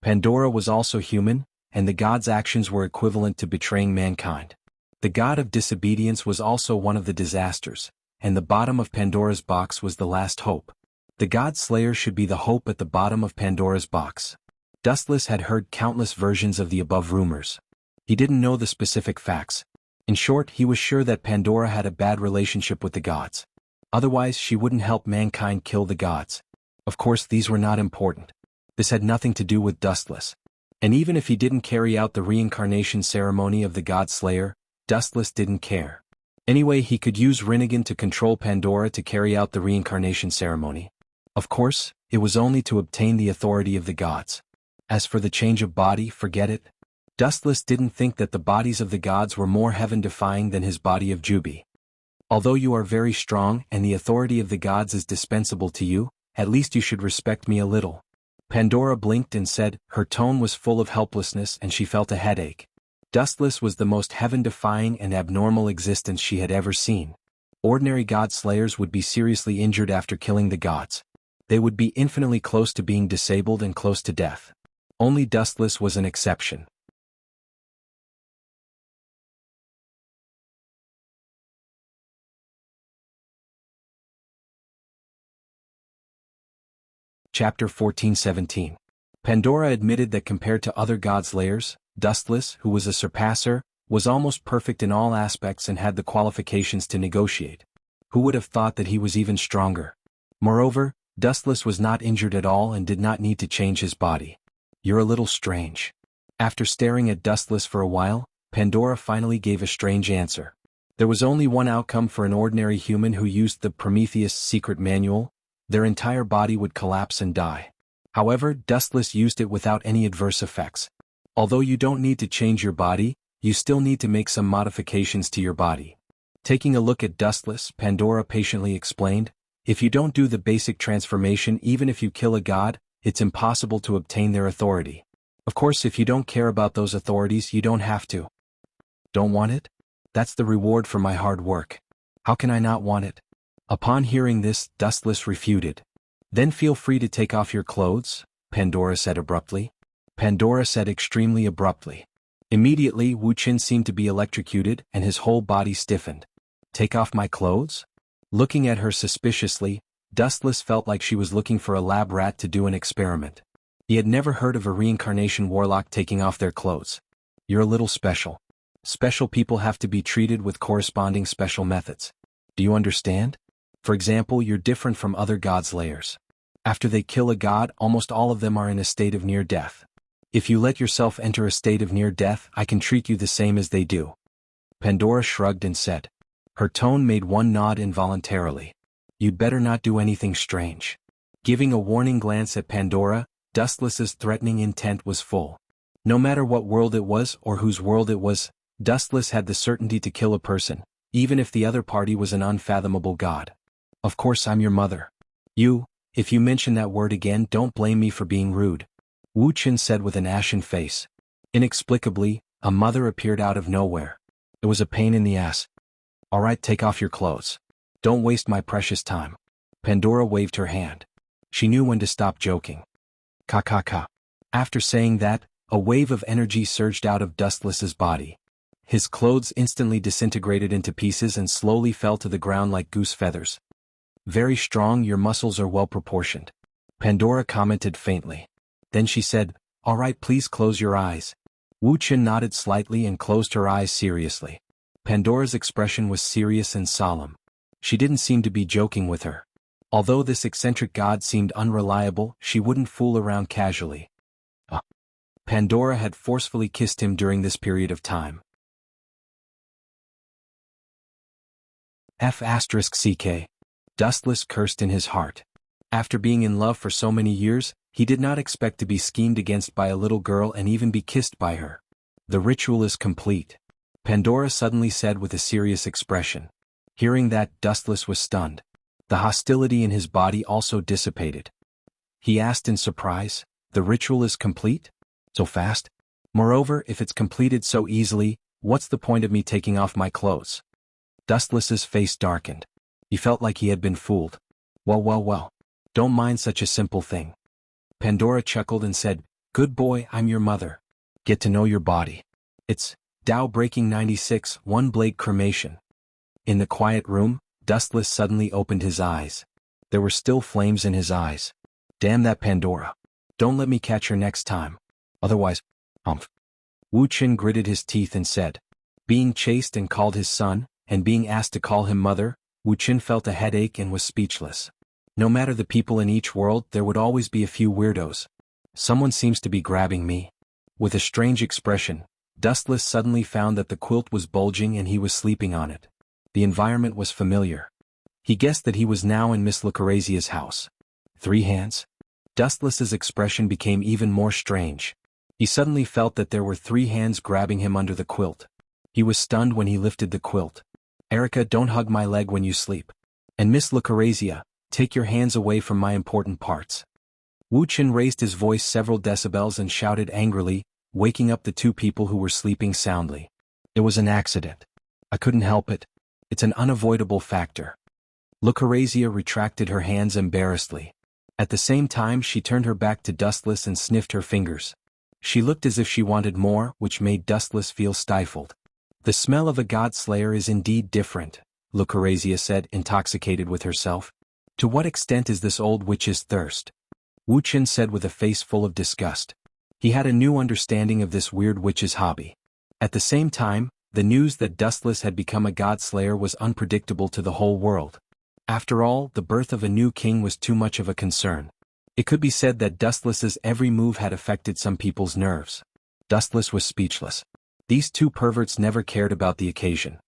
Pandora was also human, and the gods' actions were equivalent to betraying mankind. The god of disobedience was also one of the disasters, and the bottom of Pandora's box was the last hope. The God Slayer should be the hope at the bottom of Pandora's box. Dustless had heard countless versions of the above rumors. He didn't know the specific facts. In short, he was sure that Pandora had a bad relationship with the gods. Otherwise she wouldn't help mankind kill the gods. Of course these were not important. This had nothing to do with Dustless. And even if he didn't carry out the reincarnation ceremony of the God Slayer, Dustless didn't care. Anyway, he could use Rinnegan to control Pandora to carry out the reincarnation ceremony. Of course, it was only to obtain the authority of the gods. As for the change of body, forget it. Dustless didn't think that the bodies of the gods were more heaven-defying than his body of Jubi. Although you are very strong and the authority of the gods is dispensable to you, at least you should respect me a little. Pandora blinked and said, her tone was full of helplessness and she felt a headache. Dustless was the most heaven-defying and abnormal existence she had ever seen. Ordinary god slayers would be seriously injured after killing the gods. They would be infinitely close to being disabled and close to death. Only Dustless was an exception. Chapter 14-17. Pandora admitted that compared to other god slayers, Dustless, who was a surpasser, was almost perfect in all aspects and had the qualifications to negotiate. Who would have thought that he was even stronger? Moreover, Dustless was not injured at all and did not need to change his body. You're a little strange. After staring at Dustless for a while, Pandora finally gave a strange answer. There was only one outcome for an ordinary human who used the Prometheus secret manual. Their entire body would collapse and die. However, Dustless used it without any adverse effects. Although you don't need to change your body, you still need to make some modifications to your body. Taking a look at Dustless, Pandora patiently explained, if you don't do the basic transformation even if you kill a god, it's impossible to obtain their authority. Of course, if you don't care about those authorities, you don't have to. Don't want it? That's the reward for my hard work. How can I not want it? Upon hearing this, Dustless refuted. Then feel free to take off your clothes, Pandora said abruptly. Pandora said extremely abruptly. Immediately, Wuxian seemed to be electrocuted and his whole body stiffened. Take off my clothes? Looking at her suspiciously, Dustless felt like she was looking for a lab rat to do an experiment. He had never heard of a reincarnation warlock taking off their clothes. You're a little special. Special people have to be treated with corresponding special methods. Do you understand? For example, you're different from other god slayers. After they kill a god, almost all of them are in a state of near death. If you let yourself enter a state of near death, I can treat you the same as they do. Pandora shrugged and said. Her tone made one nod involuntarily. You'd better not do anything strange. Giving a warning glance at Pandora, Dustless's threatening intent was full. No matter what world it was or whose world it was, Dustless had the certainty to kill a person, even if the other party was an unfathomable god. Of course I'm your mother. If you mention that word again, don't blame me for being rude. Wuxian said with an ashen face. Inexplicably, a mother appeared out of nowhere. It was a pain in the ass. All right, take off your clothes. Don't waste my precious time. Pandora waved her hand. She knew when to stop joking. Ka. After saying that, a wave of energy surged out of Dustless's body. His clothes instantly disintegrated into pieces and slowly fell to the ground like goose feathers. Very strong, your muscles are well proportioned. Pandora commented faintly. Then she said, all right, please close your eyes. Wuxian nodded slightly and closed her eyes seriously. Pandora's expression was serious and solemn. She didn't seem to be joking with her. Although this eccentric god seemed unreliable, she wouldn't fool around casually. Pandora had forcefully kissed him during this period of time. F***ck. Dustless cursed in his heart. After being in love for so many years, he did not expect to be schemed against by a little girl and even be kissed by her. The ritual is complete. Pandora suddenly said with a serious expression. Hearing that, Dustless was stunned. The hostility in his body also dissipated. He asked in surprise, the ritual is complete? So fast? Moreover, if it's completed so easily, what's the point of me taking off my clothes? Dustless's face darkened. He felt like he had been fooled. Well. Don't mind such a simple thing. Pandora chuckled and said, good boy, I'm your mother. Get to know your body. It's Tao Breaking 96, One Blade Cremation. In the quiet room, Dustless suddenly opened his eyes. There were still flames in his eyes. Damn that Pandora. Don't let me catch her next time. Otherwise, Wuxian gritted his teeth and said, being chased and called his son, and being asked to call him mother, Wuxian felt a headache and was speechless. No matter the people in each world, there would always be a few weirdos. Someone seems to be grabbing me. With a strange expression, Dustless suddenly found that the quilt was bulging and he was sleeping on it. The environment was familiar. He guessed that he was now in Miss Lucrezia's house. 3 hands? Dustless's expression became even more strange. He suddenly felt that there were 3 hands grabbing him under the quilt. He was stunned when he lifted the quilt. Erica, don't hug my leg when you sleep. And Miss Lucrezia, take your hands away from my important parts. Wuxian raised his voice several decibels and shouted angrily, waking up the 2 people who were sleeping soundly. It was an accident. I couldn't help it. It's an unavoidable factor. Lucrezia retracted her hands embarrassedly. At the same time she turned her back to Dustless and sniffed her fingers. She looked as if she wanted more, which made Dustless feel stifled. The smell of a god-slayer is indeed different, Lucrezia said, intoxicated with herself. To what extent is this old witch's thirst? Wuxian said with a face full of disgust. He had a new understanding of this weird witch's hobby. At the same time, the news that Dustless had become a god-slayer was unpredictable to the whole world. After all, the birth of a new king was too much of a concern. It could be said that Dustless's every move had affected some people's nerves. Dustless was speechless. These 2 perverts never cared about the occasion.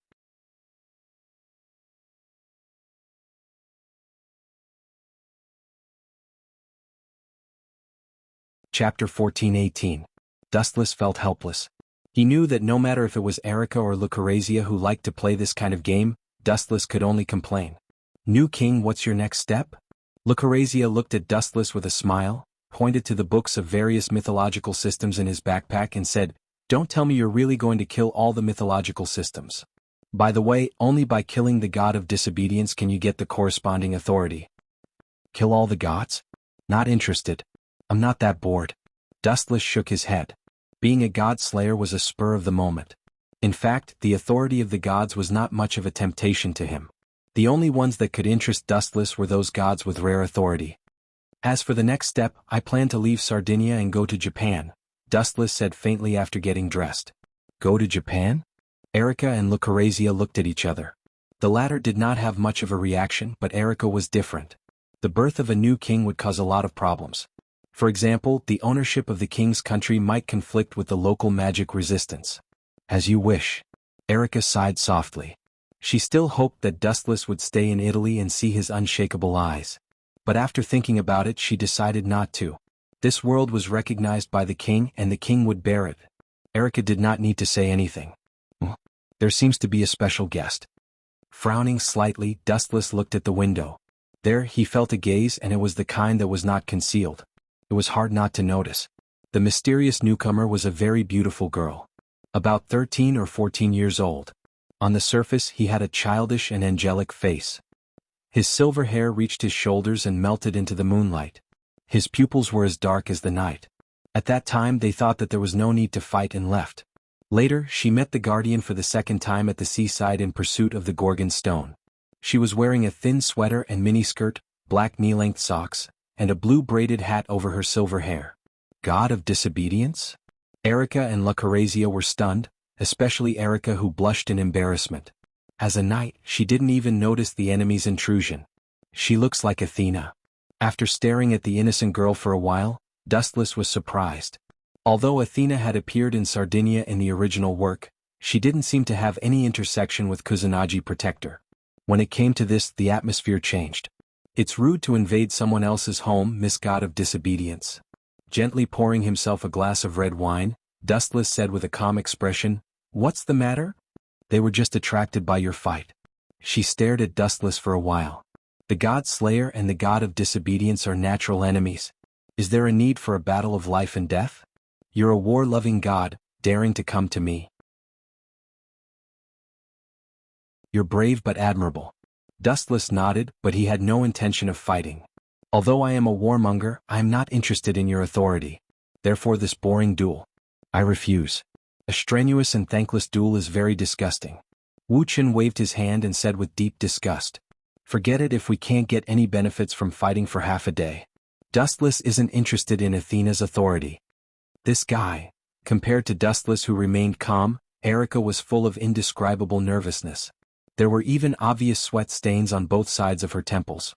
Chapter 14:18. Dustless felt helpless. He knew that no matter if it was Erica or Lucrezia who liked to play this kind of game, Dustless could only complain. New king, what's your next step? Lucrezia looked at Dustless with a smile, pointed to the books of various mythological systems in his backpack and said, Don't tell me you're really going to kill all the mythological systems. By the way, only by killing the god of disobedience can you get the corresponding authority. Kill all the gods? Not interested. I'm not that bored. Dustless shook his head. Being a god slayer was a spur of the moment. In fact, the authority of the gods was not much of a temptation to him. The only ones that could interest Dustless were those gods with rare authority. As for the next step, I plan to leave Sardinia and go to Japan, Dustless said faintly after getting dressed. Go to Japan? Erica and Lucrezia looked at each other. The latter did not have much of a reaction, but Erica was different. The birth of a new king would cause a lot of problems. For example, the ownership of the king's country might conflict with the local magic resistance. As you wish. Erica sighed softly. She still hoped that Dustless would stay in Italy and see his unshakable eyes. But after thinking about it, she decided not to. This world was recognized by the king and the king would bear it. Erica did not need to say anything. There seems to be a special guest. Frowning slightly, Dustless looked at the window. There, he felt a gaze, and it was the kind that was not concealed. It was hard not to notice. The mysterious newcomer was a very beautiful girl. About 13 or 14 years old. On the surface, he had a childish and angelic face. His silver hair reached his shoulders and melted into the moonlight. His pupils were as dark as the night. At that time they thought that there was no need to fight and left. Later, she met the guardian for the second time at the seaside in pursuit of the Gorgon stone. She was wearing a thin sweater and miniskirt, black knee-length socks, and a blue braided hat over her silver hair. God of disobedience? Erica and Lucrezia were stunned, especially Erica, who blushed in embarrassment. As a knight, she didn't even notice the enemy's intrusion. She looks like Athena. After staring at the innocent girl for a while, Dustless was surprised. Although Athena had appeared in Sardinia in the original work, she didn't seem to have any intersection with Kusanagi Protector. When it came to this, the atmosphere changed. It's rude to invade someone else's home, Miss God of Disobedience. Gently pouring himself a glass of red wine, Dustless said with a calm expression, What's the matter? They were just attracted by your fight. She stared at Dustless for a while. The God Slayer and the God of Disobedience are natural enemies. Is there a need for a battle of life and death? You're a war-loving god, daring to come to me. You're brave but admirable. Dustless nodded, but he had no intention of fighting. Although I am a warmonger, I am not interested in your authority. Therefore this boring duel. I refuse. A strenuous and thankless duel is very disgusting. Wuxian waved his hand and said with deep disgust. Forget it if we can't get any benefits from fighting for half a day. Dustless isn't interested in Athena's authority. This guy. Compared to Dustless, who remained calm, Erica was full of indescribable nervousness. There were even obvious sweat stains on both sides of her temples.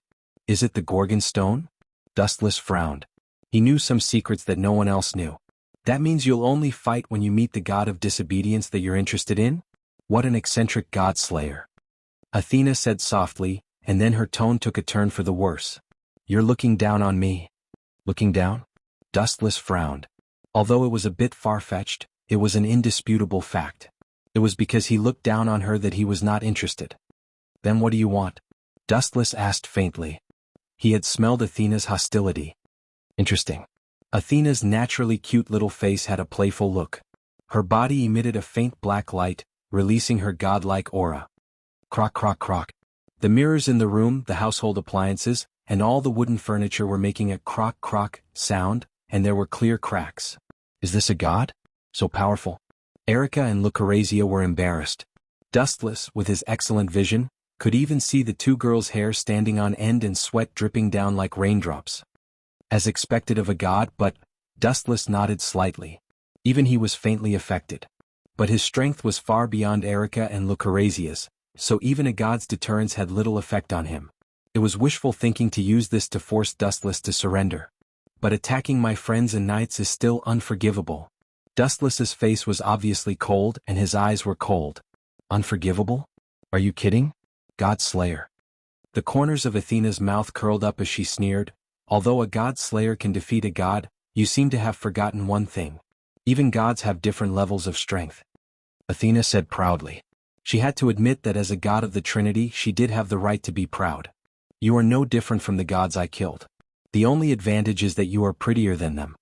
Is it the Gorgon stone? Dustless frowned. He knew some secrets that no one else knew. That means you'll only fight when you meet the god of disobedience that you're interested in? What an eccentric god slayer. Athena said softly, and then her tone took a turn for the worse. You're looking down on me. Looking down? Dustless frowned. Although it was a bit far-fetched, it was an indisputable fact. It was because he looked down on her that he was not interested. Then what do you want? Dustless asked faintly. He had smelled Athena's hostility. Interesting. Athena's naturally cute little face had a playful look. Her body emitted a faint black light, releasing her godlike aura. Crock crock crock. The mirrors in the room, the household appliances, and all the wooden furniture were making a crock crock sound, and there were clear cracks. Is this a god? So powerful? Erica and Lucrezia were embarrassed. Dustless, with his excellent vision, could even see the two girls' hair standing on end and sweat dripping down like raindrops. As expected of a god, but Dustless nodded slightly. Even he was faintly affected. But his strength was far beyond Erica and Lucrezia's, so even a god's deterrence had little effect on him. It was wishful thinking to use this to force Dustless to surrender. But attacking my friends and knights is still unforgivable. Dustless's face was obviously cold and his eyes were cold. Unforgivable? Are you kidding? God Slayer. The corners of Athena's mouth curled up as she sneered. Although a god slayer can defeat a god, you seem to have forgotten one thing. Even gods have different levels of strength. Athena said proudly. She had to admit that as a god of the Trinity she did have the right to be proud. You are no different from the gods I killed. The only advantage is that you are prettier than them.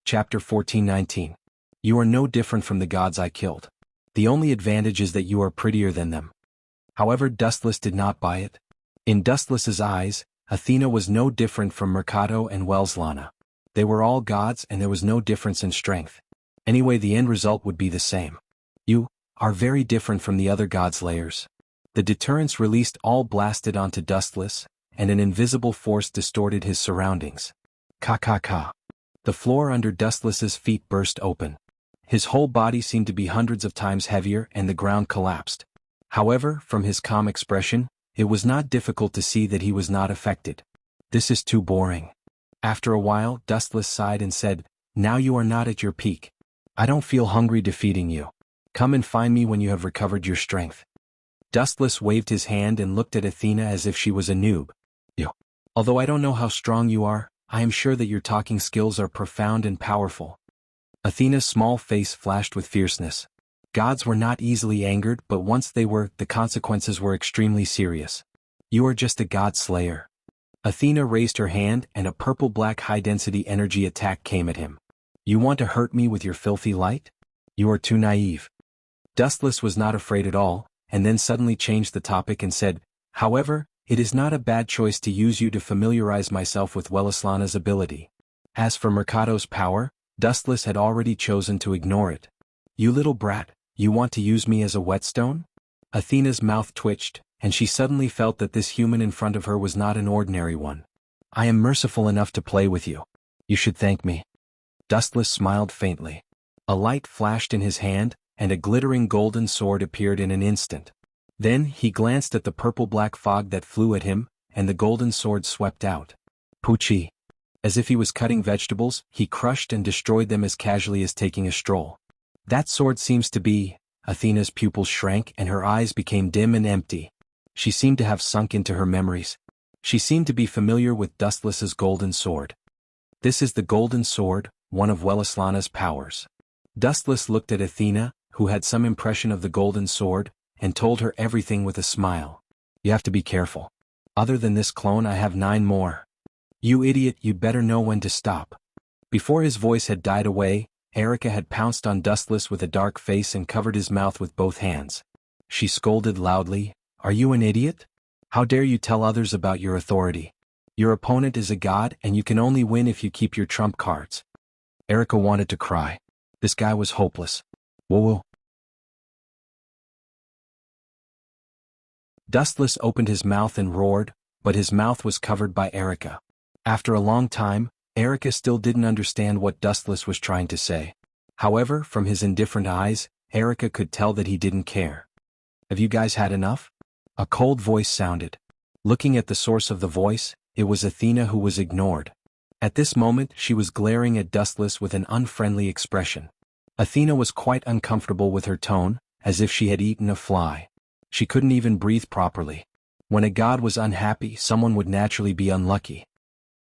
Chapter 14:19. You are no different from the gods I killed. The only advantage is that you are prettier than them. However, Dustless did not buy it. In Dustless's eyes, Athena was no different from Mercado and Welslana. They were all gods and there was no difference in strength. Anyway, the end result would be the same. You are very different from the other gods' layers. The deterrence released all blasted onto Dustless, and an invisible force distorted his surroundings. Ka ka ka. The floor under Dustless's feet burst open. His whole body seemed to be hundreds of times heavier and the ground collapsed. However, from his calm expression, it was not difficult to see that he was not affected. This is too boring. After a while, Dustless sighed and said, Now you are not at your peak. I don't feel hungry defeating you. Come and find me when you have recovered your strength. Dustless waved his hand and looked at Athena as if she was a noob. You. Although I don't know how strong you are, I am sure that your talking skills are profound and powerful. Athena's small face flashed with fierceness. Gods were not easily angered, but once they were, the consequences were extremely serious. You are just a god slayer. Athena raised her hand and a purple-black high-density energy attack came at him. You want to hurt me with your filthy light? You are too naive. Dustless was not afraid at all, and then suddenly changed the topic and said, However, it is not a bad choice to use you to familiarize myself with Welslana's ability. As for Mercado's power, Dustless had already chosen to ignore it. You little brat, you want to use me as a whetstone? Athena's mouth twitched, and she suddenly felt that this human in front of her was not an ordinary one. I am merciful enough to play with you. You should thank me. Dustless smiled faintly. A light flashed in his hand, and a glittering golden sword appeared in an instant. Then he glanced at the purple-black fog that flew at him, and the golden sword swept out. Poochie. As if he was cutting vegetables, he crushed and destroyed them as casually as taking a stroll. That sword seems to be... Athena's pupils shrank and her eyes became dim and empty. She seemed to have sunk into her memories. She seemed to be familiar with Dustless's golden sword. This is the golden sword, one of Welslana's powers. Dustless looked at Athena, who had some impression of the golden sword, and told her everything with a smile. You have to be careful. Other than this clone I have 9 more. You idiot, you'd better know when to stop. Before his voice had died away, Erica had pounced on Dustless with a dark face and covered his mouth with both hands. She scolded loudly, Are you an idiot? How dare you tell others about your authority? Your opponent is a god and you can only win if you keep your trump cards. Erica wanted to cry. This guy was hopeless. Whoa. Dustless opened his mouth and roared, but his mouth was covered by Erica. After a long time, Erica still didn't understand what Dustless was trying to say. However, from his indifferent eyes, Erica could tell that he didn't care. Have you guys had enough? A cold voice sounded. Looking at the source of the voice, it was Athena who was ignored. At this moment, she was glaring at Dustless with an unfriendly expression. Athena was quite uncomfortable with her tone, as if she had eaten a fly. She couldn't even breathe properly. When a god was unhappy, someone would naturally be unlucky.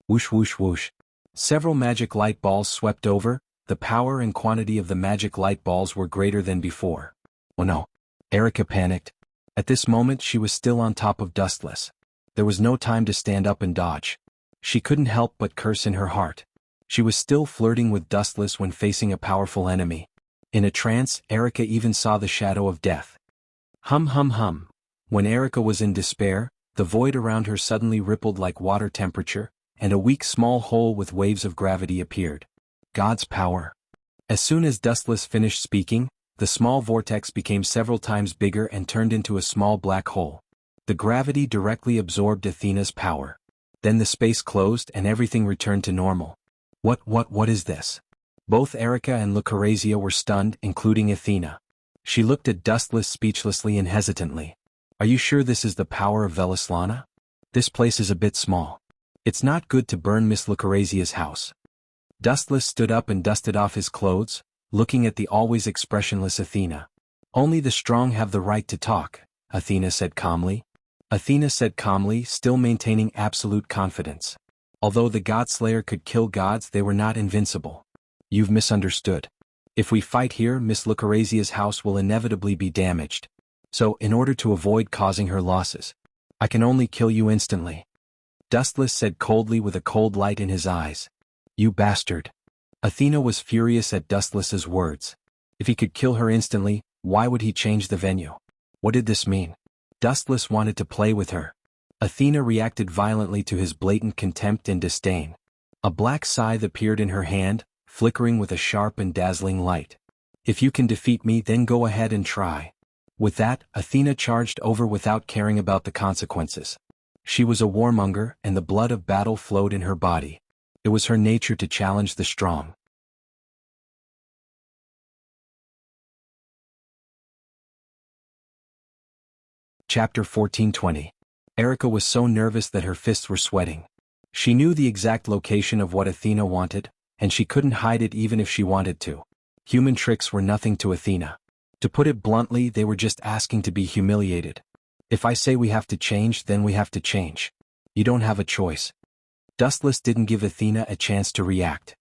Whoosh whoosh whoosh. Several magic light balls swept over. The power and quantity of the magic light balls were greater than before. Oh no. Erica panicked. At this moment she was still on top of Dustless. There was no time to stand up and dodge. She couldn't help but curse in her heart. She was still flirting with Dustless when facing a powerful enemy. In a trance, Erica even saw the shadow of death. Hum hum hum. When Erica was in despair, the void around her suddenly rippled like water temperature, and a weak small hole with waves of gravity appeared. God's power. As soon as Dustless finished speaking, the small vortex became several times bigger and turned into a small black hole. The gravity directly absorbed Athena's power. Then the space closed and everything returned to normal. What is this? Both Erica and Lucrezia were stunned, including Athena. She looked at Dustless speechlessly and hesitantly. Are you sure this is the power of Velislana? This place is a bit small. It's not good to burn Miss Lucrezia's house. Dustless stood up and dusted off his clothes, looking at the always expressionless Athena. Only the strong have the right to talk, Athena said calmly. Athena said calmly, still maintaining absolute confidence. Although the Godslayer could kill gods, they were not invincible. You've misunderstood. If we fight here, Miss Lucrezia's house will inevitably be damaged. So, in order to avoid causing her losses, I can only kill you instantly. Dustless said coldly with a cold light in his eyes. You bastard. Athena was furious at Dustless's words. If he could kill her instantly, why would he change the venue? What did this mean? Dustless wanted to play with her. Athena reacted violently to his blatant contempt and disdain. A black scythe appeared in her hand, flickering with a sharp and dazzling light. If you can defeat me, then go ahead and try. With that, Athena charged over without caring about the consequences. She was a warmonger, and the blood of battle flowed in her body. It was her nature to challenge the strong. Chapter 1420. Erica was so nervous that her fists were sweating. She knew the exact location of what Athena wanted, and she couldn't hide it even if she wanted to. Human tricks were nothing to Athena. To put it bluntly, they were just asking to be humiliated. If I say we have to change, then we have to change. You don't have a choice. Dustless didn't give Athena a chance to react.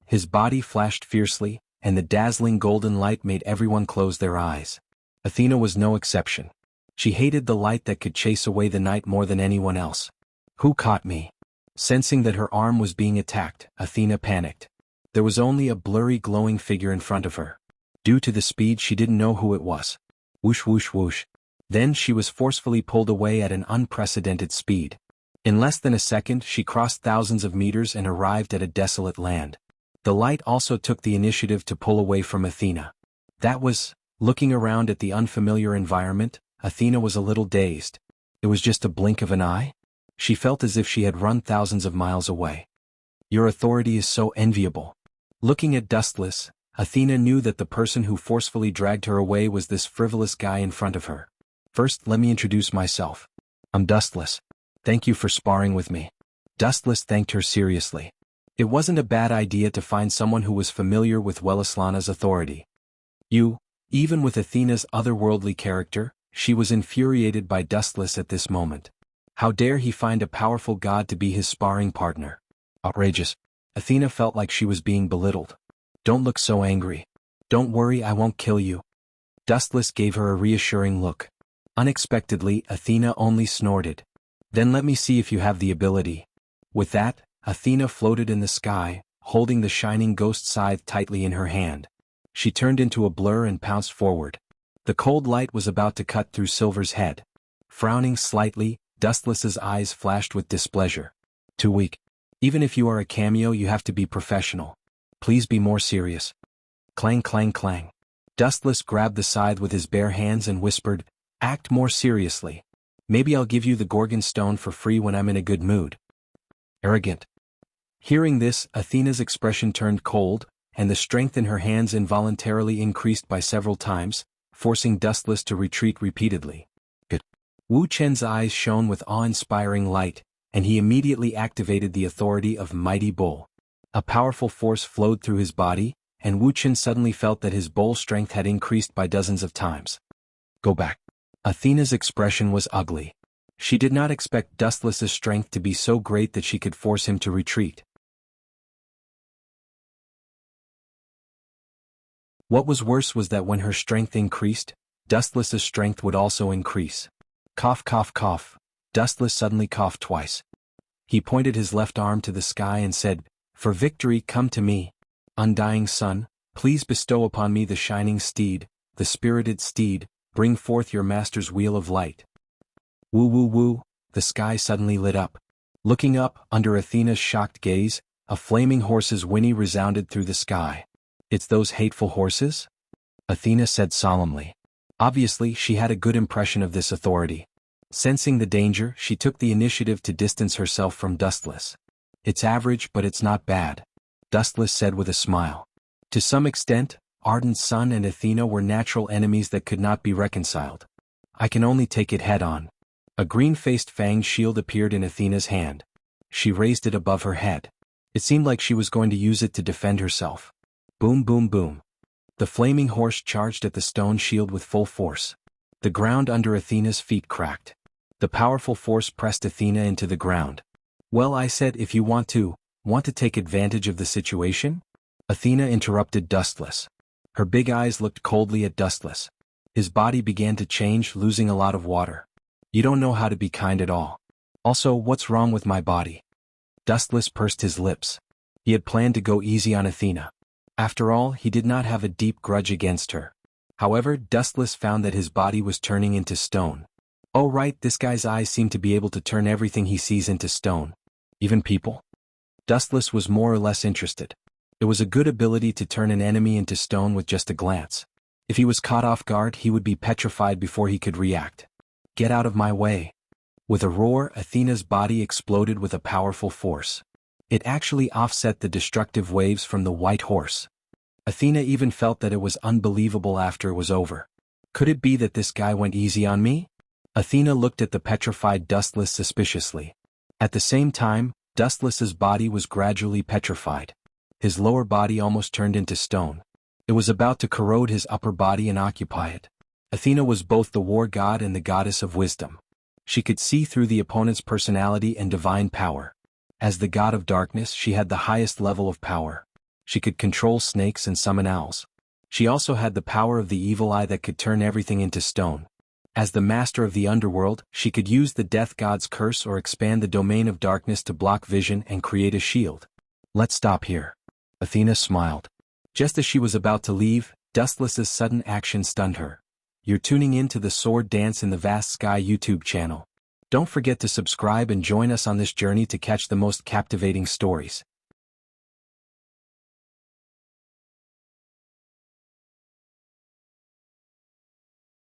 His body flashed fiercely, and the dazzling golden light made everyone close their eyes. Athena was no exception. She hated the light that could chase away the night more than anyone else. Who caught me? Sensing that her arm was being attacked, Athena panicked. There was only a blurry glowing figure in front of her. Due to the speed, she didn't know who it was. Whoosh whoosh whoosh. Then she was forcefully pulled away at an unprecedented speed. In less than a second, she crossed thousands of meters and arrived at a desolate land. The light also took the initiative to pull away from Athena. Looking around at the unfamiliar environment, Athena was a little dazed. It was just a blink of an eye? She felt as if she had run thousands of miles away. Your authority is so enviable. Looking at Dustless, Athena knew that the person who forcefully dragged her away was this frivolous guy in front of her. First, let me introduce myself. I'm Dustless. Thank you for sparring with me. Dustless thanked her seriously. It wasn't a bad idea to find someone who was familiar with Velislana's authority. Even with Athena's otherworldly character, she was infuriated by Dustless at this moment. How dare he find a powerful god to be his sparring partner? Outrageous. Athena felt like she was being belittled. Don't look so angry. Don't worry, I won't kill you. Dustless gave her a reassuring look. Unexpectedly, Athena only snorted. Then let me see if you have the ability. With that, Athena floated in the sky, holding the shining ghost scythe tightly in her hand. She turned into a blur and pounced forward. The cold light was about to cut through Silver's head. Frowning slightly, Dustless's eyes flashed with displeasure. Too weak. Even if you are a cameo, you have to be professional. Please be more serious. Clang clang clang. Dustless grabbed the scythe with his bare hands and whispered, Act more seriously. Maybe I'll give you the Gorgon stone for free when I'm in a good mood. Arrogant. Hearing this, Athena's expression turned cold, and the strength in her hands involuntarily increased by several times, forcing Dustless to retreat repeatedly. Wu Chen's eyes shone with awe-inspiring light, and he immediately activated the authority of Mighty Bull. A powerful force flowed through his body, and Wu Chen suddenly felt that his bull strength had increased by dozens of times. Go back. Athena's expression was ugly. She did not expect Dustless's strength to be so great that she could force him to retreat. What was worse was that when her strength increased, Dustless's strength would also increase. Cough, cough, cough. Dustless suddenly coughed twice. He pointed his left arm to the sky and said, "For victory come to me. Undying sun, please bestow upon me the shining steed, the spirited steed, bring forth your master's wheel of light." Woo woo woo, the sky suddenly lit up. Looking up, under Athena's shocked gaze, a flaming horse's whinny resounded through the sky. "It's those hateful horses?" Athena said solemnly. Obviously, she had a good impression of this authority. Sensing the danger, she took the initiative to distance herself from Dustless. "It's average, but it's not bad," Dustless said with a smile. To some extent, Ardent Sun and Athena were natural enemies that could not be reconciled. "I can only take it head-on." A green-faced fanged shield appeared in Athena's hand. She raised it above her head. It seemed like she was going to use it to defend herself. Boom, boom, boom. The flaming horse charged at the stone shield with full force. The ground under Athena's feet cracked. The powerful force pressed Athena into the ground. "Well, I said if you want to take advantage of the situation?" Athena interrupted Dustless. Her big eyes looked coldly at Dustless. His body began to change, losing a lot of water. "You don't know how to be kind at all. Also, what's wrong with my body?" Dustless pursed his lips. He had planned to go easy on Athena. After all, he did not have a deep grudge against her. However, Dustless found that his body was turning into stone. Oh right, this guy's eyes seem to be able to turn everything he sees into stone. Even people? Dustless was more or less interested. It was a good ability to turn an enemy into stone with just a glance. If he was caught off guard, he would be petrified before he could react. "Get out of my way." With a roar, Athena's body exploded with a powerful force. It actually offset the destructive waves from the white horse. Athena even felt that it was unbelievable after it was over. Could it be that this guy went easy on me? Athena looked at the petrified Dustless suspiciously. At the same time, Dustless's body was gradually petrified. His lower body almost turned into stone. It was about to corrode his upper body and occupy it. Athena was both the war god and the goddess of wisdom. She could see through the opponent's personality and divine power. As the god of darkness, she had the highest level of power. She could control snakes and summon owls. She also had the power of the evil eye that could turn everything into stone. As the master of the underworld, she could use the death god's curse or expand the domain of darkness to block vision and create a shield. "Let's stop here." Athena smiled. Just as she was about to leave, Dustless's sudden action stunned her. You're tuning in to the Sword Dance in the Vast Sky YouTube channel. Don't forget to subscribe and join us on this journey to catch the most captivating stories.